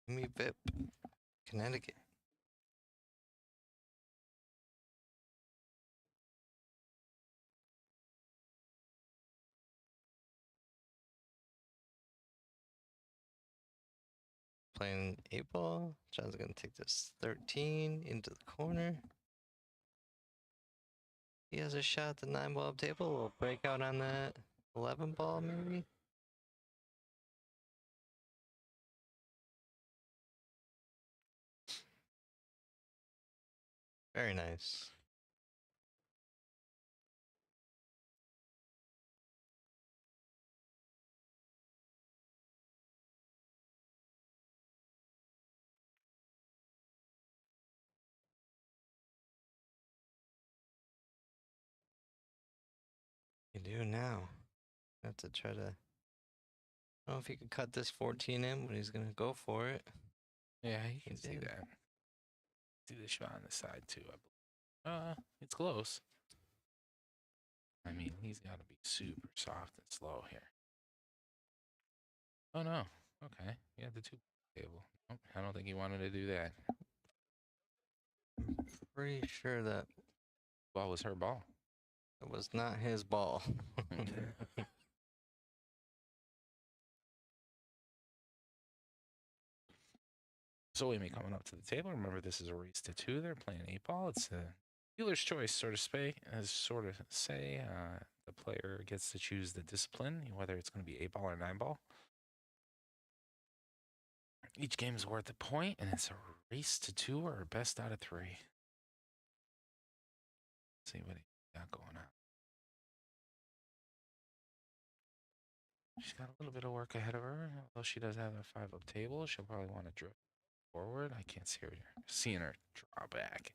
Me Vip, Connecticut. Playing 8-ball. John's gonna take this 13 into the corner. He has a shot at the 9-ball table. We'll break out on that 11-ball maybe. Very nice. You do now. Have to try to. I don't know if he could cut this 14 in, but he's gonna go for it. Yeah, you can He see did. that. Do the shot on the side too, I believe. It's close. I mean, he's got to be super soft and slow here. Oh no. Okay, he had the 2 table. Nope, I don't think he wanted to do that. Pretty sure that Ball was her ball. it was not his ball. So Amy coming up to the table. Remember, this is a race to 2. They're playing 8-ball. It's a dealer's choice, sort of say. The player gets to choose the discipline, whether it's going to be 8-ball or 9-ball. Each game is worth a point, and it's a race to 2 or a best out of 3. Let's see what he got going on. She's got a little bit of work ahead of her. Although she does have a 5-up table, she'll probably want to drift forward. I can't see her seeing her draw back,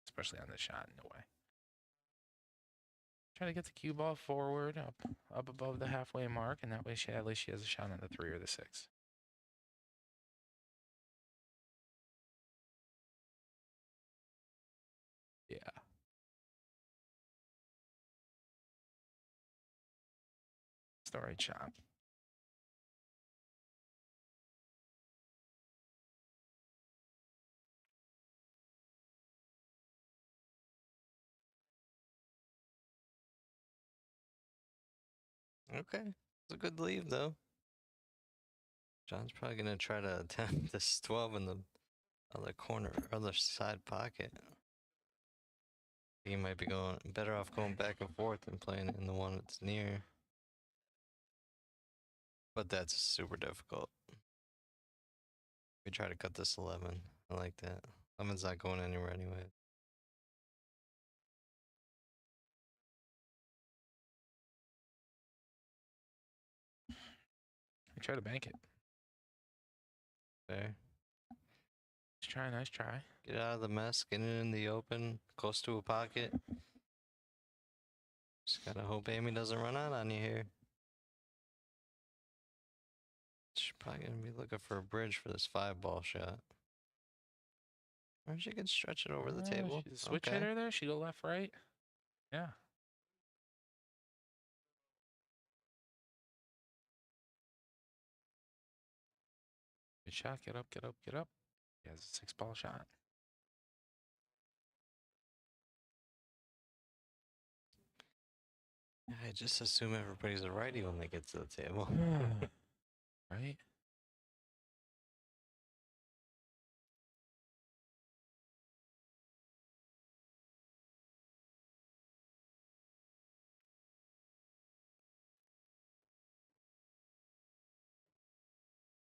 especially on the shot. No way. Try to get the cue ball forward, up above the halfway mark, and that way at least she has a shot on the 3 or the 6. Yeah. It's the right shot. Okay, it's a good leave though. John's probably gonna try to attempt this 12 in the other corner, other side pocket. He might be going better off going back and forth than playing in the one that's near. But that's super difficult. We try to cut this 11. I like that. 11's not going anywhere anyway. I try to bank it. Fair. Nice try. Get out of the mess, get it in the open, close to a pocket. Just gotta hope Amy doesn't run out on you here. She's probably gonna be looking for a bridge for this 5-ball shot. Or she can stretch it over the table. She's a switch hitter there. She go left, right. Yeah. Good shot. Get up, get up, get up. He has a 6-ball shot. I just assume everybody's a righty when they get to the table. Right?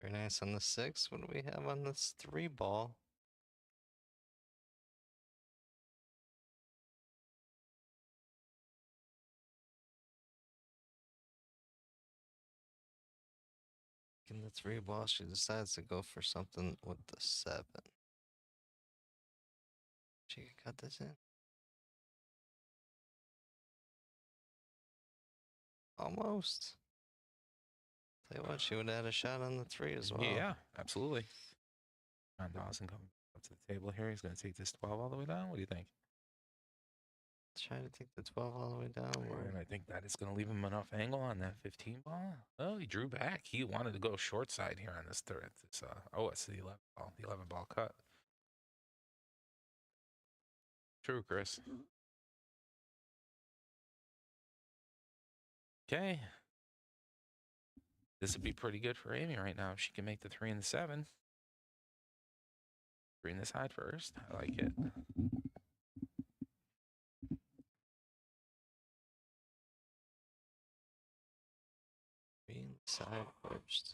Very nice on the 6. What do we have on this 3-ball? In the 3-ball, she decides to go for something with the 7. She can cut this in. Almost. Tell you what, she would have had a shot on the 3 as well. Yeah, absolutely. John Dawson coming up to the table here. He's going to take this 12 all the way down. What do you think? Try to take the 12 all the way down. We're going to think that is going to leave him enough angle on that 15 ball. Oh, he drew back. He wanted to go short side here on this third. It's the 11 ball. The 11 ball cut. True, Chris. Okay. This would be pretty good for Amy right now if she can make the 3 and the 7. 3 in the side first. I like it. Side first.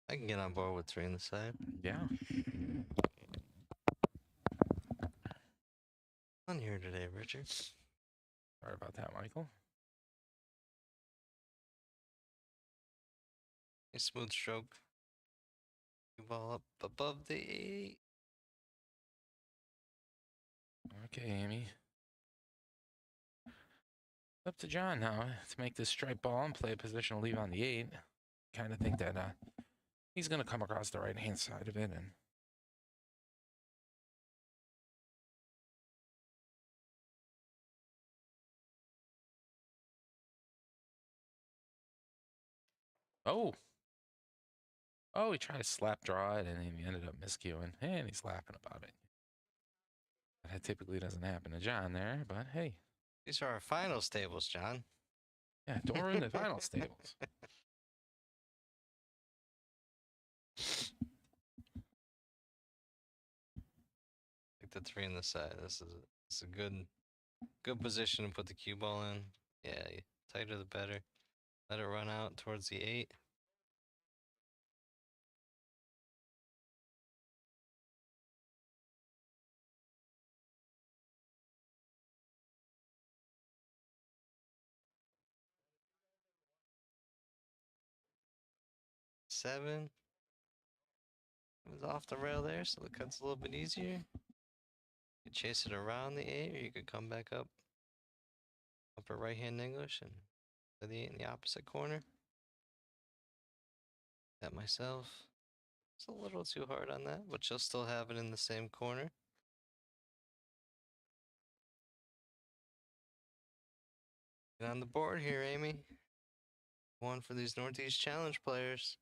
I can get on board with 3 in the side. Yeah. On here today, Richard. Sorry about that, Michael. A smooth stroke. Ball up above the 8. Okay, Amy. Up to John now to make this stripe ball and play a positional leave on the 8. Kind of think that he's going to come across the right-hand side of it. And he tried to slap draw it, and he ended up miscuing, and he's laughing about it. That typically doesn't happen to John there, but hey. These are our final stables, John. Yeah, don't ruin the final stables. Like the 3 in the side. This is a good position to put the cue ball in. Yeah, tighter the better. Let it run out towards the 8. Seven. It was off the rail there, so the cut's a little bit easier. You could chase it around the 8, or you could come back up upper right-hand English and play the 8 in the opposite corner. That myself. It's a little too hard on that, but you'll still have it in the same corner. Get on the board here, Amy. One for these Northeast Challenge players.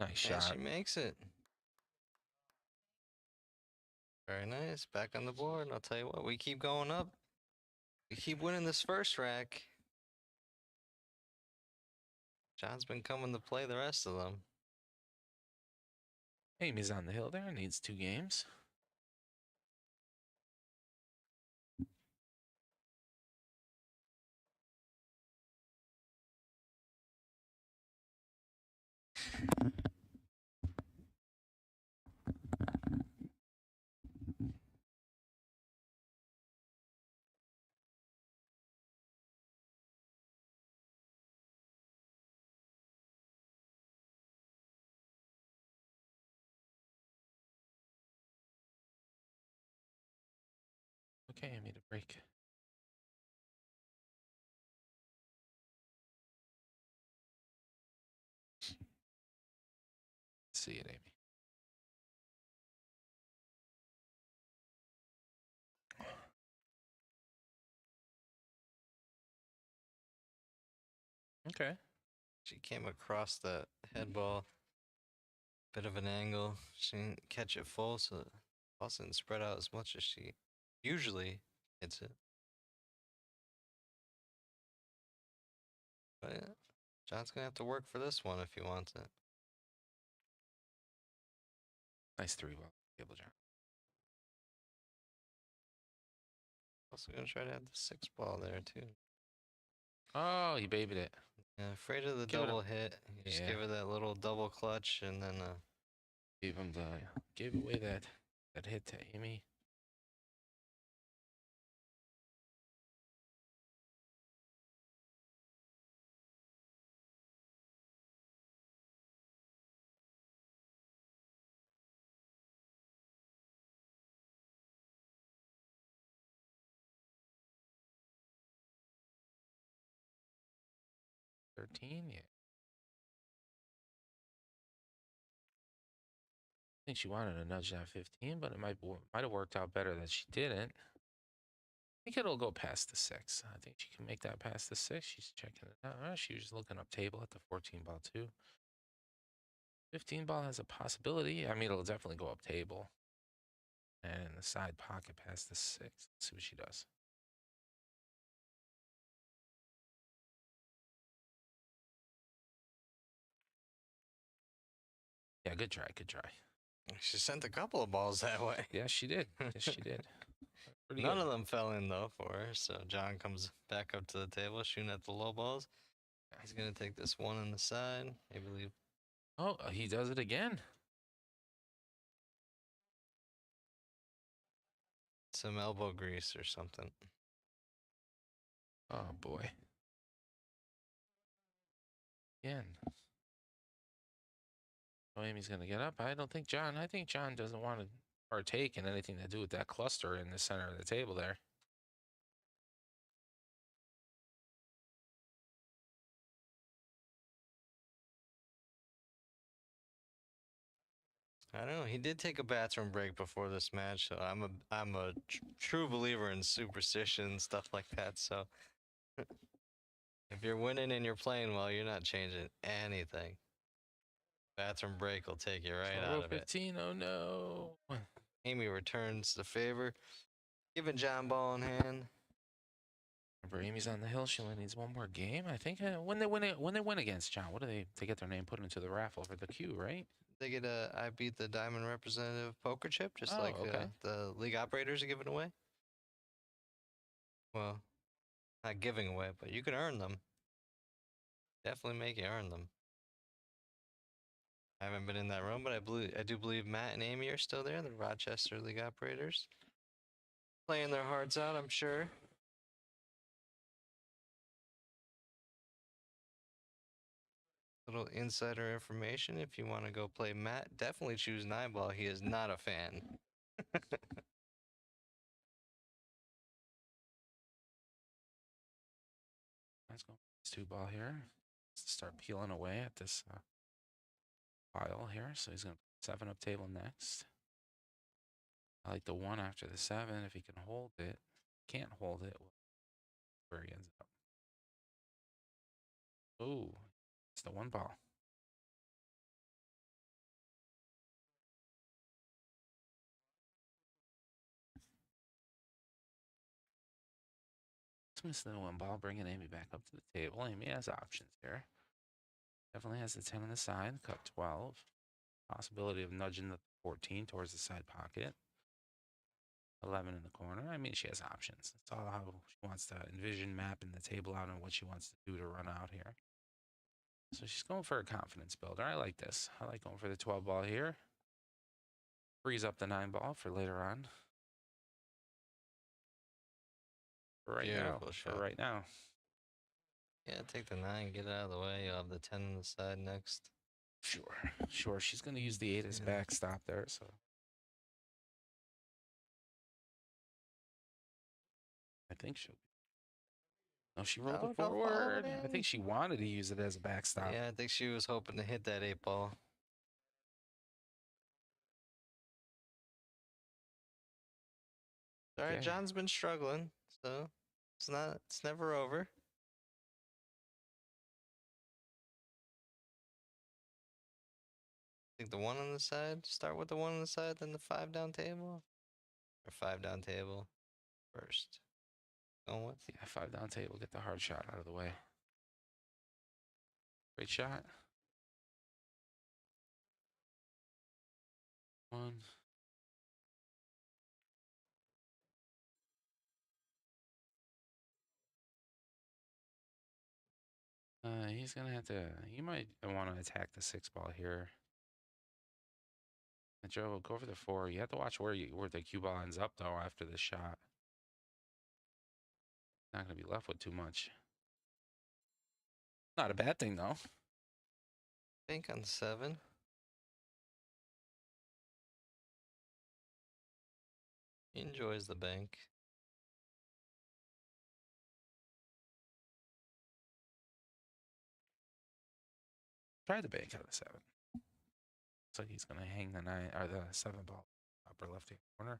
Nice And shot. she makes it. Very nice. Back on the board. And I'll tell you what, we keep going up. We keep winning this first rack. John's been coming to play the rest of them. Amy's on the hill there. Needs 2 games. Okay, Amy, to break. See it, Amy. Okay. She came across that head ball. Bit of an angle. She didn't catch it full, so the ball didn't spread out as much as she usually hits it. But yeah, John's going to have to work for this one if he wants it. Nice 3 ball. Table, John. Also going to try to have the 6 ball there, too. Oh, he babied it. Yeah, afraid of the Give it double hit. You just Yeah. give her that little double clutch and then Gave away that hit to Amy. 13, yeah. I think she wanted to nudge that 15, but it might have worked out better that she didn't. I think it'll go past the 6. I think she can make that past the 6. She's checking it out. She was looking up table at the 14 ball too. 15 ball has a possibility. I mean, it'll definitely go up table. And the side pocket past the 6. Let's see what she does. Yeah, good try, good try. She sent a couple of balls that way. Yes, she did. Yes, she did. Pretty None good. of them fell in though for her. So John comes back up to the table, shooting at the low balls. He's gonna take this one on the side. I believe. Oh, he does it again. Some elbow grease or something. Oh boy. Again. Oh, Amy's gonna get up. I think John doesn't want to partake in anything to do with that cluster in the center of the table there. I don't know. He did take a bathroom break before this match, so I'm a true believer in superstition and stuff like that. So if you're winning and you're playing well, you're not changing anything. Bathroom break will take you right out of it. 15. Oh no. Amy returns the favor, giving John ball in hand. Remember, Amy's on the hill. She only needs one more game. I think when they win against John, what do they get their name put into the raffle for the Q, right? They get a I beat the Diamond Representative poker chip, just Oh, like okay. the league operators are giving away. Well, not giving away, but you can earn them. Definitely make you earn them. I haven't been in that room, but I do believe Matt and Amy are still there, the Rochester league operators. Playing their hearts out, I'm sure. Little insider information, if you want to go play Matt, definitely choose 9-ball. He is not a fan. Let's go. It's 2-ball here. Let's start peeling away at this pile here. So he's going to 7 up table next. I like the 1 after the 7 if he can hold it. Can't hold it. Where he ends up. Oh, it's the 1 ball. Miss the 1 ball, bringing Amy back up to the table. Amy has options here. Definitely has the 10 on the side, cut 12. Possibility of nudging the 14 towards the side pocket. 11 in the corner. I mean, she has options. It's all how she wants to envision mapping the table out and what she wants to do to run out here. So she's going for a confidence builder. I like this. I like going for the 12 ball here. Frees up the 9 ball for later on. For right Beautiful now. shot. For right now. Yeah, take the 9, get it out of the way. You'll have the 10 on the side next. Sure. She's going to use the 8 as backstop there. So I think she'll. No, she rolled it forward. I think she wanted to use it as a backstop. Yeah, I think she was hoping to hit that 8 ball. All right, Okay. John's been struggling, so it's never over. I think the 1 on the side. Start with the 1 on the side, then the 5 down table, or 5 down table first. Going with. Yeah, 5 down table. Get the hard shot out of the way. Great shot. 1. He's gonna have to. He might want to attack the 6 ball here. And Joe, go for the 4. You have to watch where the cue ball ends up though after this shot. Not gonna be left with too much. Not a bad thing though. Bank on 7. He enjoys the bank. Tried to bank out of 7. Looks like he's gonna hang the 9 or the 7 ball upper left hand corner.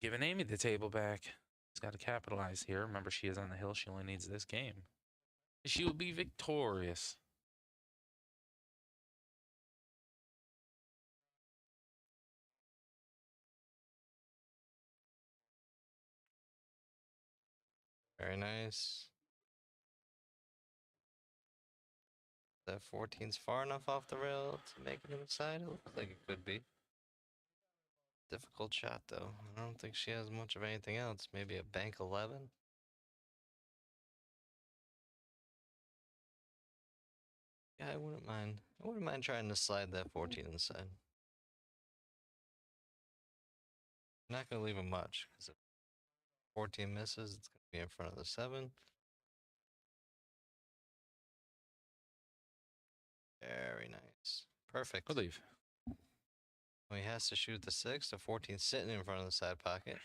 Giving Amy the table back. He's got to capitalize here. Remember, she is on the hill. She only needs this game. She will be victorious. Very nice. That 14's far enough off the rail to make it inside. It looks like it could be. Difficult shot though. I don't think she has much of anything else. Maybe a bank 11. Yeah, I wouldn't mind. I wouldn't mind trying to slide that 14 inside. I'm not gonna leave him much because if 14 misses, it's gonna be in front of the 7. Very nice. Perfect. Good leave. Well, he has to shoot the 6. The 14 sitting in front of the side pocket.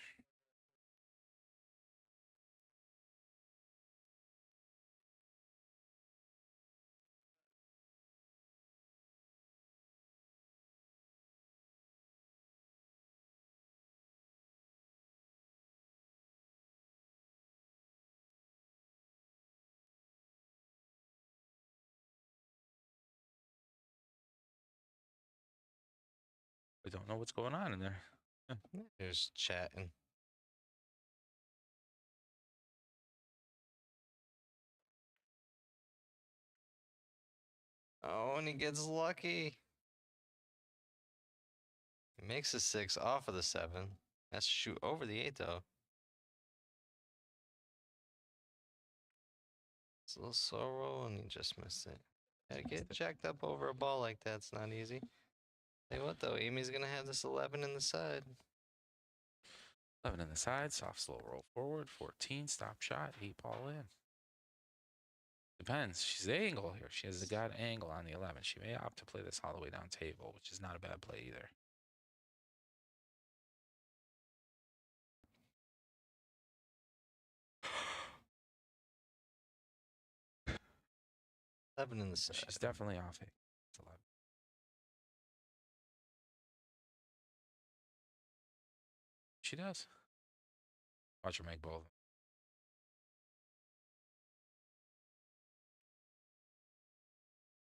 We don't know what's going on in there. There's chatting. Oh, and he gets lucky. He makes a 6 off of the 7. Has to shoot over the 8 though. It's a little slow roll and he just missed it. Gotta get jacked up over a ball like that. It's not easy. Say what though, Amy's gonna have this 11 in the side. 11 in the side, soft slow roll forward. 14, stop shot, 8 ball in. Depends. She's the angle here. She has a good angle on the 11. She may opt to play this all the way down table, which is not a bad play either. Seven in the side. She's definitely off it. It's 11. She does. Watch her make both.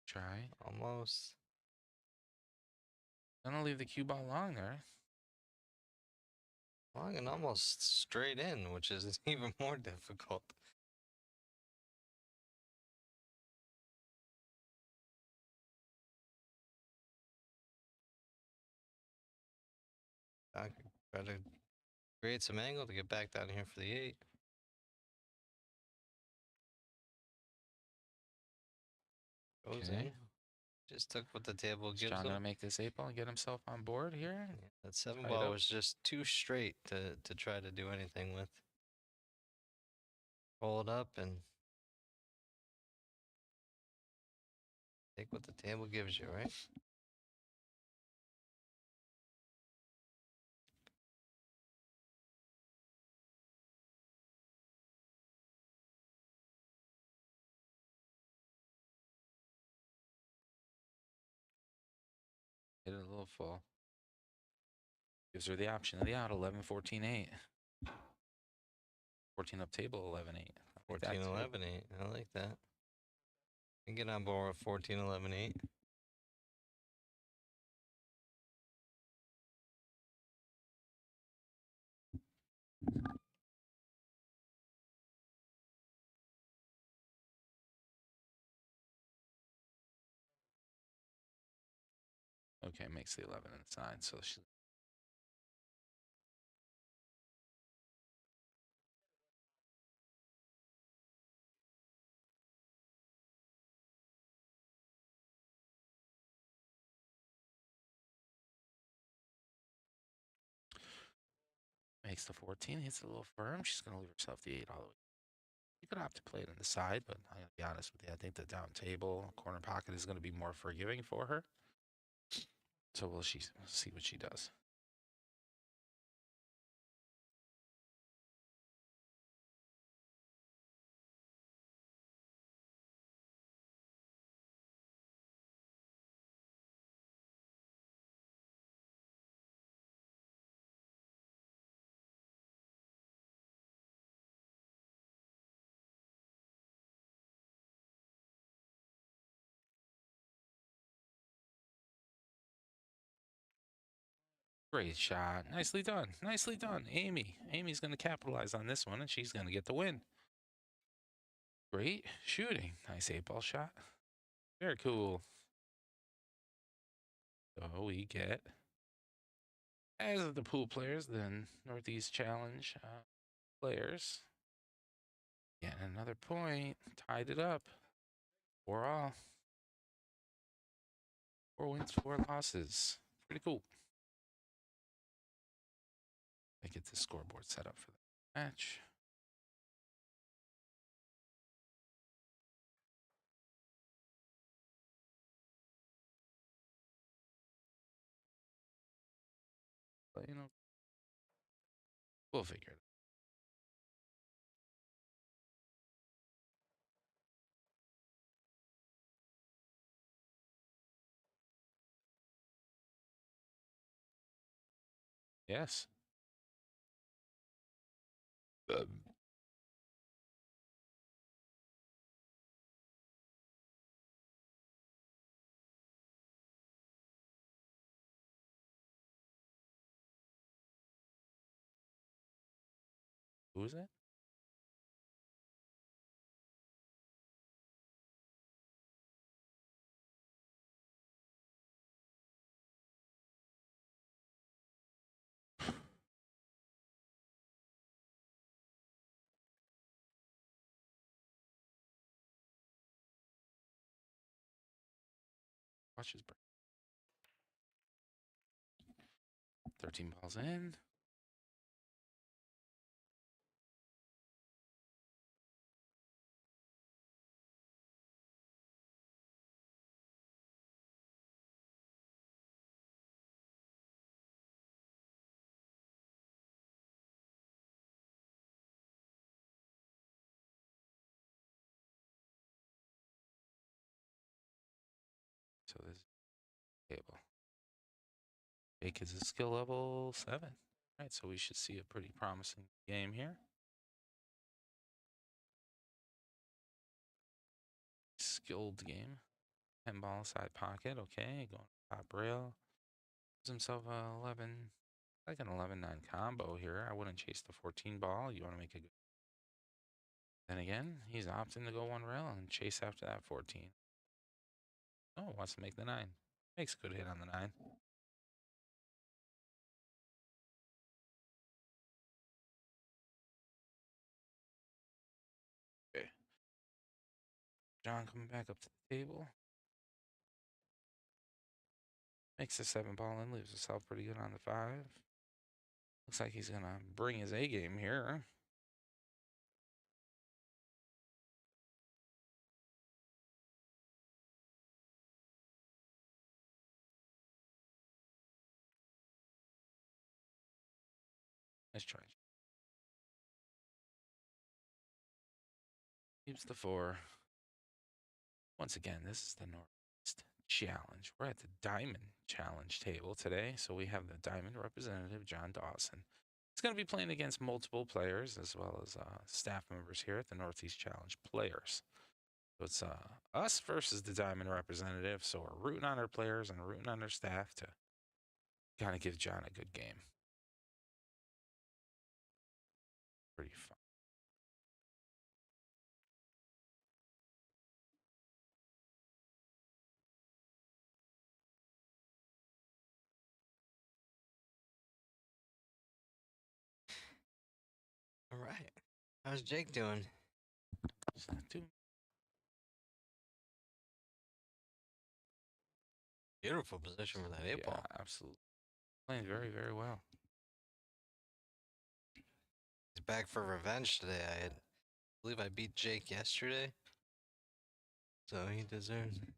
Try. Almost. Gonna leave the cue ball long there. Long and almost straight in, which is even more difficult. I could try to create some angle to get back down here for the 8. Goes Okay. in. Just took what the table Is gives John gonna him. make this 8 ball and get himself on board here? Yeah, that 7 Tied ball up. was just too straight to try to do anything with. Roll it up and take what the table gives you, right? Hit it a little full. Gives her the option of the out. 11, 14, 8. 14 up table, 11, 8. 14, 11, 8. I like that. You can get on board with 14, 11, 8. Okay, makes the 11 inside. So she. Makes the 14, hits it a little firm. She's going to leave herself the 8 all the way. You could opt to play it on the side, but I'm going to be honest with you. I think the down table, corner pocket is going to be more forgiving for her. So we'll see what she does. Great shot. Nicely done. Nicely done. Amy. Amy's going to capitalize on this one, and she's going to get the win. Great shooting. Nice 8-ball shot. Very cool. So we get, as the pool players, then Northeast Challenge players. Again, another point. Tied it up. 4 all. 4 wins, 4 losses. Pretty cool. I get the scoreboard set up for the match. But, you know, we'll figure it out. Yes. Who is it? Watch his break. 13 balls in. So this table. Jake is a skill level 7. All right, so we should see a pretty promising game here. Skilled game. 10 ball side pocket. Okay, going top rail. Gives himself a 11, like an 11-9 combo here. I wouldn't chase the 14 ball. You want to make a good. Then again, he's opting to go 1 rail and chase after that 14. Oh, wants to make the 9. Makes a good hit on the 9. Okay. John coming back up to the table. Makes the 7 ball and leaves himself pretty good on the 5. Looks like he's going to bring his A game here. Nice try. Keeps the 4. Once again, this is the Northeast Challenge. We're at the Diamond Challenge table today. So we have the Diamond representative, John Dawson. He's going to be playing against multiple players as well as staff members here at the Northeast Challenge players. So it's us versus the Diamond representative. So we're rooting on our players and rooting on our staff to kind of give John a good game. Pretty fun. All right. How's Jake doing? It's not too Beautiful position for that 8-ball. Yeah, absolutely. Playing very, very well. He's back for revenge today. I believe I beat Jake yesterday. So he deserves it.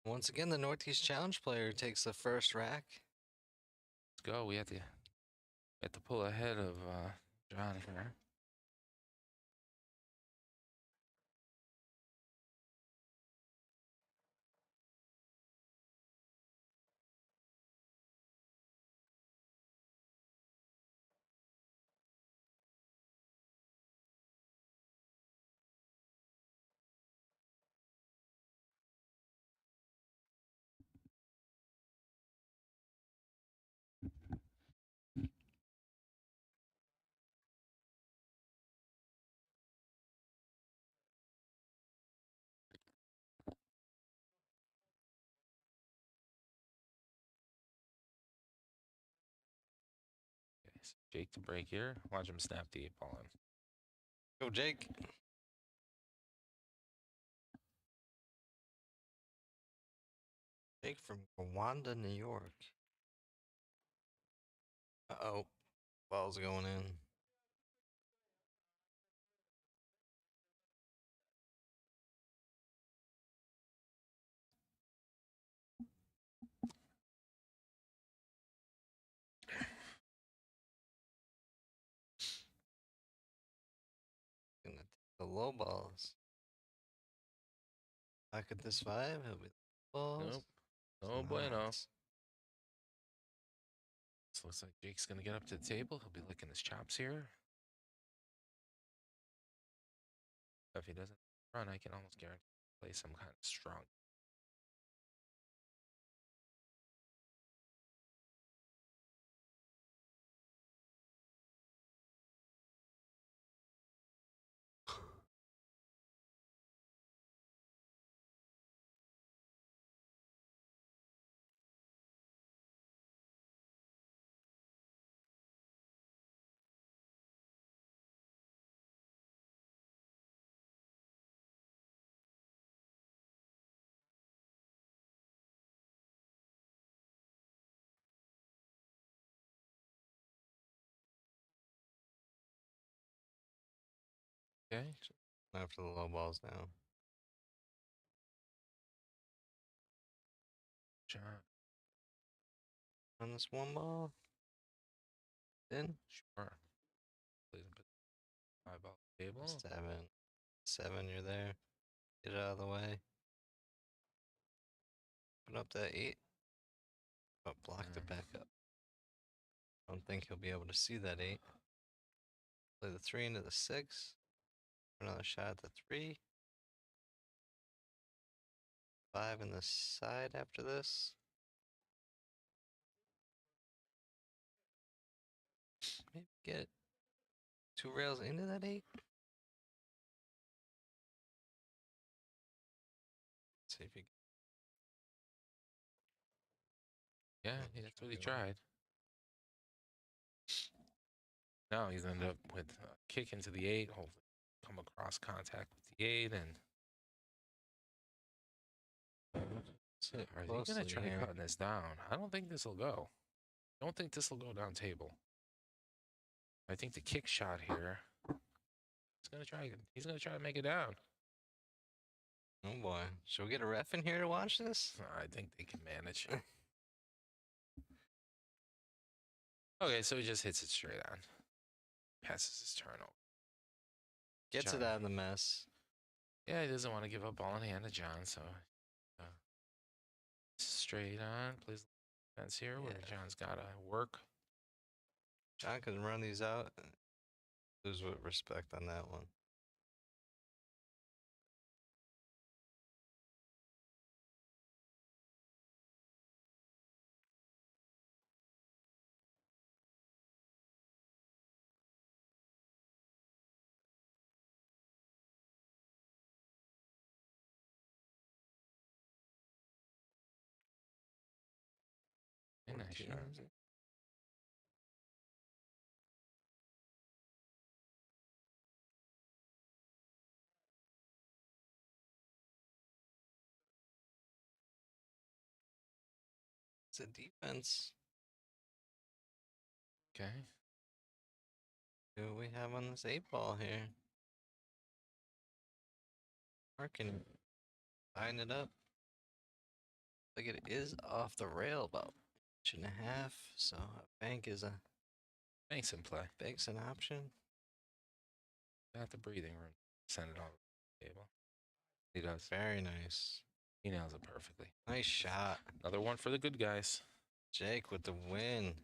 Once again, the Northeast Challenge player takes the first rack. Let's go. We have to pull ahead of John here. Jake to break here. Watch him snap the 8-ball in. Go, Jake. Jake from Rwanda, New York. Uh-oh. Ball's going in. Gonna take the low balls. Back at this 5, he'll be balls. Nope. No bueno. Nice. This looks like Jake's going to get up to the table. He'll be licking his chops here. If he doesn't run, I can almost guarantee he'll play some kind of strong. Okay. After the low balls now. Shot. On this 1 ball. In. Sure. Plays a bit 5-ball table. 7. 7, you're there. Get it out of the way. Put up that 8. But block the back up. I don't think he'll be able to see that 8. Play the 3 into the 6. Another shot at the 3. 5 in the side after this. Maybe get 2 rails into that 8. See if you Yeah, that's what he tried. Now he's ended up with a kick into the 8. Hopefully come across contact with the 8 and. Are they going to try cutting this down? I don't think this will go. I don't think this will go down table. I think the kick shot here. He's going to try to make it down. Oh boy. Should we get a ref in here to watch this? I think they can manage. Okay, so he just hits it straight on. Passes his turn over. Gets John. it out of the mess. Yeah, he doesn't want to give up ball in hand to John, so straight on. Plays defense here where John's got to work. John can run these out. Lose with respect on that one. Nice shot. It's a defense. Okay. Who do we have on this 8-ball here? Marking. Line it up. Look, it is off the rail about 1.5 inches, so a bank is a Bank's in play. bank's an option. Got the breathing room. Send it on the table. He does. Very nice. He nails it perfectly. Nice shot. Another one for the good guys. Jake with the win.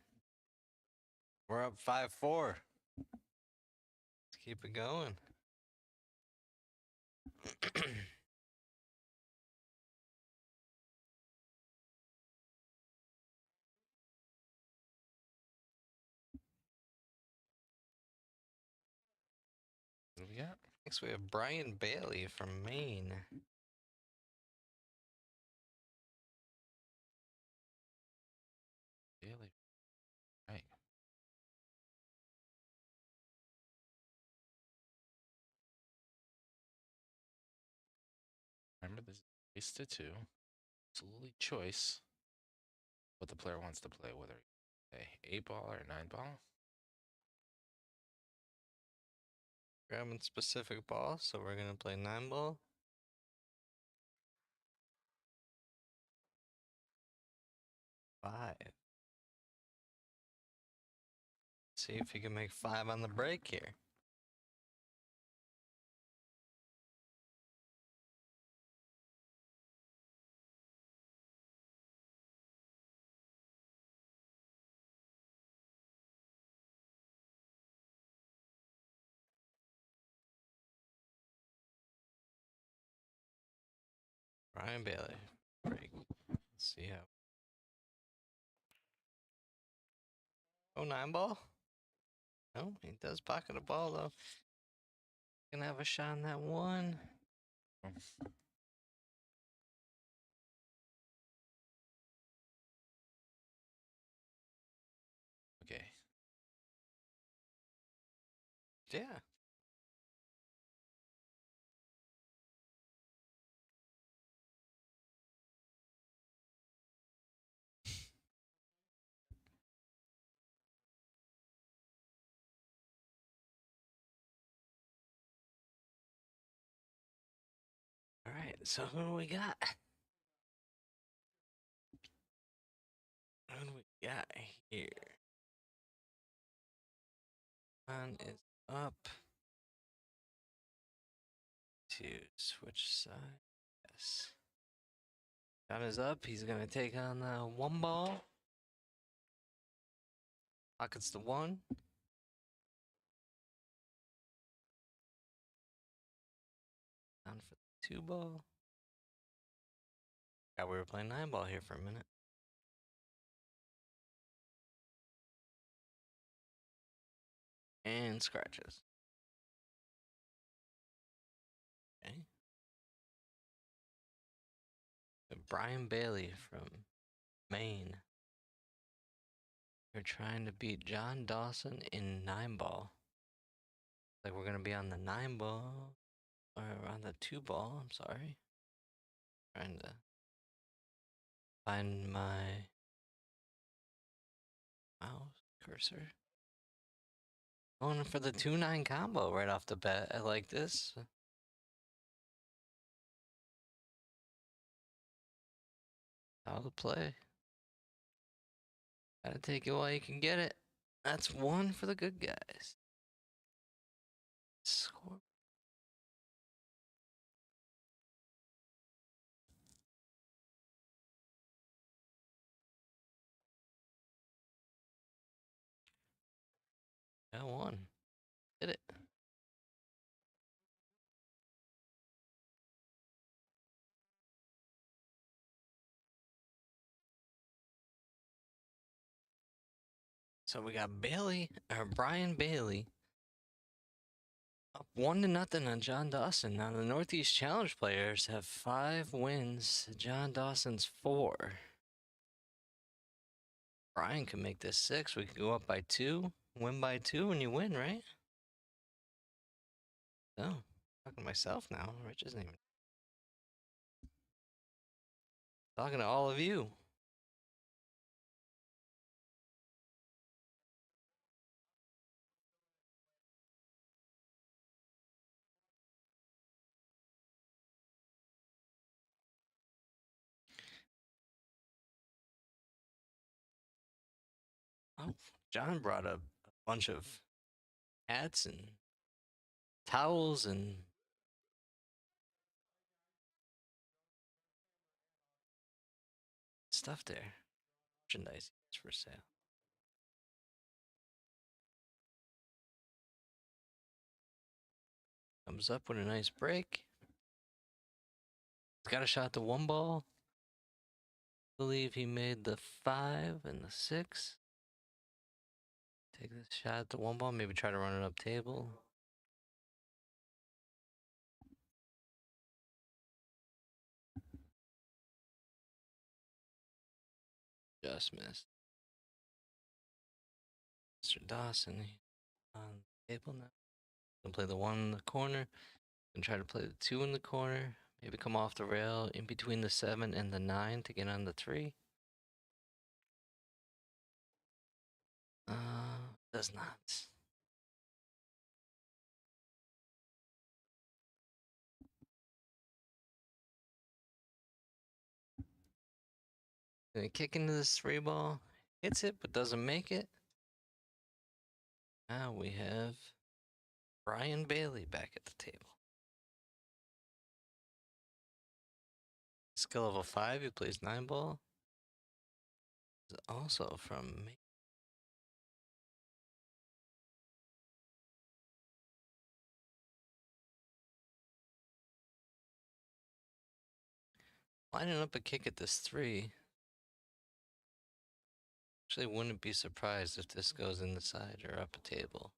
We're up 5-4. Let's keep it going. What do we got? Next we have Brian Bailey from Maine. Daily. Right. Ace to 2. Absolutely choice what the player wants to play, whether he play 8 ball or 9 ball. Grabbing specific ball, so we're gonna play 9 ball. Five. See if he can make 5 on the break here. Brian Bailey. Break. Let's see how. Oh, 9 ball? No, he does pocket a ball though. Gonna have a shot on that one. Okay. Yeah. All right, so who do we got? Who do we got here? One is up. To switch side. Yes. John is up. He's gonna take on the 1 ball. Pockets the 1. Down for the 2 ball. Yeah, we were playing 9 ball here for a minute. And scratches. Okay. Brian Bailey from Maine. We're trying to beat John Dawson in 9 ball. Like we're gonna be on the 9 ball. Or on the 2 ball, I'm sorry. Trying to find my mouse cursor. Going for the 2-9 combo right off the bat. I like this. How to play. Gotta take it while you can get it. That's 1 for the good guys. Score. Got 1. Did it. So we got Brian Bailey up 1-0 on John Dawson. Now the Northeast Challenge players have 5 wins. John Dawson's 4. Brian can make this 6. We could go up by 2, win by 2, and you win, right? No, talking to myself now. Rich isn't even talking to all of you. Oh, John brought a bunch of hats and towels and stuff there. Merchandise is for sale. Comes up with a nice break. He's got a shot to 1 ball. I believe he made the 5 and the 6. Take this shot to 1 ball. Maybe try to run it up table. Just missed. Mr. Dawson on the table now. Gonna play the 1 in the corner. Gonna try to play the 2 in the corner. Maybe come off the rail in between the 7 and the 9 to get on the 3. Does not. Gonna kick into this 3 ball. Hits it, but doesn't make it. Now we have Brian Bailey back at the table. Skill level 5, he plays 9 ball. He's also from lining up a kick at this 3. Actually, wouldn't be surprised if this goes in the side or up a table.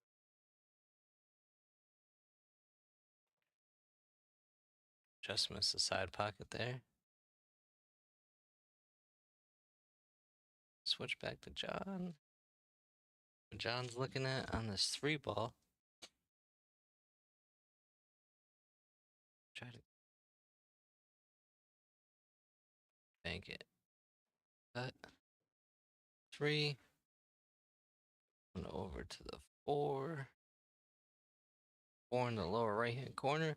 Just missed the side pocket there. Switch back to John. What John's looking at on this 3 ball. Try to bank it. Cut. 3. And over to the 4. 4 in the lower right hand corner.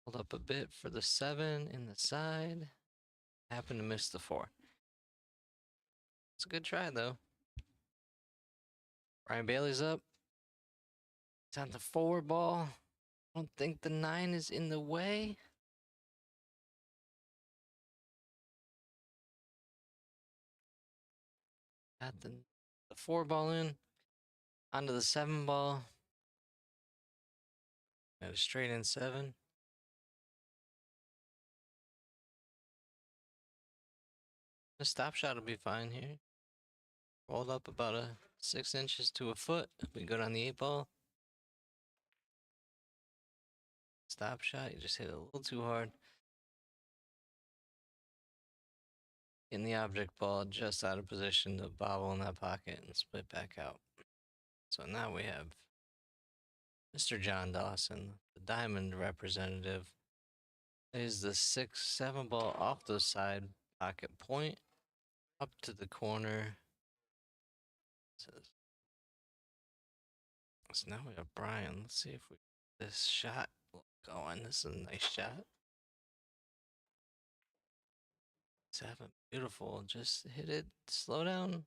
Hold up a bit for the 7 in the side. Happen to miss the 4. It's a good try though. Brian Bailey's up. It's on the 4 ball. I don't think the 9 is in the way. Got the 4 ball in. Onto the 7 ball. Got a straight in 7. The stop shot will be fine here. Rolled up about 6 inches to a foot. We good on the 8 ball. Stop shot, you just hit it a little too hard. Getting the object ball just out of position to bobble in that pocket and split back out. So now we have Mr. John Dawson, the diamond representative. Is the 6-7 ball off the side pocket point up to the corner. So now we have Brian. Let's see if we this shot going. This is a nice shot. 7, beautiful. Just hit it. Slow down.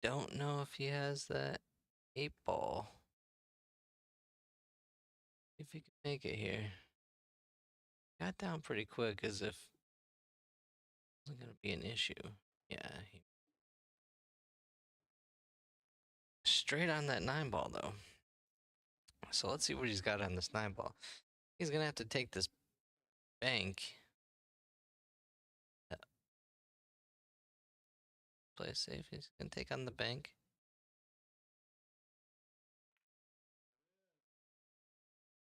Don't know if he has that 8 ball. If he can make it here. Got down pretty quick as if it wasn't going to be an issue. Yeah. Straight on that 9 ball, though. So let's see what he's got on this 9 ball. He's going to have to take this bank. Play safe. He's going to take on the bank.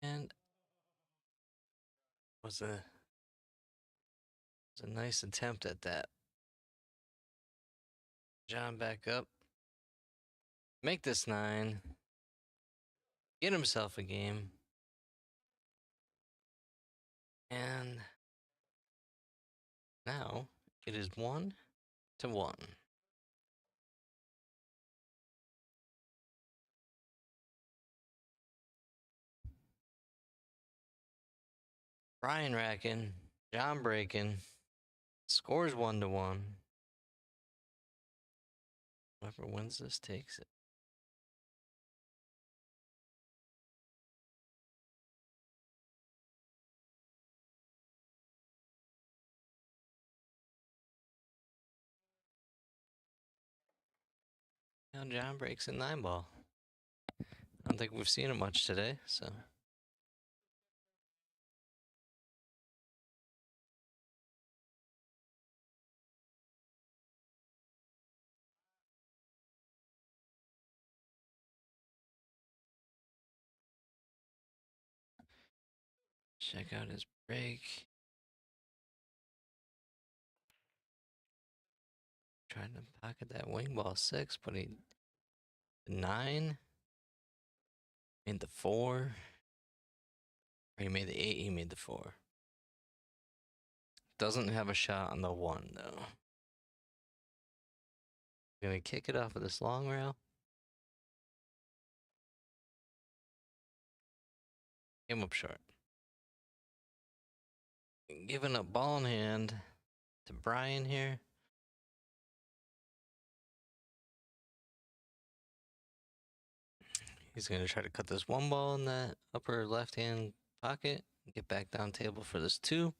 And was a nice attempt at that. John back up. Make this 9. Get himself a game. And now it is 1-1. Brian racking, John breaking. Scores 1-1. Whoever wins this takes it. Now John breaks a 9 ball. I don't think we've seen it much today, so. Check out his break. Trying to pocket that wing ball 6, but he 9 and the 4. Or he made the 8, he made the 4. Doesn't have a shot on the 1, though. Gonna kick it off with this long rail. Came up short. Giving up ball in hand to Brian here. He's going to try to cut this 1 ball in that upper left-hand pocket. Get back down table for this 2. I don't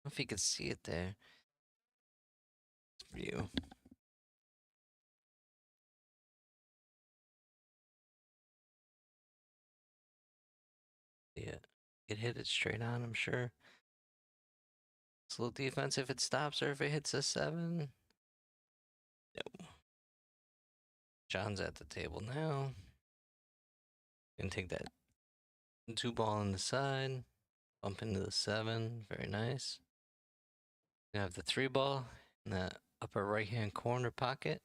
know if you could see it there. It's for you. Yeah, it hit it straight on, I'm sure. Slow defense if it stops or if it hits a 7. No. John's at the table now. Gonna take that 2 ball on the side. Bump into the 7. Very nice. Gonna have the 3 ball in that upper right-hand corner pocket.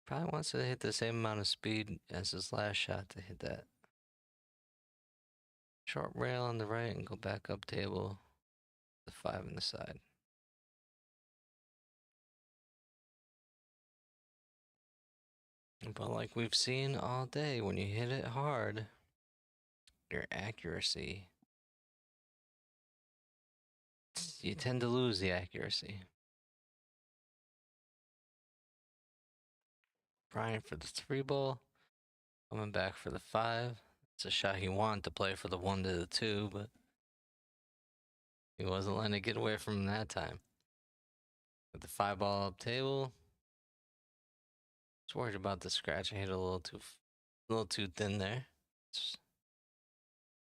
Probably wants to hit the same amount of speed as his last shot to hit that short rail on the right and go back up table. The 5 on the side. But like we've seen all day, when you hit it hard, your accuracy, you tend to lose the accuracy. Brian for the 3 ball, coming back for the 5. It's a shot he wanted to play for the 1 to the 2, but he wasn't letting it get away from him that time. With the 5 ball up table, just worried about the scratch. I hit a little too thin there. It's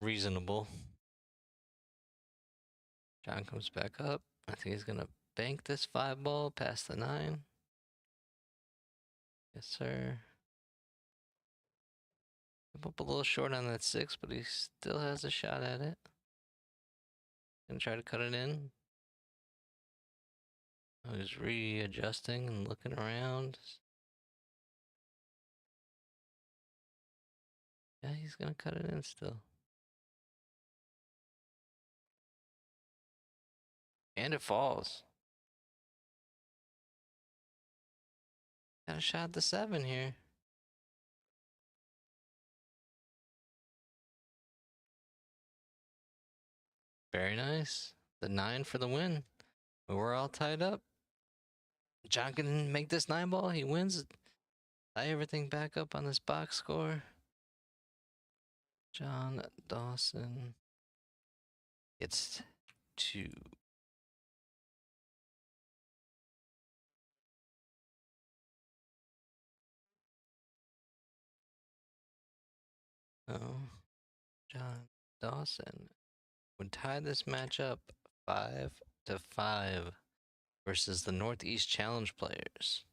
reasonable. John comes back up. I think he's gonna bank this 5 ball past the 9. Yes, sir. Up a little short on that 6, but he still has a shot at it. Gonna try to cut it in. He's readjusting and looking around. Yeah, he's gonna cut it in still. And it falls. Got a shot at the 7 here. Very nice. The 9 for the win. We're all tied up. John can make this 9 ball. He wins. Tie everything back up on this box score. John Dawson gets 2. Oh, John Dawson would tie this match up 5-5 versus the Northeast Challenge players.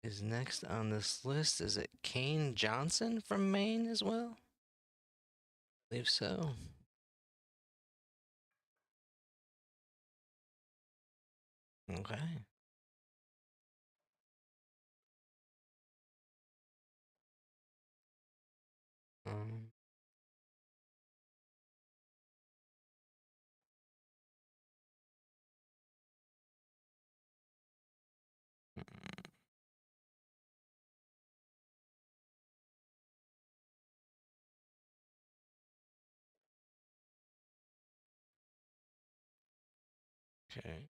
Is next on this list, is it Kane Johnson from Maine as well? I believe so. Okay. Um, okay.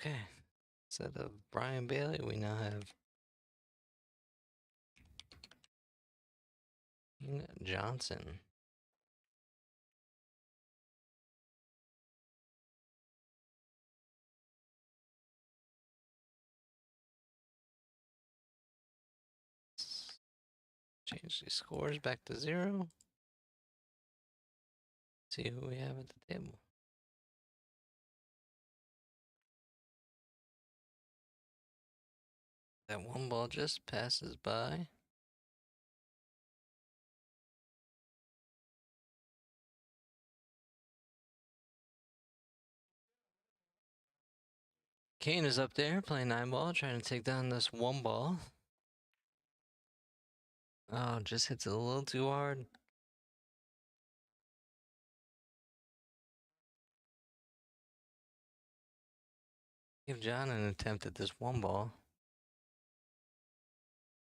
Okay. Instead of Brian Bailey, we now have Kane Johnson. Change these scores back to 0. See who we have at the table. That one ball just passes by. Kane is up there playing 9 ball, trying to take down this 1 ball. Oh, just hits it a little too hard. Give John an attempt at this 1 ball.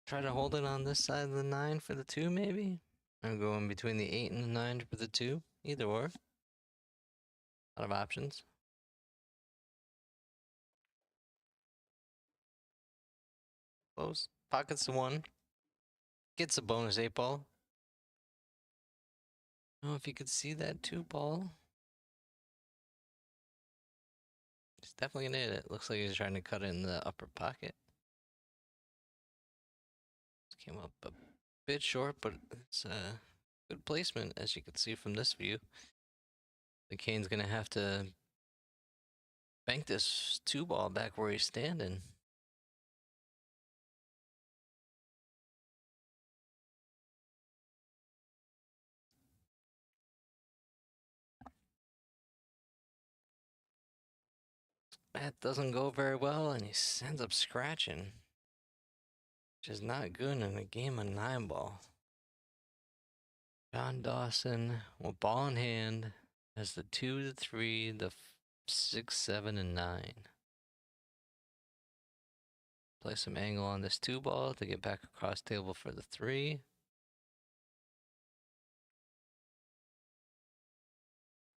Try to hold it on this side of the 9 for the 2, maybe? Or go in between the 8 and the 9 for the 2. Either or. A lot of options. Close. Pockets the 1. Gets a bonus 8 ball. I don't know if you could see that 2 ball. He's definitely gonna hit it. Looks like he's trying to cut it in the upper pocket. Came up a bit short, but it's a good placement, as you can see from this view. The Kane's gonna have to bank this 2 ball back where he's standing. That doesn't go very well, and he ends up scratching, which is not good in a game of 9 ball. John Dawson, with ball in hand, has the 2, the 3, the 6, 7, and 9. Play some angle on this 2 ball to get back across table for the 3.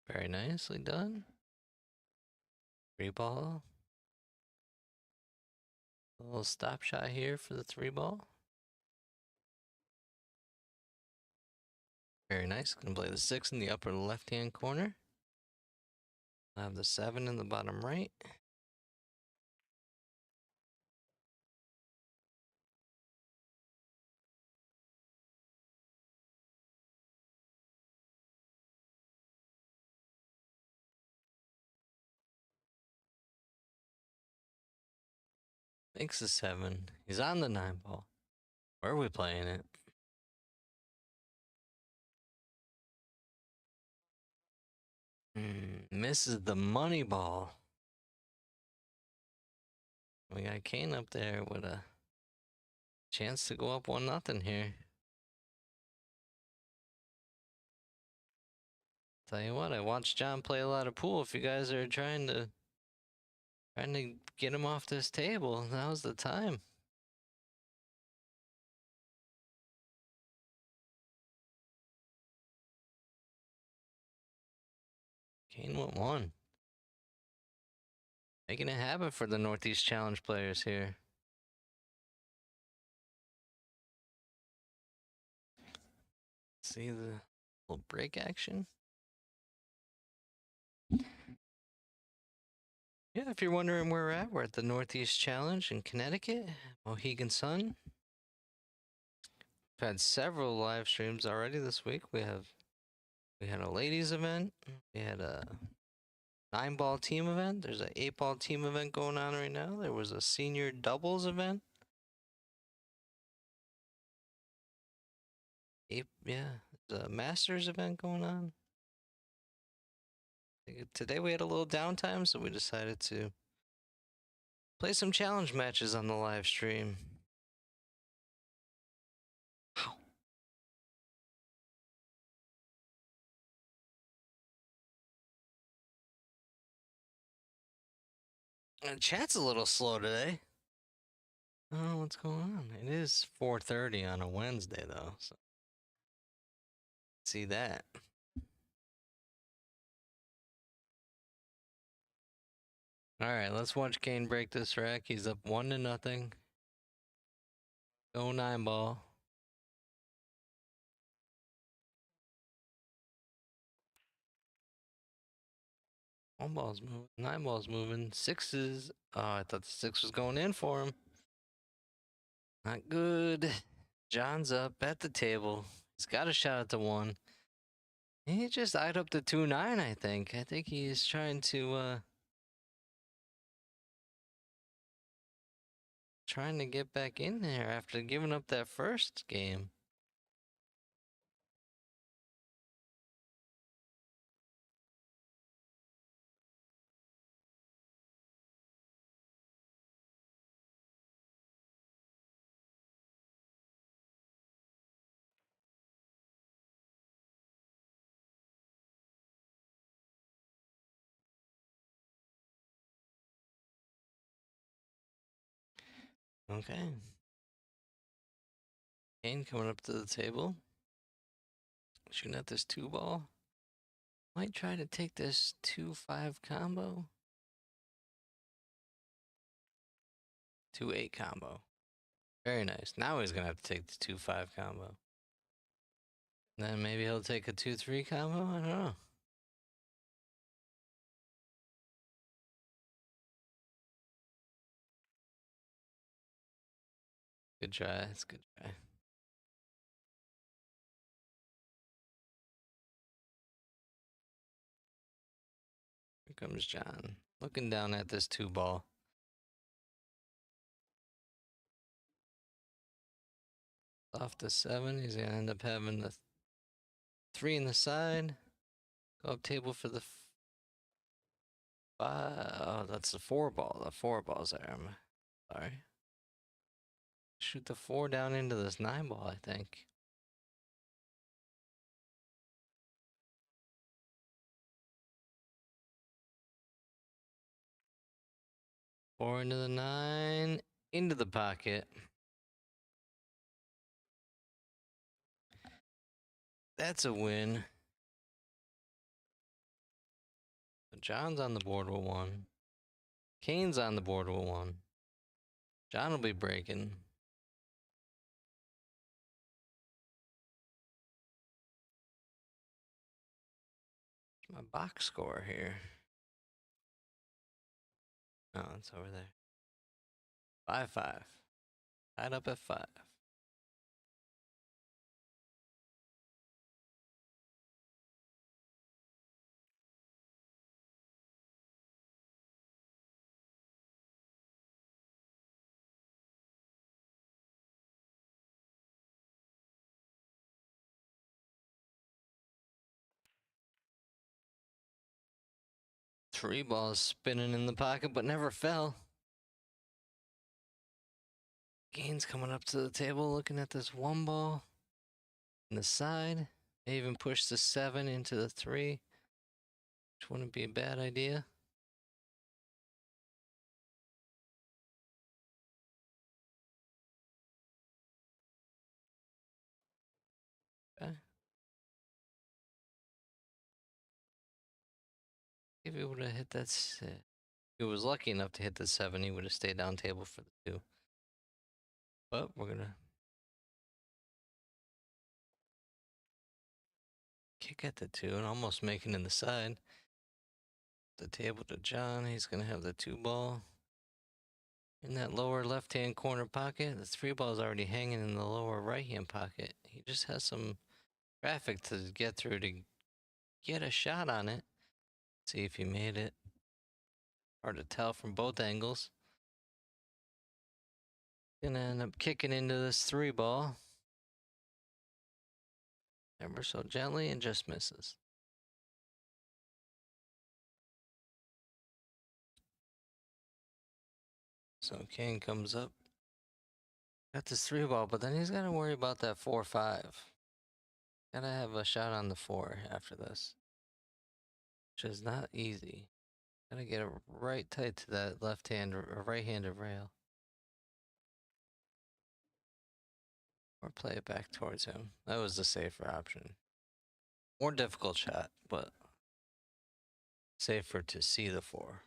Very nicely done. 3 ball. A little stop shot here for the 3 ball. Very nice. Gonna play the 6 in the upper left hand corner. I have the 7 in the bottom right. Makes the 7. He's on the 9 ball. Where are we playing it? Misses the money ball. We got Kane up there with a chance to go up 1-0 here. Tell you what, I watched John play a lot of pool. If you guys are trying to get him off this table, now's the time. Kane went 1. Making it happen for the Northeast Challenge players here. See the little break action? Yeah, if you're wondering where we're at the Northeast Challenge in Connecticut, Mohegan Sun. We've had several live streams already this week. We had a ladies event. We had a 9-ball team event. There's an 8-ball team event going on right now. There was a senior doubles event. There's a masters event going on. Today we had a little downtime, so we decided to play some challenge matches on the live stream. Chat's a little slow today. Oh, what's going on? It is 4:30 on a Wednesday, though. So see that. All right, let's watch Kane break this rack. He's up 1-0. Go 9 ball. One ball's moving. 9 ball's moving. 6s. Oh, I thought the 6 was going in for him. Not good. John's up at the table. He's got a shot at the 1. He just eyed up the 2-9, I think. I think he's trying to get back in there after giving up that first game. Okay. Kane coming up to the table. Shooting at this 2-ball. Might try to take this 2-5 combo. 2-8 combo. Very nice. Now he's going to have to take the 2-5 combo. Then maybe he'll take a 2-3 combo? I don't know. Good try. It's a good try. Here comes John. Looking down at this 2-ball. Off the 7. He's going to end up having the 3 in the side. Go up table for the 5. Oh, that's the 4-ball. The 4-ball's there. I'm sorry. Shoot the 4 down into this 9-ball, I think. Four into the 9. Into the pocket. That's a win. John's on the board with 1. Kane's on the board with 1. John will be breaking. My box score here. Oh, it's over there. 5-5. Tied up at 5. Three balls spinning in the pocket, but never fell. Gaines coming up to the table, looking at this 1-ball in the side. They even push the 7 into the 3, which wouldn't be a bad idea. Okay. If he would have hit that, if he was lucky enough to hit the 7, he would have stayed down table for the 2. But we're gonna kick at the 2 and almost making in the side. The table to John. He's gonna have the 2-ball in that lower left-hand corner pocket. The 3-ball's already hanging in the lower right-hand pocket. He just has some traffic to get through to get a shot on it. See if he made it. Hard to tell from both angles. Gonna end up kicking into this 3-ball. Ever so gently and just misses. So Kane comes up. Got this 3-ball, but then he's gotta worry about that 4-5. Gotta have a shot on the 4 after this. Which is not easy. Gotta get it right tight to that left hand or right-handed rail. Or play it back towards him. That was the safer option. More difficult shot, but safer to see the 4.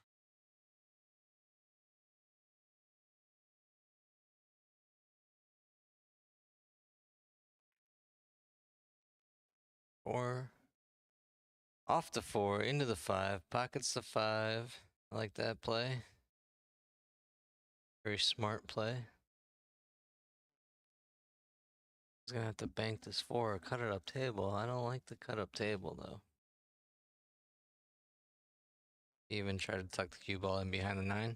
Four. Off the 4, into the 5, pockets the 5. I like that play. Very smart play. He's gonna have to bank this 4 or cut it up table. I don't like the cut up table though. Even try to tuck the cue ball in behind the 9.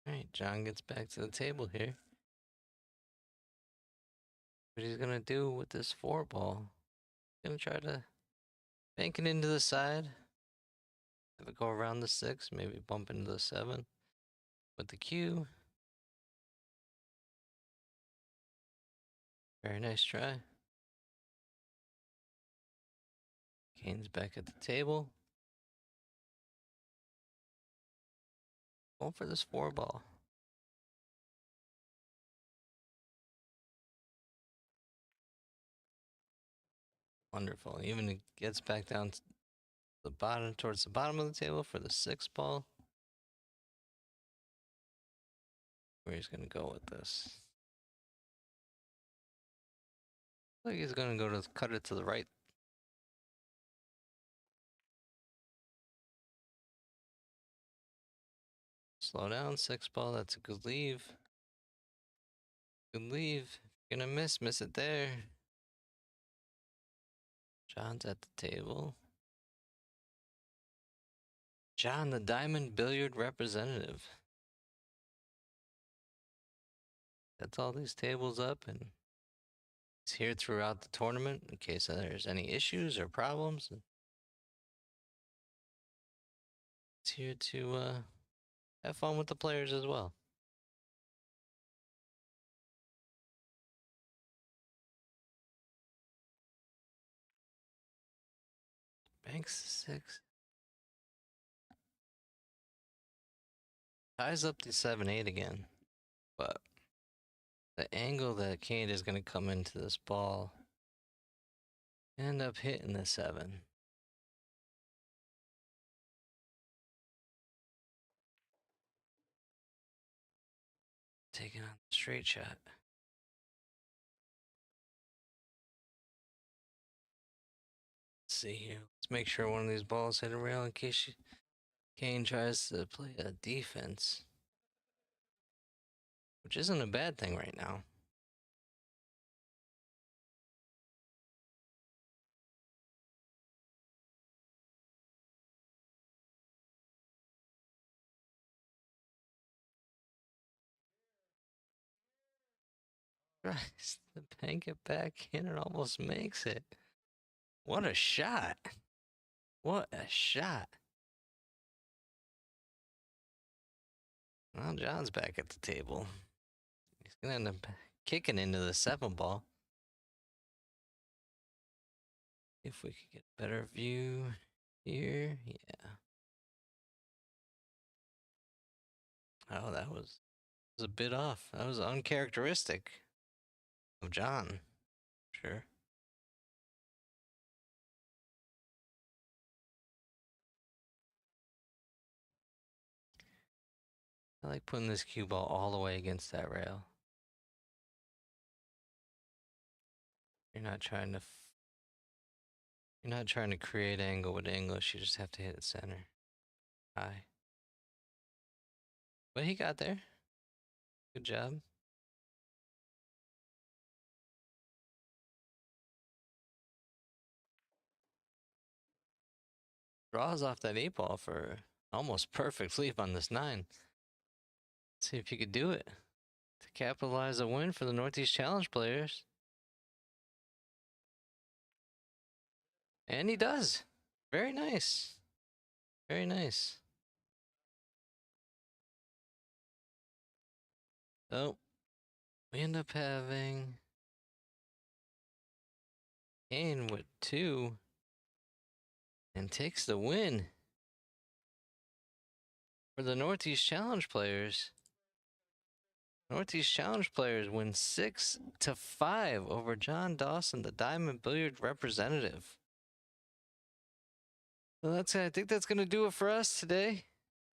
Alright, John gets back to the table here. What he's gonna do with this 4 ball? He's gonna try to bank it into the side. Have it go around the 6, maybe bump into the 7 with the cue. Very nice try. Kane's back at the table. Going for this 4 ball. Wonderful. Even it gets back down to the bottom, towards the bottom of the table for the 6 ball. Where he's gonna go with this? Like he's gonna go to cut it to the right. Slow down, 6 ball. That's a good leave. Good leave. If you're gonna miss it there. John's at the table. John, the Diamond Billiard representative. Sets all these tables up and he's here throughout the tournament in case there's any issues or problems. He's here to have fun with the players as well. Banks 6. Ties up to 7-8 again. But the angle that Kane is going to come into this ball end up hitting the 7. Taking on the straight shot. Let's see here. Let's make sure one of these balls hit a rail in case Kane tries to play a defense. Which isn't a bad thing right now. Tries to bank it back in and almost makes it. What a shot. What a shot. Well, John's back at the table. He's going to end up kicking into the 7 ball. If we could get a better view here. Yeah. Oh, that was a bit off. That was uncharacteristic of John. Sure. I like putting this cue ball all the way against that rail. You're not trying to create angle with English. You just have to hit it center. High. But he got there. Good job. Draws off that 8 ball for almost perfect leap on this 9. See if you could do it to capitalize a win for the Northeast Challenge players. And he does. Very nice. Very nice. So we end up having Kane with 2 and takes the win for the Northeast Challenge players. Northeast Challenge players win 6-5 over John Dawson, the Diamond Billiard representative. So I think that's gonna do it for us today.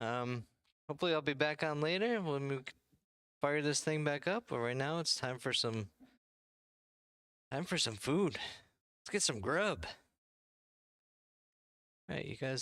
Hopefully I'll be back on later when we fire this thing back up. But right now it's time for some food. Let's get some grub. All right, you guys